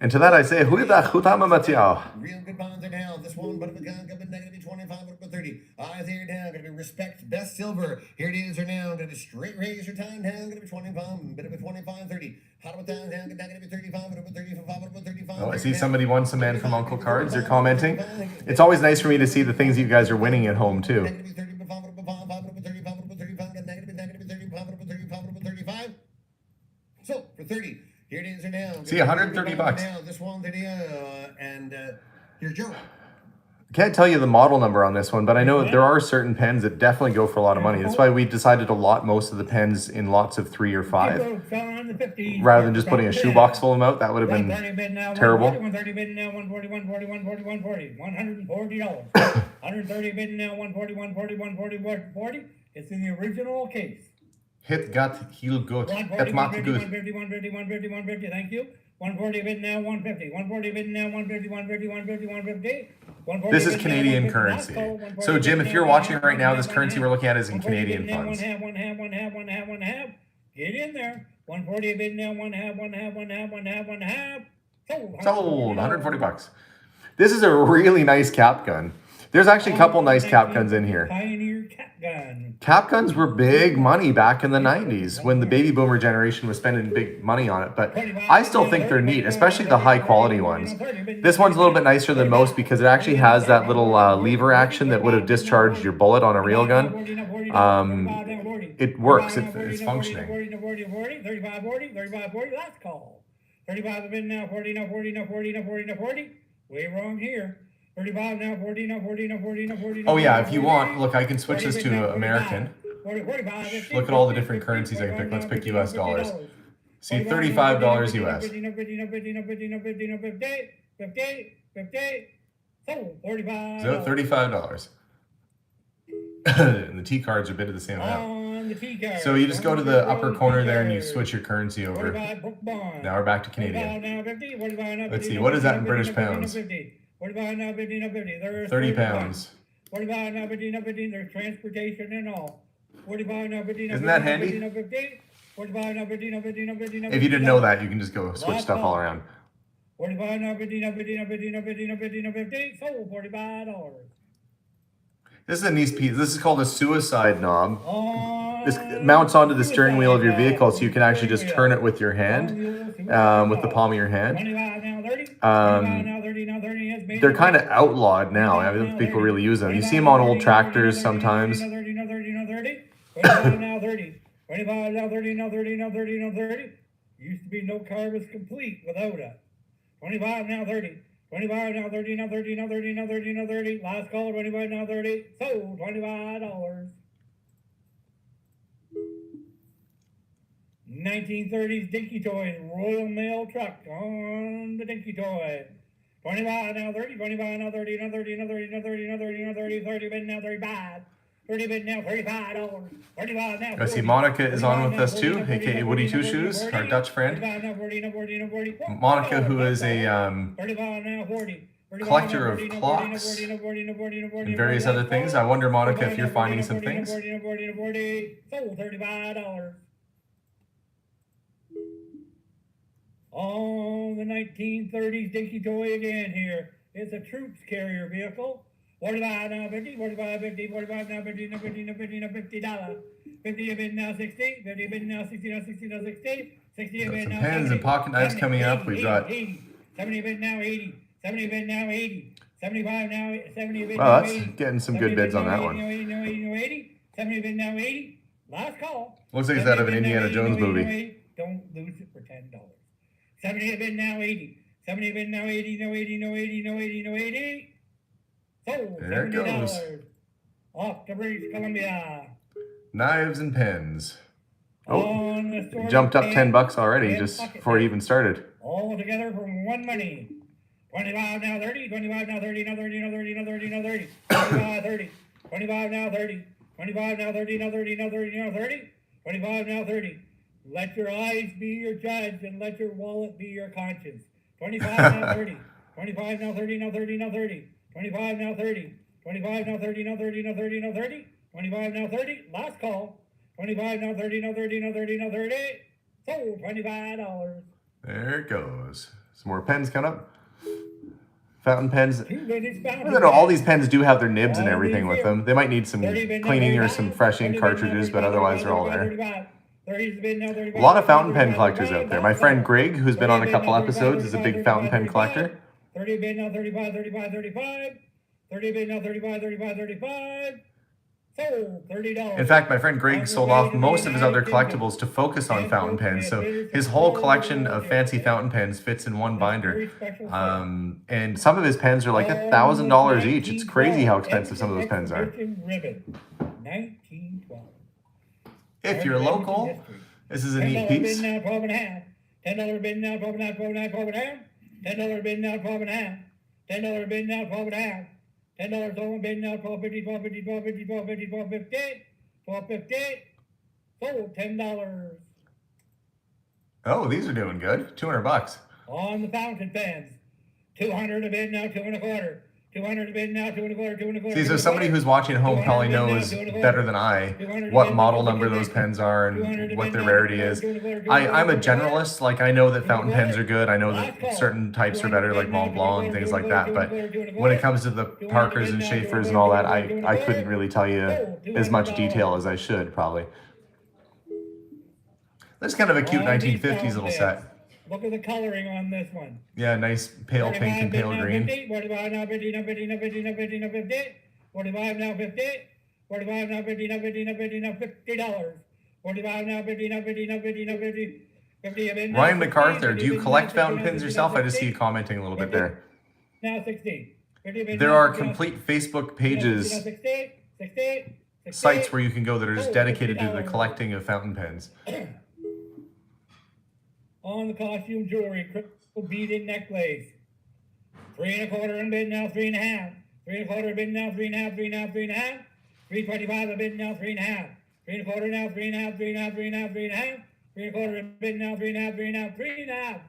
And to that I say, Huida Chutama Matiao. Real good bonds are now. This one, but negative 25 but 30. Eyes here down, gonna be Respect Best Silver. Here it is, or now, gonna be Straight Razor time down, gonna be 25, bit of a 25, 30. Hot about down, negative 35, bit of a 35, bit of a 35. Oh, I see somebody won some man from Uncle Cards. They're commenting. It's always nice for me to see the things you guys are winning at home too. Negative 30, but 5, but 35, but 35, negative 35, but 35, but 35. So for 30, here it is, or now. See, $130. Now, this one, and here's Joe. Can't tell you the model number on this one, but I know there are certain pens that definitely go for a lot of money. That's why we decided to lot most of the pens in lots of 3 or 5. on the 50s. Rather than just putting a shoebox full of them out, that would have 130 been bid now, terrible. 130 bid now, 140, 140, 140, 140, $140. 130 bid now, 140, 140, 140, 140. It's in the original case. Hit gut, heel gut. 140, Het maakt het 150, goed. 150, 150, 150, 150, thank you. 140 bid now, 150. 140 bid now, 150, 150, 150, 150. 140 This is bid now, Canadian 150. currency. Last call, 140 So Jim, bid if now, you're one watching half, right now, one this half, currency one we're looking at is in 140 Canadian bid now, funds. One half, one half, one half, one half, one half. Get in there. 140 bid now, one half, one half, one half, one half, one half. Sold, 140 bucks. This is a really nice cap gun. There's actually a couple nice cap guns in here. Pioneer cap gun. Cap guns were big money back in the 90s when the baby boomer generation was spending big money on it, but I still think they're neat, especially the high quality ones. This one's a little bit nicer than most because it actually has that little lever action that would have discharged your bullet on a real gun. It works, it's functioning. 35, 40, last call. 35 bid now, 40, now 40, now 40, now 40, now 40. Way wrong here. 35 now, 40, now 40, now 40, now 40. Oh yeah, if you want, look, I can switch this to American. 40, 45, Look at all the different currencies I can pick. Let's pick US dollars. See, $35 US. 50, so 45. So $35. And the T cards are bid at the same amount. On the T card. So you just go to the upper corner there and you switch your currency over. 45 book bond. Now we're back to Canadian. 45 now 50, 45 now 50. Let's see, what is that in British 50, pounds? 45 now 50, now 50. There's 30 pounds. 45 now 50, now 50. There's transportation and all. 45 now 50, now 50. Isn't that handy? 50, now 50. 45 now 50, now 50, now 50, now 50. If you didn't know that, you can just go switch stuff all around. 45 now 50, now 50, now 50, now 50, now 50, now 50. Sold $45. This is a nice piece. This is called a suicide knob. This mounts onto the steering wheel of your vehicle so you can actually just turn it with your hand, with the palm of your hand. 25 now 30. 25 now 30, now 30. They're kind of outlawed now. I don't think people really use them. You see them on old tractors sometimes. 30, now 30, now 30. 25 now 30. 25 now 30, now 30, now 30, now 30. Used to be no car was complete without it. 25 now 30. 25 now 30, now 30, now 30, now 30, now 30. Last call, 25 now 30. Sold $25. 1930s Dinky Toys Royal Mail truck on the Dinky Toy. 25 now 30, 25 now 30, now 30, now 30, now 30, now 30, now 30, 30 bid now 35. 30 bid now $35. 35 now 40. I see Monica is on with us too, aka Woody Two Shoes, our Dutch friend. 35 now 40, now 40, now 40. Monica, who is a 35 now 40. collector of clocks and various other things. I wonder, Monica, if you're finding some things. Sold $35. Oh, the 1930s Dinky Toy again here. It's a troops carrier vehicle. 45 now 50, 45 50, 45 now 50, now 50, now 50, now $50. 50 a bid now 60, 50 a bid now 60, now 60, now 60, 60 a Got bid some now pens 70, and pocket knives 70, coming up. 80, We've got 80, 70 a bid now 80, 70 a bid now 80, 75 now 70 a bid now Well, that's 80. getting some good bids on that one. 80, 70 a bid now 80. Last call. Looks like it's out of an Indiana Jones movie. Don't lose it for $10. 70 a bid now 80. 70 a bid now 80, no 80, no 80, no 80, no 80. Sold There it goes. $70. Off to British Columbia. Knives and pens. Oh, On the store jumped up pen, 10 bucks already pen, just pocket before it knife. even started. All together for one money. 25 now 30, 25 now 30, now 30, now 30, now 30, now 30. 25 30. 25 now 30. 25 now 30, now 30, now 30, now 30. 25 now 30. Let your eyes be your judge and let your wallet be your conscience. 25 now 30. 25 now 30, now 30, now 30. 25 now 30. 25 now 30, now 30, now 30, now 30. 25 now 30. Last call. 25 now 30, now 30, now 30, now 30. Sold $25. There it goes. Some more pens coming up. Fountain pens. 2 minutes I bound. don't know, all these pens do have their nibs and everything with them. They might need some cleaning or some fresh ink cartridges, but otherwise they're all there. A lot of fountain pen collectors out there. My friend Greg, who's been on a couple episodes, is a big fountain pen collector. 30 bid now 35, 35, 35. 30 bid now 35, 35, 35. Sold $30. In fact, my friend Greg sold off most of his other collectibles to focus on fountain pens. So his whole collection of fancy fountain pens fits in one binder. And some of his pens are like $1,000 each. It's crazy how expensive some of those pens are. Ribbon, 1912. If you're local, This is a neat $10 piece. bid now, 12 and a half. $10 bid now, 12 and a half, 12 and a half, 12 and a half. $10 bid now, 12 and a half. $10 bid now, 12 and a half. $10 sold bid now, 12.50, 12.50, 12.50, 12.50, 12.50, 12.50. Sold $10. Oh, these are doing good. $200. On the fountain pens. 200 a bid now, 2 and a quarter. 200 a bid now, 2 and a quarter, 2 and a quarter. See, so somebody who's watching at home probably knows better than I what model number those pens are and what their rarity is. I'm a generalist. Like, I know that fountain pens are good. I know that certain types are better, like Mont Blanc and things like that. But when it comes to the Parkers and Schaeffers and all that, I couldn't really tell you as much detail as I should, probably. That's kind of a cute 1950s little set. Look at the coloring on this one. Yeah, nice pale pink and pale green. 45 now 50, now 50, now 50, now 50, now 50. 45 now 50. 45 now 50, now 50, now 50, now $50. 45 now 50, now 50, now 50, now 50. 50 Ryan MacArthur, do you collect fountain pens yourself? I just see you commenting a little bit there. Now 60. There are complete Facebook pages, sites where you can go that are just dedicated to the collecting of fountain pens. On the costume jewelry, crystal beaded necklace. 3 and a quarter and bid now, 3 and a half. 3 and a quarter bid now, 3 and a half, 3 and a half, 3 and a half. 325 a bid now, 3 and a half. 3 and a quarter now, 3 and a half, 3 and a half, 3 and a half, 3 and a half. 3 and a quarter and bid now, 3 and a half, 3 and a half, 3 and a half.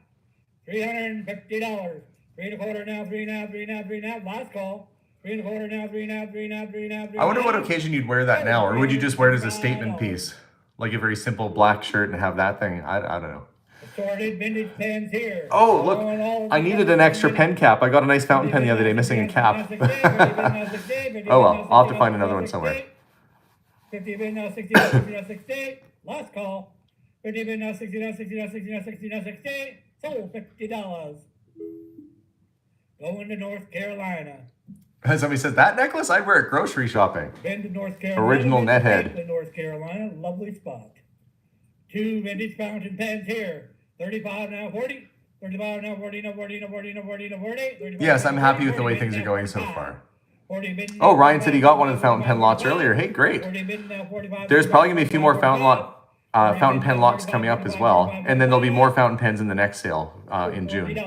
$350. 3 and a quarter now, 3 and a half, 3 and a half, 3 and a half. Last call. 3 and a quarter now, 3 and a half, 3 and a half, 3 and a half. I wonder what occasion you'd wear that now, or would you just wear it as a statement piece? Like a very simple black shirt and have that thing? I don't know. Assorted vintage pens here. Oh, look, I needed an extra pen cap. I got a nice fountain pen the other day, missing a cap. Oh well, I'll have to find another one somewhere. 50 bid now, 60 now, 60 now, 60. Last call. 50 bid now, 60 now, 60 now, 60 now, 60 now, 60. Sold $50. Going to North Carolina. Somebody says, that necklace I'd wear at grocery shopping. Been to North Carolina. Original nethead. North Carolina, lovely spot. 2 vintage fountain pens here. 35 now 40. 35 now 40, now 40, now 40, now 40, now 40. Yes, I'm happy with the way things are going so far. Oh, Ryan said he got one of the fountain pen lots earlier. Hey, great. There's probably going to be a few more fountain pen lots coming up as well. And then there'll be more fountain pens in the next sale in June.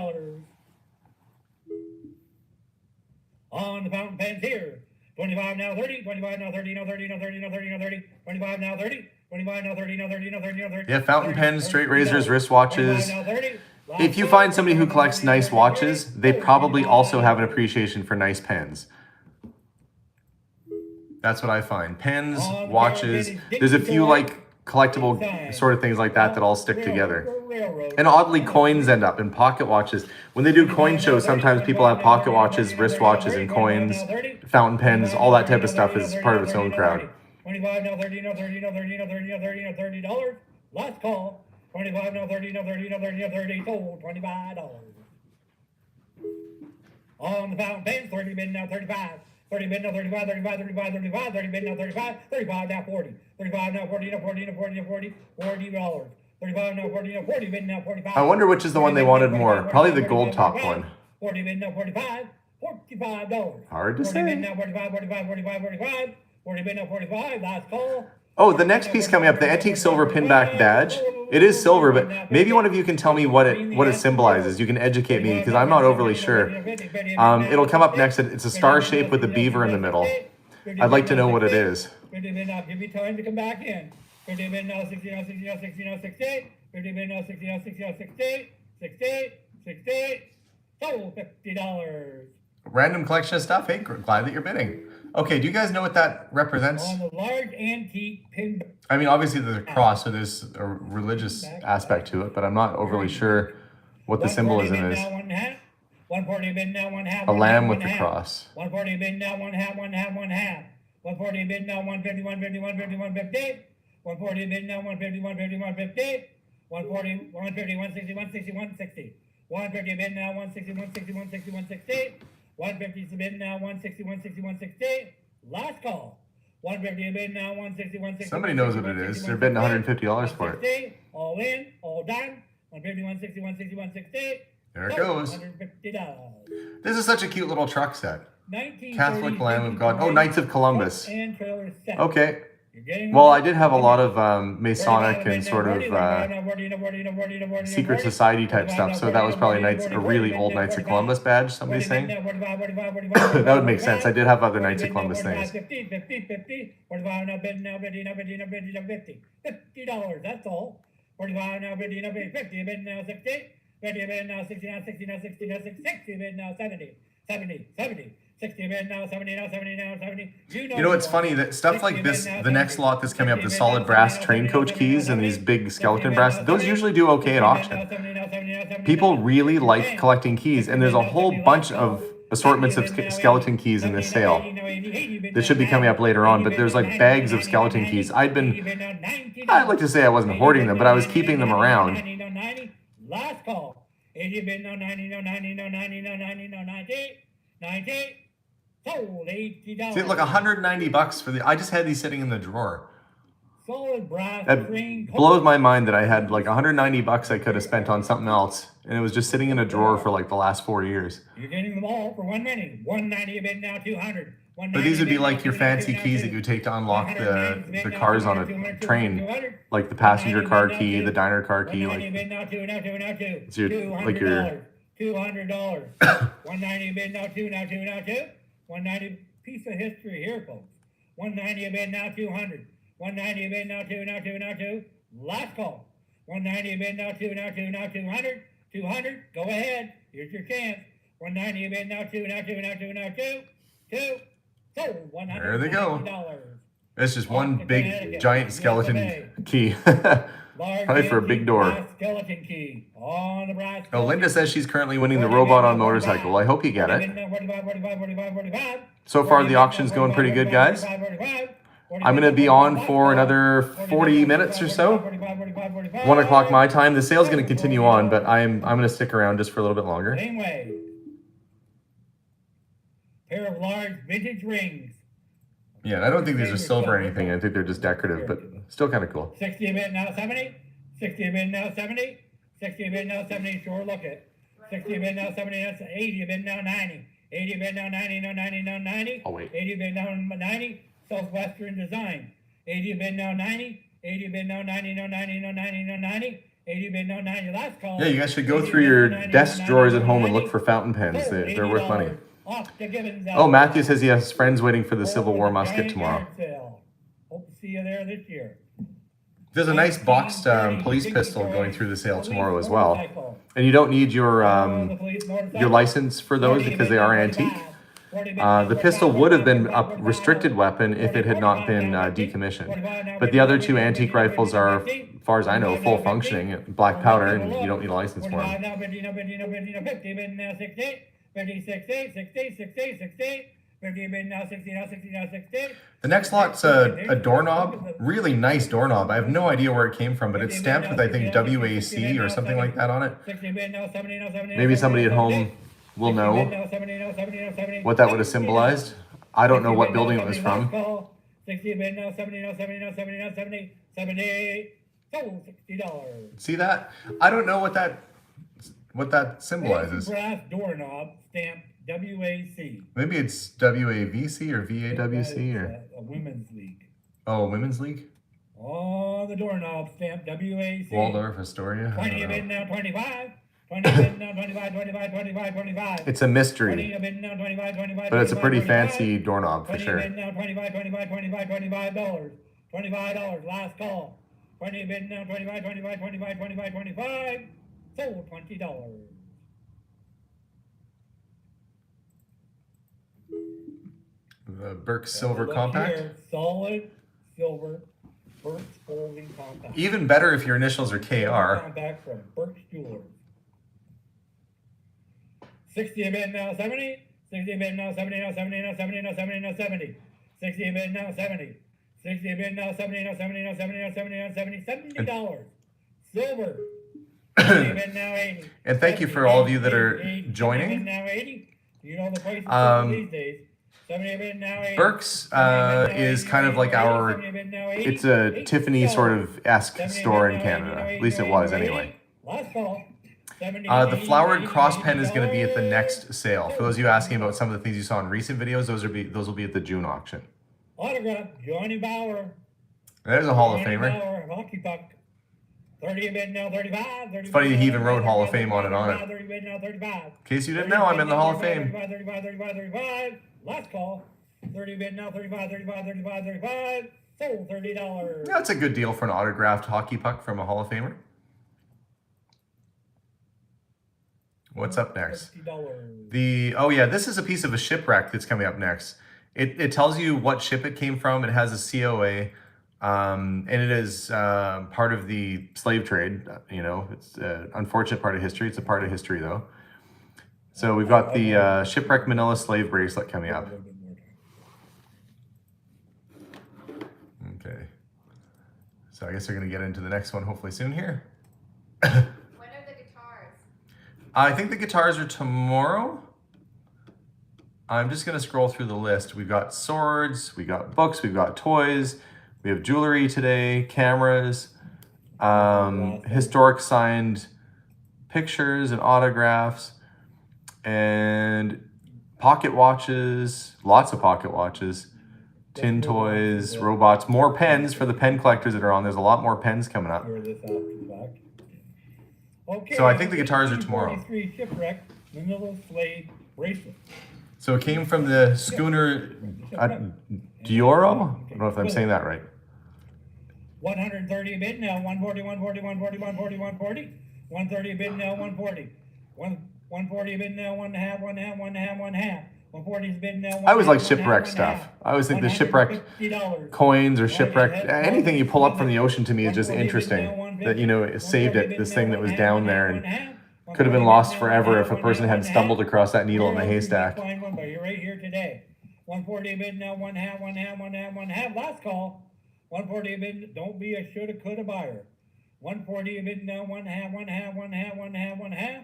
On the fountain pens here. 25 now 30, 25 now 30, now 30, now 30, now 30, now 30, 25 now 30, 25 now 30, now 30, now 30, now 30. Yeah, fountain pens, straight razors, wristwatches. If you find somebody who collects nice watches, they probably also have an appreciation for nice pens. That's what I find. Pens, watches. There's a few like collectible sort of things like that that all stick together. And oddly, coins end up in pocket watches. When they do coin shows, sometimes people have pocket watches, wristwatches, and coins, fountain pens, all that type of stuff is part of its own crowd. 25 now 30, now 30, now 30, now 30, now 30, now $30. Last call. 25 now 30, now 30, now 30, now 30. Sold $25. On the fountain pens, 30 bid now 35. 30 bid now 35, 35, 35, 35, 30 bid now 35, 35 now 40. 35 now 40, now 40, now 40, now 40, $40. 35 now 40, now 40 bid now 45. I wonder which is the one they wanted more. Probably the gold top one. 40 bid now 45, $45. Hard to 40 bid say. now 45, 45, 45, 45. 40 bid now 45. Last call. Oh, the next piece coming up, the antique silver pinback badge. It is silver, but maybe one of you can tell me what it symbolizes. You can educate me because I'm not overly sure. It'll come up next. It's a star shape with a beaver in the middle. I'd like to know what it is. 50 bid now. Give me time to come back in. 50 bid now. 60 now. 60 now. 60 now. 68. 50 bid now. 60 now. 60 now. 68. 68. 68. Sold $50. Random collection of stuff. Hey, glad that you're bidding. Okay, do you guys know what that represents? On the large antique pin. I mean, obviously there's a cross, so there's a religious aspect to it, but I'm not overly sure what the symbolism is. 140 bid now, 1 half. A lamb with the cross. 140 bid now, 1 half, 1 half, 1 half. 140 bid now, 150, 150, 150, 150. 140 bid now, 150, 150, 150. 140, 150, 160, 160, 160. 150 bid now, 160, 160, 160, 160. 150 bid now, 160, 160, 160. Last call. 150 bid now, 160, 160. Somebody knows what it is. They're bidding $150 for it. All in, all done. 150, 160, 160, 160. There it goes. $150. This is such a cute little truck set. 1930 Catholic Lamb of God. Oh, Knights of Columbus. And trailer set. Okay. You're getting Well, them I did have a all? lot of Masonic and sort of secret society type stuff, so that was probably a really old Knights of Columbus badge, somebody's saying. That would make sense. I did have other Knights of Columbus things. $50, now bidding, now bidding, now bidding, now bidding, now $50. $50, that's all. 45 now bidding, now bidding, 50, bidding now 60, 50, bidding now 60, now 60, now 60, now 60, 60, bidding now 70, 70, 60, bidding now 70, now 70, now 70. You know, it's funny that stuff like this, the next lot that's coming up, the solid brass train coach keys and these big skeleton brass, those usually do okay at auction. People really like collecting keys, and there's a whole bunch of assortments of skeleton keys in this sale that should be coming up later on, but there's like bags of skeleton keys. I'd like to say I wasn't hoarding them, but I was keeping them around. Last call. 80 bid, no 90, no 90, no 90, no 90, no 90, 90. Sold $80. See, look, $190 for I just had these sitting in the drawer. Solid brass That blows my mind that I had like $190 I could have spent on something else, and it was just sitting in a drawer for like the last 4 years. You're getting them all for $190. $190 bid, now 200. But these would be like your fancy keys that you take to unlock the cars on a train, like the passenger car key, the diner car key, like it's your $200. $190 bid, now 2, now 2, now 2. 190 piece of history here, folks. 190 a bid, now 200. 190 a bid, now 2, now 2, now 2. Last call. 190 a bid, now 2, now 2, now 200. 200, go ahead. Here's your chance. 190 a bid, now 2, now 2, now 2, now 2. 2. Sold $100. There they go. It's just one big giant skeleton key. Probably for a big door. Skeleton key on the brass. Oh, Linda says she's currently winning the robot on motorcycle. I hope you get it. So far, the auction's going pretty good, guys. I'm going to be on for another 40 minutes or so. 1 o'clock my time. The sale's going to continue on, but I'm going to stick around just for a little bit longer. Same way. Pair of large vintage rings. Yeah, I don't think these are silver or anything. I think they're just decorative, but still kind of cool. 60 a bid, now 70. 60 a bid, now 70. 60 a bid, now 70. Sure, look it. 60 a bid, now 70. That's 80 a bid, now 90. 80 a bid, now 90. No 90, no 90. Oh, wait. 80 a bid, now 90. Southwestern design. 80 a bid, now 90. 80 a bid, now 90. No 90, no 90, no 90. 80 a bid, now 90. Last call. Yeah, you guys should go through your desk drawers at home and look for fountain pens. They're worth money. Oh, Matthew says he has friends waiting for the Civil War musket tomorrow. Hope to see you there this year. There's a nice boxed police pistol going through the sale tomorrow as well. And you don't need your license for those because they are antique. The pistol would have been a restricted weapon if it had not been decommissioned. But the other two antique rifles are, as far as I know, full functioning, black powder, and you don't need a license for them. 50, 60, 60, 60, 60. 50 bid, now 60, now 60, now 60. The next lot's a doorknob, really nice doorknob. I have no idea where it came from, but it's stamped with, I think, WAC or something like that on it. Maybe somebody at home will know what that would have symbolized. I don't know what building it was from. 60 bid, now 70, now 70, now 70, now 70, 70. Sold $60. See that? I don't know what that symbolizes. Brass doorknob stamped WAC. Maybe it's WAVC or VAWC or a women's league. Oh, women's league. Oh, the doorknob stamped WAC. Waldorf Astoria. 20 a bid, now 25. 20 a bid, now 25, 25, 25, 25. It's a mystery. 20 a bid, now 25, 25. But it's a pretty 25, fancy doorknob for sure. 20 a bid, now 25, 25, 25, $25. $25. Last call. 20 a bid, now 25, 25, 25, 25, 25. Sold $20. The Burke Silver Compact. Here, solid silver Burke folding compact. Even better if your initials are KR. Compact from Burke's Jewelers. 60 a bid, now 70. 60 a bid, now 70, now 70, now 70, now 70, now 70. 60 a bid, now 70. 60 a bid, now 70, now 70, now 70, now 70, now 70. $70. Silver. 60 a bid, now 80. And thank you for all of you that are joining. Now 80. You know the prices these days. Burke's is kind of like it's a Tiffany sort of esque store in Canada. At least it was anyway. The flowered cross pen is going to be at the next sale. For those of you asking about some of the things you saw in recent videos, those will be at the June auction. Autograph, Johnny Bauer. There's a Hall of $20 Famer. hockey puck. 30 a bid now, 35. It's funny he even wrote Hall of Fame on it. 30 bid now, 35. In case you didn't know, I'm in the Hall of Fame. 35. Last call. 30 bid now, 35. Sold $30. That's a good deal for an autographed hockey puck from a Hall of Famer. What's up next? $50. Oh yeah, this is a piece of a shipwreck that's coming up next. It tells you what ship it came from. It has a COA, and it is part of the slave trade. You know, it's an unfortunate part of history. It's a part of history though. So we've got the shipwreck Manila slave bracelet coming up. Okay. So I guess we're gonna get into the next one hopefully soon here. When are the guitars? I think the guitars are tomorrow. I'm just gonna scroll through the list. We've got swords, we got books, we've got toys, we have jewelry today, cameras, historic signed pictures and autographs, and pocket watches, lots of pocket watches, tin toys, robots, more pens for the pen collectors that are on. There's a lot more pens coming up. Okay, So I think the guitars are tomorrow. 1943 shipwreck Manila slave bracelet. So it came from the schooner Dioro? I don't know if I'm saying that right. 130 a bid now, 140, 140, 140, 140, 140. 130 a bid now, 140. 140 a bid now, 1 half, 1 half, 1 half, 1 half. 140 is a bid now. I always like shipwreck stuff. I always think the shipwreck coins or shipwreck, anything you pull up from the ocean to me is just interesting. That, you know, it saved it, this thing that was down there and could have been lost forever if a person had stumbled across that needle in the haystack. You're right here today. 140 a bid now, 1 half, 1 half, 1 half, 1 half. Last call. 140 a bid. Don't be a shoulda, coulda buyer. 140 a bid now, 1 half, 1 half, 1 half, 1 half, 1 half.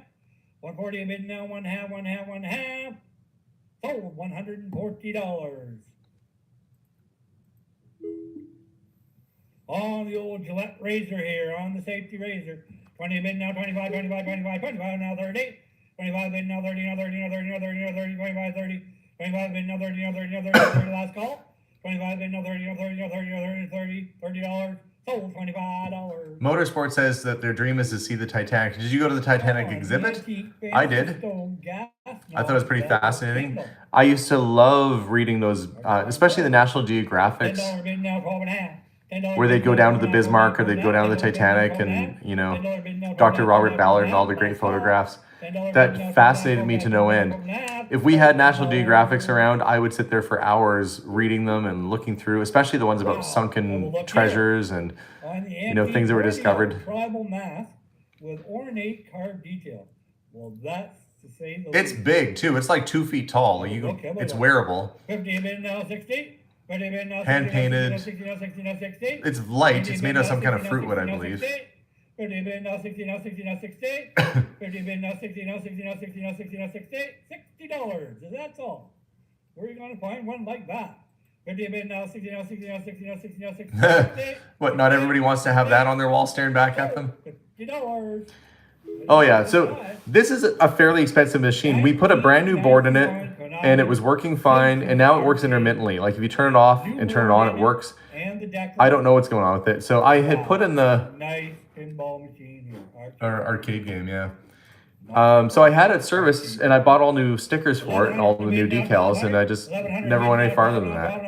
140 a bid now, 1 half, 1 half, 1 half. Sold $140. On the old Gillette razor here, on the safety razor. 20 a bid now, 25, 25, 25, 25 now, 30. 25 bid now, 30, now 30, now 30, now 30, now 30, 25, 30. 25 bid now, 30, now 30, now 30, now 30, last call. 25 bid now, 30, now 30, now 30, now 30, 30, $30. Sold $25. Motorsport says that their dream is to see the Titanic. Did you go to the Titanic exhibit? I did. I thought it was pretty fascinating. I used to love reading those, especially the National Geographics, where they'd go down to the Bismarck or they'd go down to the Titanic and, you know, Dr. Robert Ballard and all the great photographs. That fascinated me to no end. If we had National Geographics around, I would sit there for hours reading them and looking through, especially the ones about sunken treasures and, you know, things that were discovered. Tribal mask with ornate carved detail. Well, that's to say the It's big too. It's like 2 feet tall. It's wearable. 50 a bid now, 60. Hand painted. It's light. It's made of some kind of fruit wood, I believe. 50 bid now, 60 now, 60 now, 60. 50 bid now, 60 now, 60 now, 60 now, 60 now, 60. $60. That's all. Where are you going to find one like that? 50 bid now, 60 now, 60 now, 60 now, 60 now, 60. What, not everybody wants to have that on their wall staring back at them? $50. Oh yeah, so this is a fairly expensive machine. We put a brand new board in it and it was working fine, and now it works intermittently. Like if you turn it off and turn it on, it works. I don't know what's going on with it. So I had put in the nice pinball machine here. arcade game, yeah. So I had it serviced and I bought all new stickers for it and all the new decals, and I just never went any farther than that.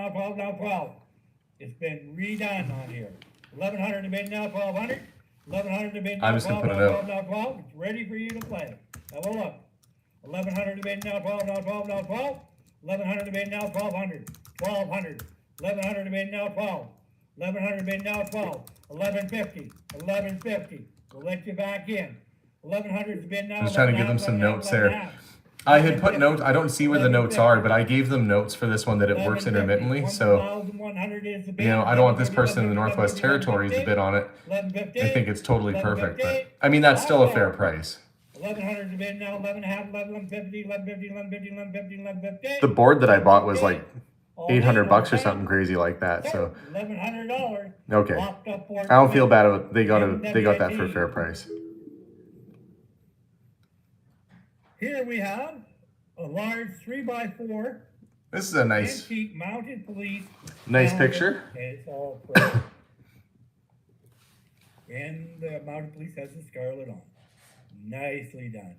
It's been redone on here. 1100 to bid now, 1200. 1100 to bid now, I'm just gonna put it out. 12. It's ready for you to play. Have a look. 1100 to bid now, 12 now, 12 now, 12. 1100 to bid now, 1200. 1200. 1100 to bid now, 12. 1100 to bid now, 12. 1150. 1150. We'll let you back in. 1100 to bid now. Just trying to give them some notes there. I had put notes. I don't see where the notes are, but I gave them notes for this one that it works intermittently. So, you know, I don't want this person in the Northwest Territories to bid on it. I think it's totally perfect, but I mean, that's still a fair price. 1100 to bid now, 11 half, 1150, 1150, 1150, 1150, 1150. The board that I bought was like $800 or something crazy like that. So $1,100. okay, I don't feel bad about it. They got that for a fair price. Here we have a large 3x4 This is a nice antique mounted police. picture. It's all pretty. And the mounted police has the scarlet on. Nicely done.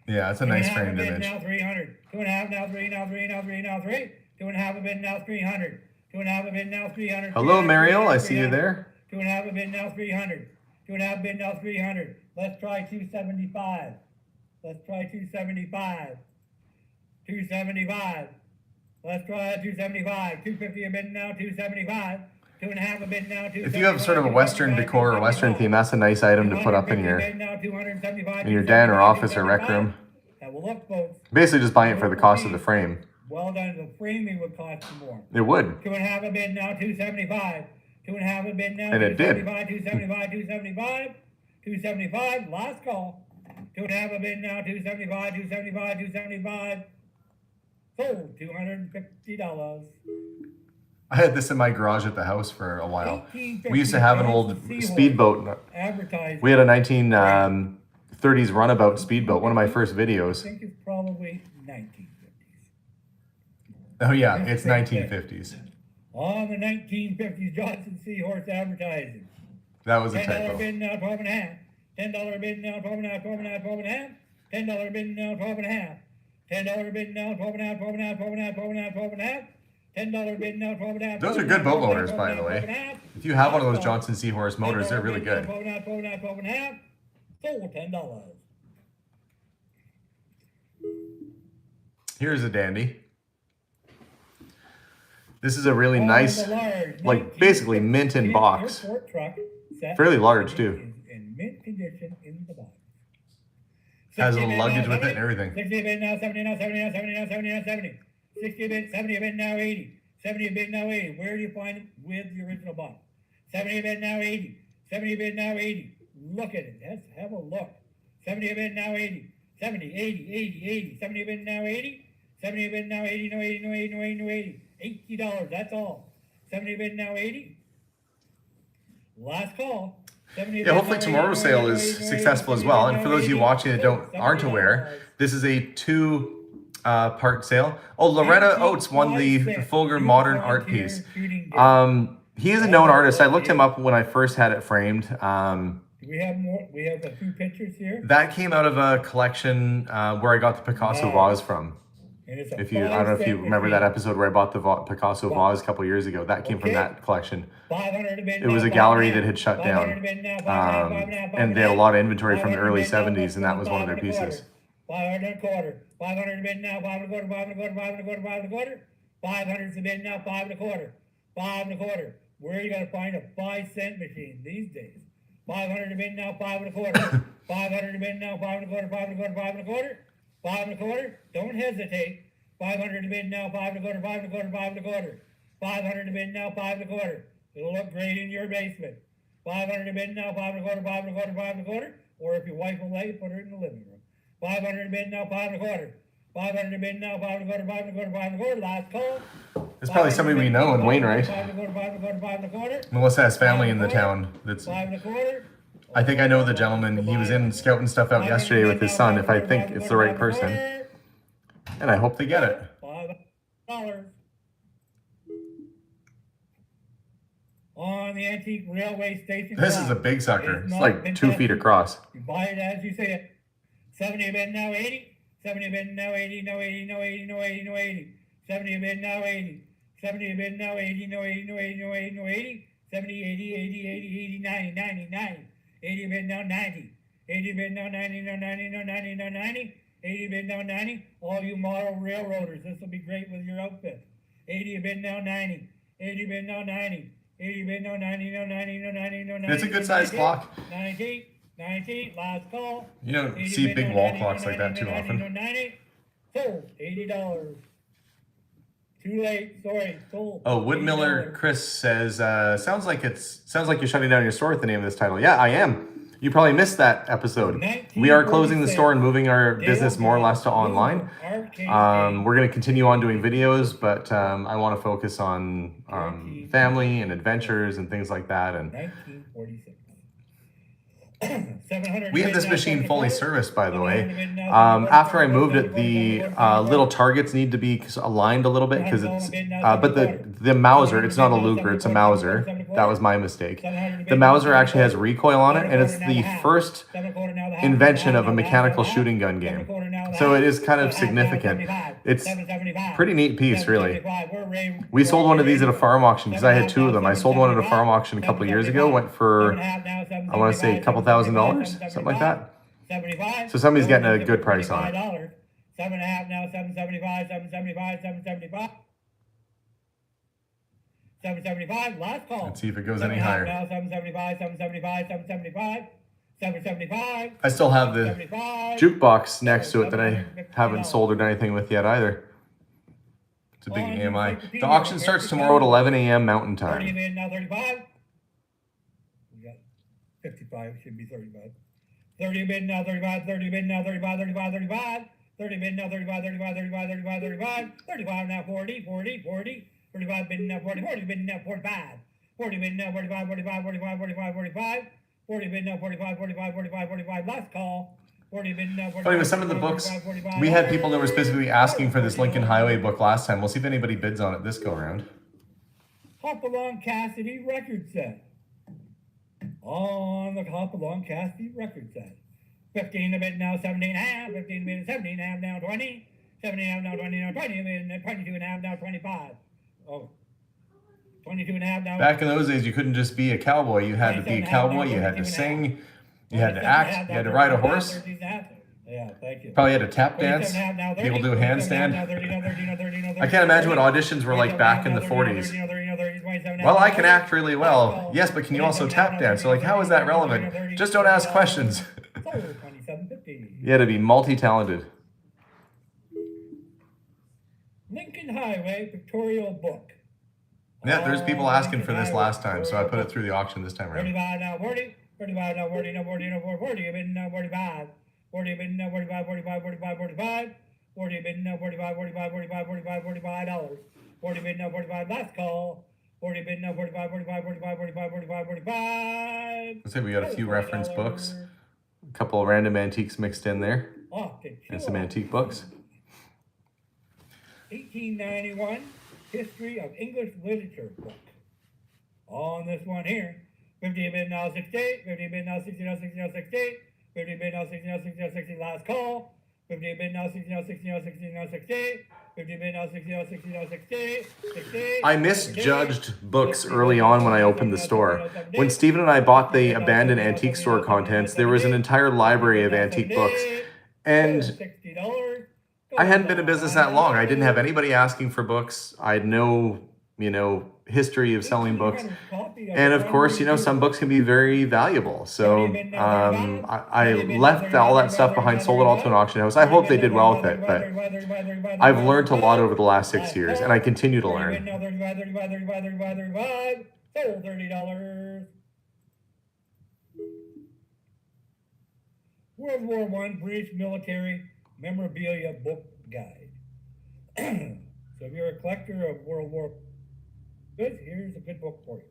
Yeah, it's a 2.5 nice a framed bid image. now 300. 2.5 now 3 now 3 now 3 now 3. 2.5 a bid now 300. 2.5 a bid now 300. Hello, 300, Mariel. 300, I see you 300. there. 2.5 a bid now 300. 2.5 bid now 300. Let's try 275. Let's try 275. 275. Let's try 275. 250 a bid now 275. 2.5 a bid now 275. If you have sort of a Western decor or Western theme, that's a nice item to put up in your den or office or rec room. Now, well, look, folks. Basically, just buying it for the cost of the frame. Well done. The framing would cost you more. It would. 2.5 a bid now 275. 2.5 a bid now And it did. 275. 275. 275. Last call. 2.5 a bid now 275. 275. 275. Sold $250. I had this in my garage at the house for a while. 1850 We used to have an old speedboat. Advertised. We had a 1930s runabout speedboat, one of my first I videos. think it's probably 1950s. Oh yeah, it's 1950s. On the 1950s Johnson Seahorse advertising. That was a $10 typo. bid now 12 and a half. $10 bid now 12 and a half, 12 and a half, 12 and a half. $10 bid now 12 and a half. $10 bid now 12 and a half, 12 and a half, 12 and a half, 12 and a half, 12 and a half. $10 bid now 12 and a half. Those are good boat motors, by the way. If you have one of those Johnson Seahorse motors, they're really good. 12 and a half, 12 and a half, 12 and a half. Sold $10. Here's a dandy. This is a really On nice, the large like basically mint in box. airport truck set Fairly large too. is in mint condition in the box. Has a 60 bid luggage now with it and 70. everything. 60 bid now 70 now 70 now 70 now 70 now 70. 60 bid 70 bid now 80. 70 bid now 80. Where do you find it with the original box? 70 bid now 80. 70 bid now 80. Look at it. Let's have a look. 70 bid now 80. 70, 80, 80, 80. 70 bid now 80. 70 bid now 80. No 80, no 80, no 80, no 80. $80. That's all. 70 bid now 80. Last call. Yeah, hopefully tomorrow's sale is successful as well. And for those of you watching that aren't aware, this is a two-part sale. Oh, Loretta Oates won the Fulger Modern Art Piece. He is a known artist. I looked him up when I first had it framed. We have more. We have a few pictures here. That came out of a collection where I got the Picasso vase from. And it's a If you, I don't know if you remember that episode where I bought the Picasso vase a couple years ago. That came from that collection. 500 It was a gallery that had shut down, and they had a lot of inventory from the early 70s, and that was one of their pieces. 500 and a quarter. 500 a bid now. 5 and a quarter. 5 and a quarter. 5 and a quarter. 5 and a quarter. 500 is a bid now. 5 and a quarter. 5 and a quarter. Where are you gonna find a 5-cent machine these days? 500 a bid now. 5 and a quarter. 500 a bid now. 5 and a quarter. 5 and a quarter. 5 and a quarter. 5 and a quarter. Don't hesitate. 500 a bid now. 5 and a quarter. 5 and a quarter. 5 and a quarter. 500 a bid now. 5 and a quarter. It'll look great in your basement. 500 a bid now. 5 and a quarter. 5 and a quarter. 5 and a quarter. Or if your wife will let you, put her in the living room. 500 a bid now. 5 and a quarter. 500 a bid now. 5 and a quarter. 5 and a quarter. 5 and a quarter. Last call. It's probably somebody we know in Wainwright. 5 and a quarter. 5 and a quarter. 5 and a quarter. Melissa has family in the town. That's. 5 and a quarter. I think I know the gentleman. He was in scouting stuff out yesterday with his son. If I think it's the right person, and I hope they get it. $5 on the antique railway station. This is a big sucker. It's like 2 feet across. You buy it as you see it. 70 a bid now 80. 70 a bid now 80. No 80. No 80. No 80. No 80. 70 a bid now 80. 70 a bid now 80. No 80. No 80. No 80. No 80. 70, 80, 80, 80, 80, 90, 90, 90. 80 a bid now 90. 80 a bid now 90. No 90. No 90. No 90. 80 a bid now 90. All you model railroaders, this will be great with your outfit. 80 a bid now 90. 80 a bid now 90. 80 a bid now 90. No 90. No 90. No 90. It's a good sized clock. 90. 90. Last call. You don't see big wall clocks like that too often. 90. Sold. $80. Too late. Sorry. Sold. Oh, Woodmiller Chris says, sounds like you're shutting down your store with the name of this title. Yeah, I am. You probably missed that episode. We are closing the store and moving our business more or less to online. We're going to continue on doing videos, but I want to focus on family and adventures and things like that. And 1946. we have this machine fully serviced, by the way. After I moved it, the little targets need to be aligned a little bit because it's, but the Mauser, it's not a Luger, it's a Mauser. That was my mistake. The Mauser actually has recoil on it, and it's the first invention of a mechanical shooting gun game. So it is kind of significant. It's a pretty neat piece, really. We sold one of these at a farm auction because I had two of them. I sold one at a farm auction a couple of years ago, went for, I want to say, a couple $1,000, something like that. 75. So somebody's getting a good price on it. $7.5 now, 775, 775, 775. 775, last call. Let's see if it goes any higher. Now, 775, 775, 775, 775. I still have the 75. jukebox next to it that I haven't soldered anything with yet either. It's a big AMI. The auction starts tomorrow at 11 a.m. Mountain 30 Time. bid now, 35. We got 55, should be 35. 30 bid now, 35, 30 bid now, 35, 35, 35. 30 bid now, 35, 35, 35, 35, 35. 35 now, 40, 40, 40. 45 bid now, 40, 40 bid now, 45. 40 bid now, 45, 45, 45, 45, 45. 40 bid now, 45, 45, 45, 45. Last call. 40 bid now, 45. Funny, with some of the books, we had people that were specifically asking for this Lincoln Highway book last time. We'll see if anybody bids on it this go around. Hopalong Cassidy record set. On the Hopalong Cassidy record set. 15 a bid now, 17 and a half. 15 a bid, 17 and a half now, 20. 17 and a half now, 20 now, 20 a bid, 22 and a half now, 25. Oh, 22 and a half now. Back in those days, you couldn't just be a cowboy. You had to be a cowboy. You had to sing. You had to act. You had to ride a horse. Yeah, thank you. Probably had to tap dance. People do a handstand. I can't imagine what auditions were like back in the 40s. Well, I can act really well. Yes, but can you also tap dance? So, like, how is that relevant? Just don't ask questions. You had to be multi-talented. Lincoln Highway pictorial book. Yeah, there's people asking for this last time, so I put it through the auction this time around. 35 now, 40. 35 now, 40 now, 40 now, 40. Bid now, 45. 40 bid now, 45, 45, 45, 45. 40 bid now, 45, 45, 45, 45, $45. 40 bid now, 45. Last call. 40 bid now, 45, 45, 45, 45, 45, 45. Let's say we got a few reference books, a couple of random antiques mixed in there, and some antique books. 1891 History of English Literature book. On this one here, 50 bid now, 68. 50 bid now, 60 now, 60 now, 68. 50 bid now, 60 now, 60 now, 60. Last call. 50 bid now, 60 now, 60 now, 60 now, 68. 50 bid now, 60 now, 60 now, 68. 68. I misjudged books early on when I opened the store. When Stephen and I bought the abandoned antique store contents, there was an entire library of antique books. And $60. I hadn't been in business that long. I didn't have anybody asking for books. I had no, history of selling books. And of course, some books can be very valuable. So I left all that stuff behind, sold it all to an auction house. I hope they did well with it, but I've learned a lot over the last 6 years, and I continue to learn. Sold $30. World War I British Military Memorabilia Book Guide. So if you're a collector of World War good, here's a good book for you.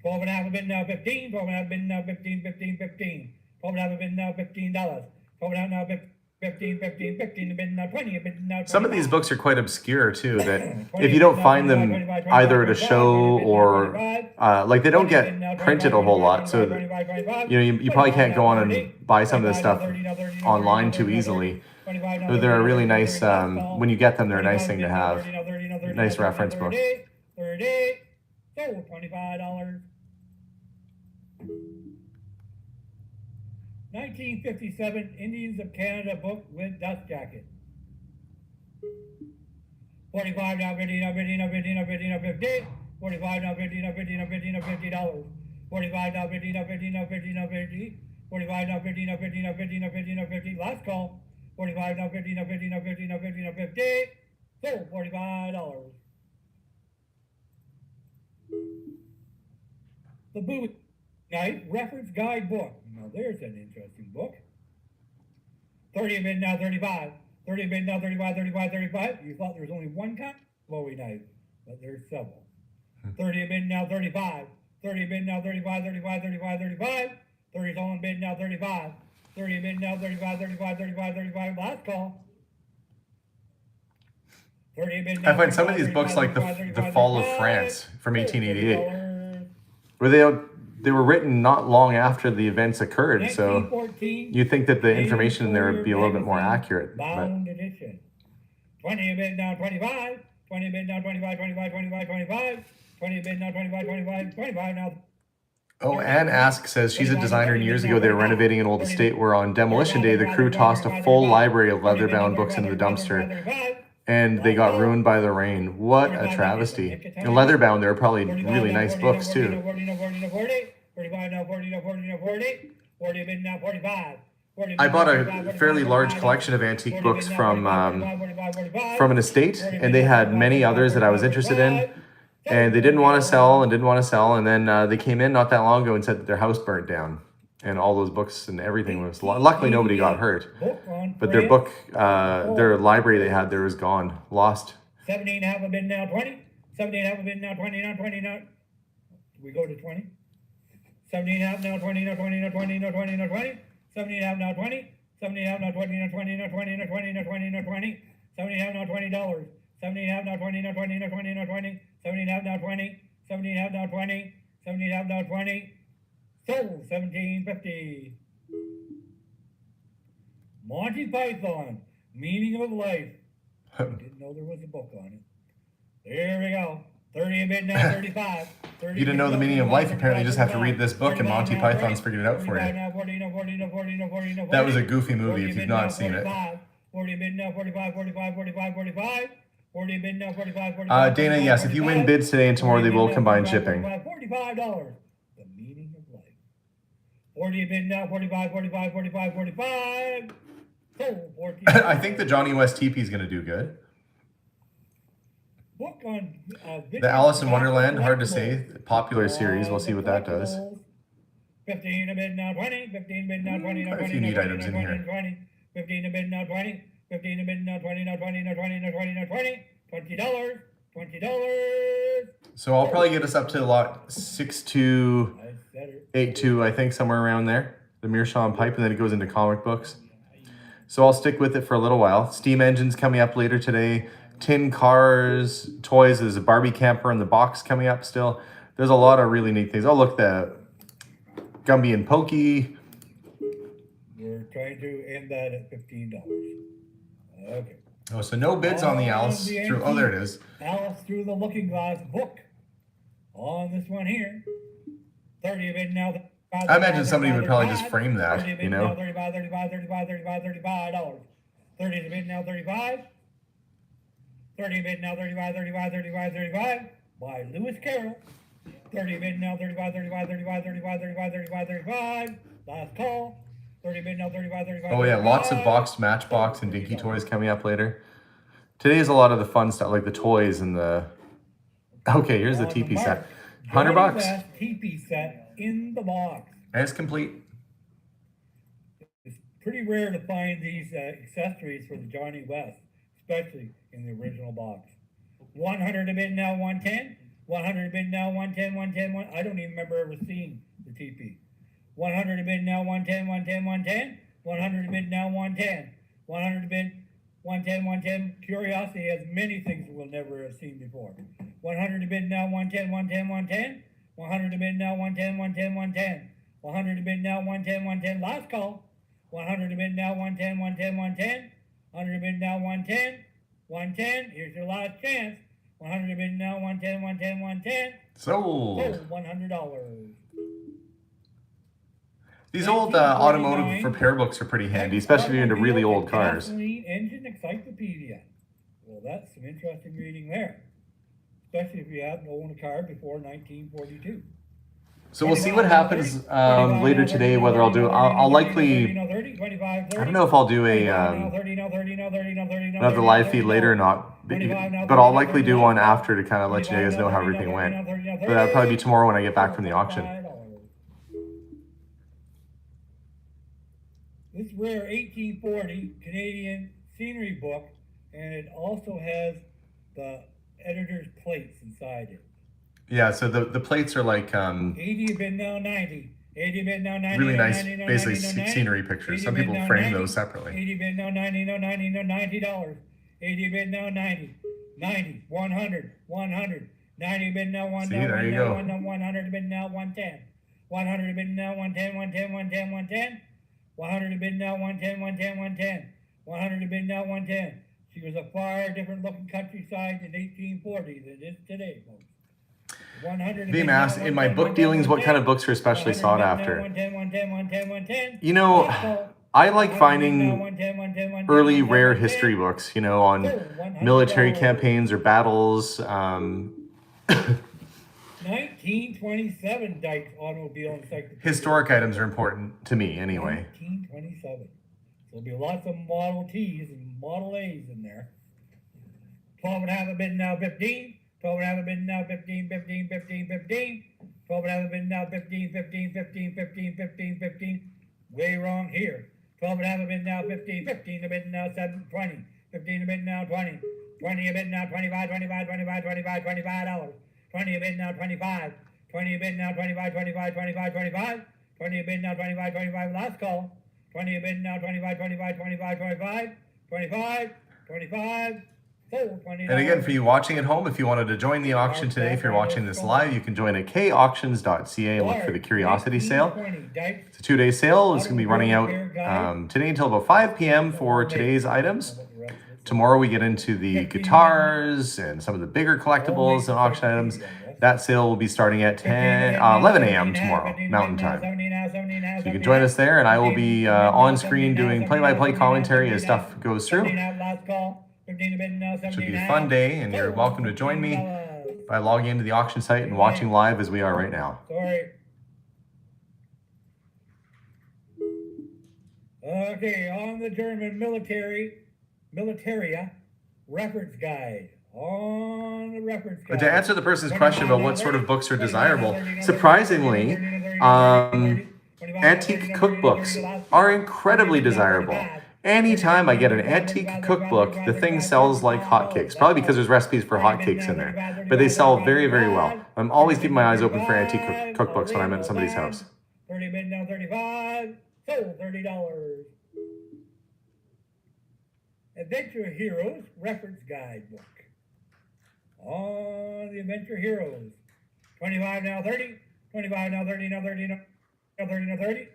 12 and a half have been now 15, 12 and a half have been now 15, 15, 15. 12 and a half have been now $15. 12 and a half now 15, 15, 15 have been now 20, have been now 20. Some of these books are quite obscure too, that if you don't find them either at a show or they don't get printed a whole lot, so you probably can't go on and buy some of this stuff online too easily. But they're a really nice, when you get them, they're a nice thing to have. Nice reference book. 30, sold $25. 1957 Indians of Canada book with dust jacket. 45 now, 50 now, 50 now, 50 now, 50 now, 50. 45 now, 50 now, 50 now, 50 now, $50. 45 now, 50 now, 50 now, 50 now, 50. 45 now, 50 now, 50 now, 50 now, 50 now, 50. Last call. 45 now, 50 now, 50 now, 50 now, 50 now, 50. Sold $45. The Booth Knife Reference Guide Book. Now there's an interesting book. 30 bid now, 35. 30 bid now, 35, 35, 35. You thought there was only one kind of Bowie knife, but there's several. 30 bid now, 35. 30 bid now, 35, 35, 35, 35. 30's on bid now, 35. 30 bid now, 35, 35, 35, 35. Last call. 30 bid I now. find some of these books like the Fall of France from 1888, where they were written not long after the events occurred, so 1914. you think that the information in there would be a little bit more accurate. But Bound edition. 20 bid now 25. 20 bid now 25, 25, 25, 25. 20 bid now 25, 25, 25 now. oh, Anne Ask says she's a designer, and years ago they were renovating an old estate where on demolition day the crew tossed a full library of leather-bound books into the dumpster, and they got ruined by the rain. What a travesty. And leather-bound, they were probably really nice books too. 40 bid now 45. I bought a fairly large collection of antique books from an estate, and they had many others that I was interested in, and they didn't want to sell, and then they came in not that long ago and said that their house burnt down, and all those books and everything was luckily nobody got hurt, but their book, their library they had there was gone, lost. 17 half a bid now 20. 17 half a bid now 20 now 20 now. We go to 20. 17 half now 20 now 20 now 20 now 20 now 20. 17 half now 20. 17 half now 20 now 20 now 20 now 20 now 20 now 20. 17 half now $20. 17 half now 20 now 20 now 20 now 20. 17 half now 20. 17 half now 20. 17 half now 20. Sold $17.50. Monty Python, Meaning of Life. I didn't know there was a book on it. There we go. 30 a bid now 35. You didn't know the meaning of life, apparently you just have to read this book and Monty Python's figured it out for you. That was a goofy movie if you've not seen it. 40 bid now 45, 45, 45, 45. 40 bid now 45, 45. Dana, yes, if you win bids today and tomorrow, they will combine shipping. $45. The Meaning of Life. 40 bid now 45, 45, 45, 45. Sold 14. I think the Johnny West TP is going to do good. Book on The Alice in Wonderland, hard to say. Popular series, we'll see what that does. 15 a bid now 20. 15 bid now 20. Quite a few neat items in here. 15 a bid now 20. 15 a bid now 20. Now 20. Now 20. Now 20. Now 20. $20. $20. So I'll probably get us up to lot 6282, I think, somewhere around there. The Meerschaum pipe, and then it goes into comic books. So I'll stick with it for a little while. Steam engines coming up later today. Tin cars, toys. There's a Barbie camper in the box coming up still. There's a lot of really neat things. Oh, look, the Gumby and Pokey. We're trying to end that at $15. Okay. Oh, so no bids on the Alice. Oh, there it is. Alice Through the Looking Glass book. On this one here. 30 a bid now. I imagine somebody would probably just frame that, you know. $35. 30 a bid now 35. 30 bid now 35. By Lewis Carroll. 30 bid now 35. Last call. 30 bid now 35. Oh yeah, lots of boxed Matchbox and Dinky Toys coming up later. Today is a lot of the fun stuff, like the toys and the... Okay, here's the TP set. $100. TP set in the box. And it's complete. It's pretty rare to find these accessories for the Johnny West, especially in the original box. 100 a bid now 110. 100 a bid now 110. I don't even remember ever seeing the TP. 100 a bid now 110. 100 a bid now 110. 100 a bid 110. Curiosity has many things we'll never have seen before. 100 a bid now 110. 100 a bid now 110. 100 a bid now 110. Last call. 100 a bid now 110. 100 a bid now 110. Here's your last chance. 100 a bid now 110. Sold. $100. These old automotive repair books are pretty handy, especially if you're into really old cars. Gasoline Engine Encyclopedia. Well, that's some interesting reading there, especially if you happen to own a car before 1942. So we'll see what happens later today. Whether I'll likely, I don't know if I'll do a another live feed later or not, but I'll likely do one after to kind of let you guys know how everything went. But that'll probably be tomorrow when I get back from the auction. This rare 1840 Canadian scenery book, and it also has the editor's plates inside it. Yeah, so the plates are like 80 bid now 90. 80 bid now 90. really nice, 90, basically 90, scenery pictures. Some people frame those separately. 80 bid now 90, $90. 80 bid now 90. 90, 100, 100, 90 bid now, 1 See, now, there 1 you now, go. 1 now, 100 bid now, 110. 100 bid now, 110, 110, 110, 110. 100 bid now, 110, 110, 110. 100 bid now, 110. She was a far different looking countryside in 1840 than it is today, folks. 100 Being asked in my book dealings what kind of books are especially sought after. 110, 110, 110, 110. You know, I like finding early rare history books, you know, on military campaigns or battles. 1927 Dykes Automobile Encyclopedia. Historic items are important to me anyway. 1927. There'll be lots of Model T's and Model A's in there. 12 and a half a bid now 15. 12 and a half a bid now 15, 15, 15, 15. 12 and a half a bid now 15, 15, 15, 15, 15, 15. Way wrong here. 12 and a half a bid now 15, 15 a bid now 7, 20. 15 a bid now 20. 20 a bid now 25, 25, 25, 25, $25. 20 a bid now 25. 20 a bid now 25, 25, 25, 25. 20 a bid now 25, 25, last call. 20 a bid now 25, 25, 25, 25, 25, 25, sold $20. And again, for you watching at home, if you wanted to join the auction today, if you're watching this live, you can join at kauctions.ca and look for the Curiosity Sale. It's a 2-day sale. It's going to be running out today until about 5 p.m. for today's items. Tomorrow we get into the guitars and some of the bigger collectibles and auction items. That sale will be starting at 11 a.m. tomorrow, Mountain Time. So you can join us there, and I will be on screen doing play-by-play commentary as stuff goes through. Should be a fun day, and you're welcome to join me by logging into the auction site and watching live as we are right now. Sorry. Okay, on the German Militaria reference guide. On the reference guide. But to answer the person's question about what sort of books are desirable, surprisingly, antique cookbooks are incredibly desirable. Anytime I get an antique cookbook, the thing sells like hotcakes. Probably because there's recipes for hotcakes in there. But they sell very, very well. I'm always keeping my eyes open for antique cookbooks when I'm at somebody's house. 30 bid now 35, sold $30. Adventure Heroes Reference Guidebook. On the Adventure Heroes. 25 now 30. 25 now 30 now 30 now 30 now 30.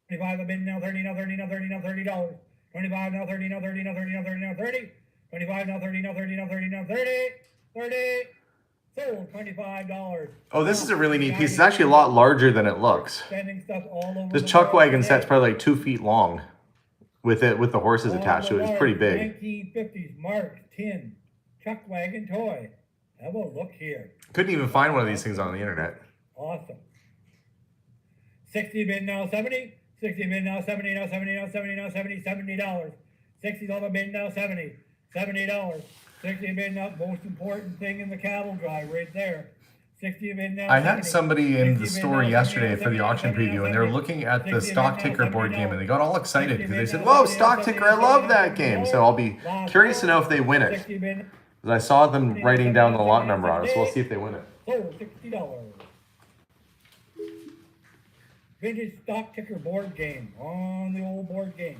25 a bid now 30 now 30 now 30 now $30. 25 now 30 now 30 now 30 now 30 now 30. 25 now 30 now 30 now 30 now 30. 30. Sold $25. Oh, this is a really neat piece. It's actually a lot larger than it looks. Sending stuff all over This the chuck world wagon today. set's probably like 2 feet long with the horses attached to it. It's pretty big. 1950s Mark Tin Chuck Wagon toy. Have a look here. Couldn't even find one of these things on the internet. Awesome. 60 bid now 70. 60 bid now 70 now 70 now 70 now 70 $70. $60 bid now 70. $70. 60 bid now, most important thing in the cattle drive right there. 60 bid now. I had 70. somebody in the 60 bid store now, yesterday 70 for the now, auction 70 now, preview, and they were 70. looking at the 60 Stock bid now, Ticker board 70 game, and they got all excited because they 60 said, bid "Whoa, now, Stock 70 Ticker! I love that $70. game." So I'll be curious to know if they win it. 60 bid. Because I saw them writing down the lot number on it, so we'll see if they win it. Sold $60. Vintage Stock Ticker board game on the old board game.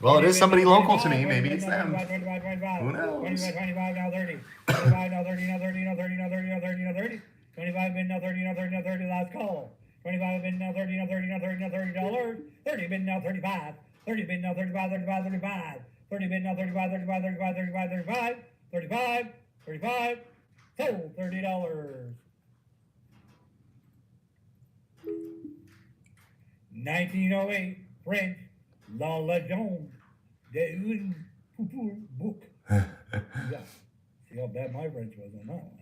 Well, it is somebody local to me. Maybe it's them. Who 25 knows? now 30. 25 now 30 now 30 now 30 now 30 now 30 now 30. 25 bid now 30 now 30 now 30 last call. 25 bid now 30 now 30 now 30 now $30. 30 bid now 35. 30 bid now 35 35 35. 30 bid now 35 35 35 35 35 35 35. Sold $30. 1908 French La Legende de un book. Yeah. See how bad my French was on that one.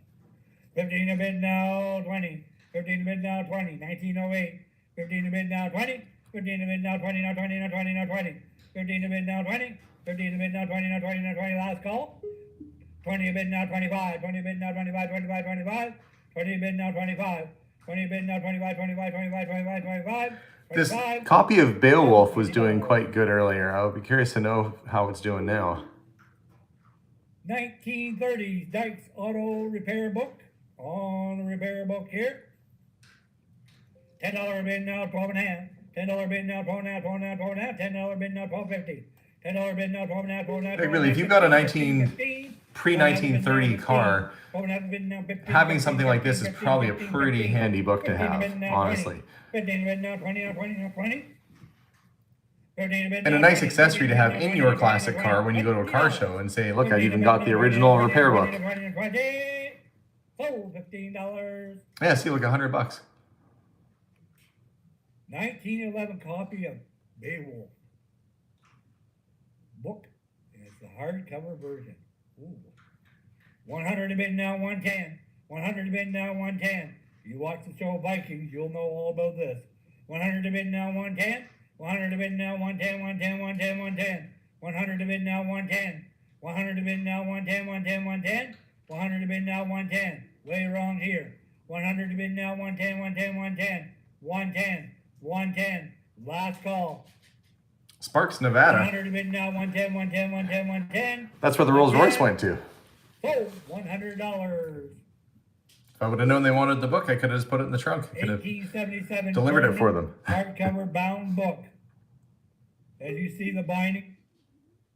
15 a bid now 20. 15 a bid now 20. 1908. 15 a bid now 20. 15 a bid now 20 now 20 now 20 now 20. 15 a bid now 20. 15 a bid now 20 now 20 now 20 last call. 20 a bid now 25. 20 a bid now 25 25 25. 20 a bid now 25. 20 a bid now 25 25 25 25 25. This copy of Beowulf was doing quite good earlier. I would be curious to know how it's doing now. 1930s Dykes Auto Repair Book. On the repair book here. $10 bid now, 12 and a half. $10 bid now, 12 and a half, 12 and a half, 12 and a half. $10 bid now, $12.50. $10 bid now, 12 now, 12 now. Like, really, if you've got a pre-1930 car, having something like this is probably a pretty handy book to have, honestly. 15 bid now, 20 now, 20 now, 20. And a nice accessory to have in your classic car when you go to a car show and say, look, I even got the original repair book. Sold $15. Yeah, see, look, $100. 1911 copy of Beowulf book, and it's the hardcover version. Ooh. 100 a bid now, 110. 100 a bid now, 110. You watch the show Vikings, you'll know all about this. 100 a bid now, 110. 100 a bid now, 110, 110, 110, 110. 100 a bid now, 110. 100 a bid now, 110, 110, 110. 100 a bid now, 110. Way wrong here. 100 a bid now, 110, 110, 110. 110, 110. Last call. Sparks, Nevada. 100 a bid now, 110, 110, 110, 110. That's where the Rolls Royce went to. Sold $100. If I would have known they wanted the book, I could have just put it in the trunk. I could have 1877 delivered it for them. hardcover bound book. As you see the binding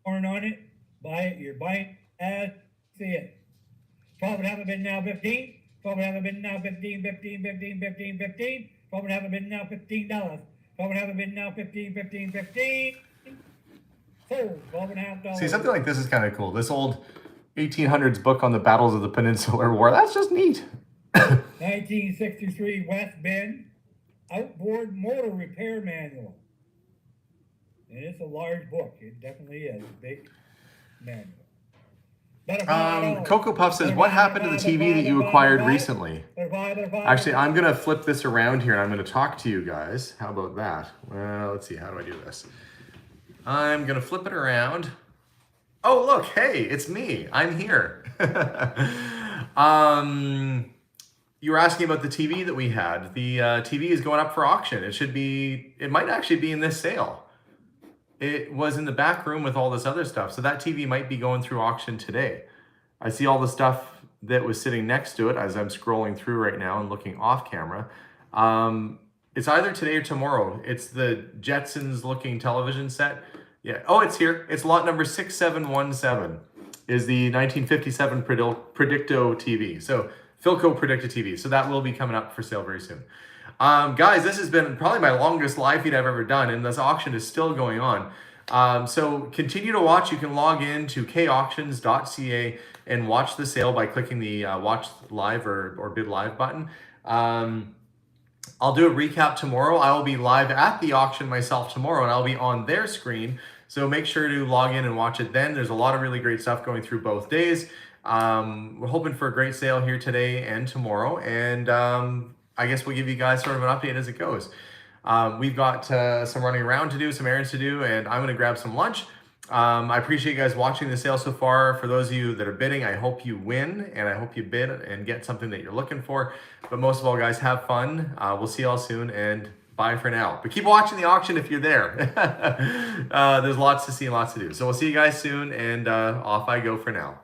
on it, buy it. You're buying as see it. 12 and a half a bid now, 15. 12 and a half a bid now, 15, 15, 15, 15, 15. 12 and a half a bid now, $15. 12 and a half a bid now, 15, 15, 15. Sold $12.50. See, something like this is kind of cool. This old 1800s book on the battles of the Peninsular War. That's just neat. 1963 West Bend outboard motor repair manual. And it's a large book. It definitely is a big manual. Cocoa Puff says, what happened to the TV that you acquired recently? Actually, I'm going to flip this around here and I'm going to talk to you guys. How about that? Well, let's see. How do I do this? I'm going to flip it around. Oh, look. Hey, it's me. I'm here. You were asking about the TV that we had. The TV is going up for auction. It might actually be in this sale. It was in the back room with all this other stuff. So that TV might be going through auction today. I see all the stuff that was sitting next to it as I'm scrolling through right now and looking off camera. It's either today or tomorrow. It's the Jetsons looking television set. Yeah. Oh, it's here. It's lot number 6717 is the 1957 Predicto TV. So Philco Predicto TV. So that will be coming up for sale very soon. Guys, this has been probably my longest live feed I've ever done, and this auction is still going on. So continue to watch. You can log in to kauctions.ca and watch the sale by clicking the watch live or bid live button. I'll do a recap tomorrow. I will be live at the auction myself tomorrow, and I'll be on their screen. So make sure to log in and watch it then. There's a lot of really great stuff going through both days. We're hoping for a great sale here today and tomorrow, and I guess we'll give you guys sort of an update as it goes. We've got some running around to do, some errands to do, and I'm going to grab some lunch. I appreciate you guys watching the sale so far. For those of you that are bidding, I hope you win, and I hope you bid and get something that you're looking for. But most of all, guys, have fun. We'll see you all soon, and bye for now. But keep watching the auction if you're there. There's lots to see and lots to do. So we'll see you guys soon, and off I go for now.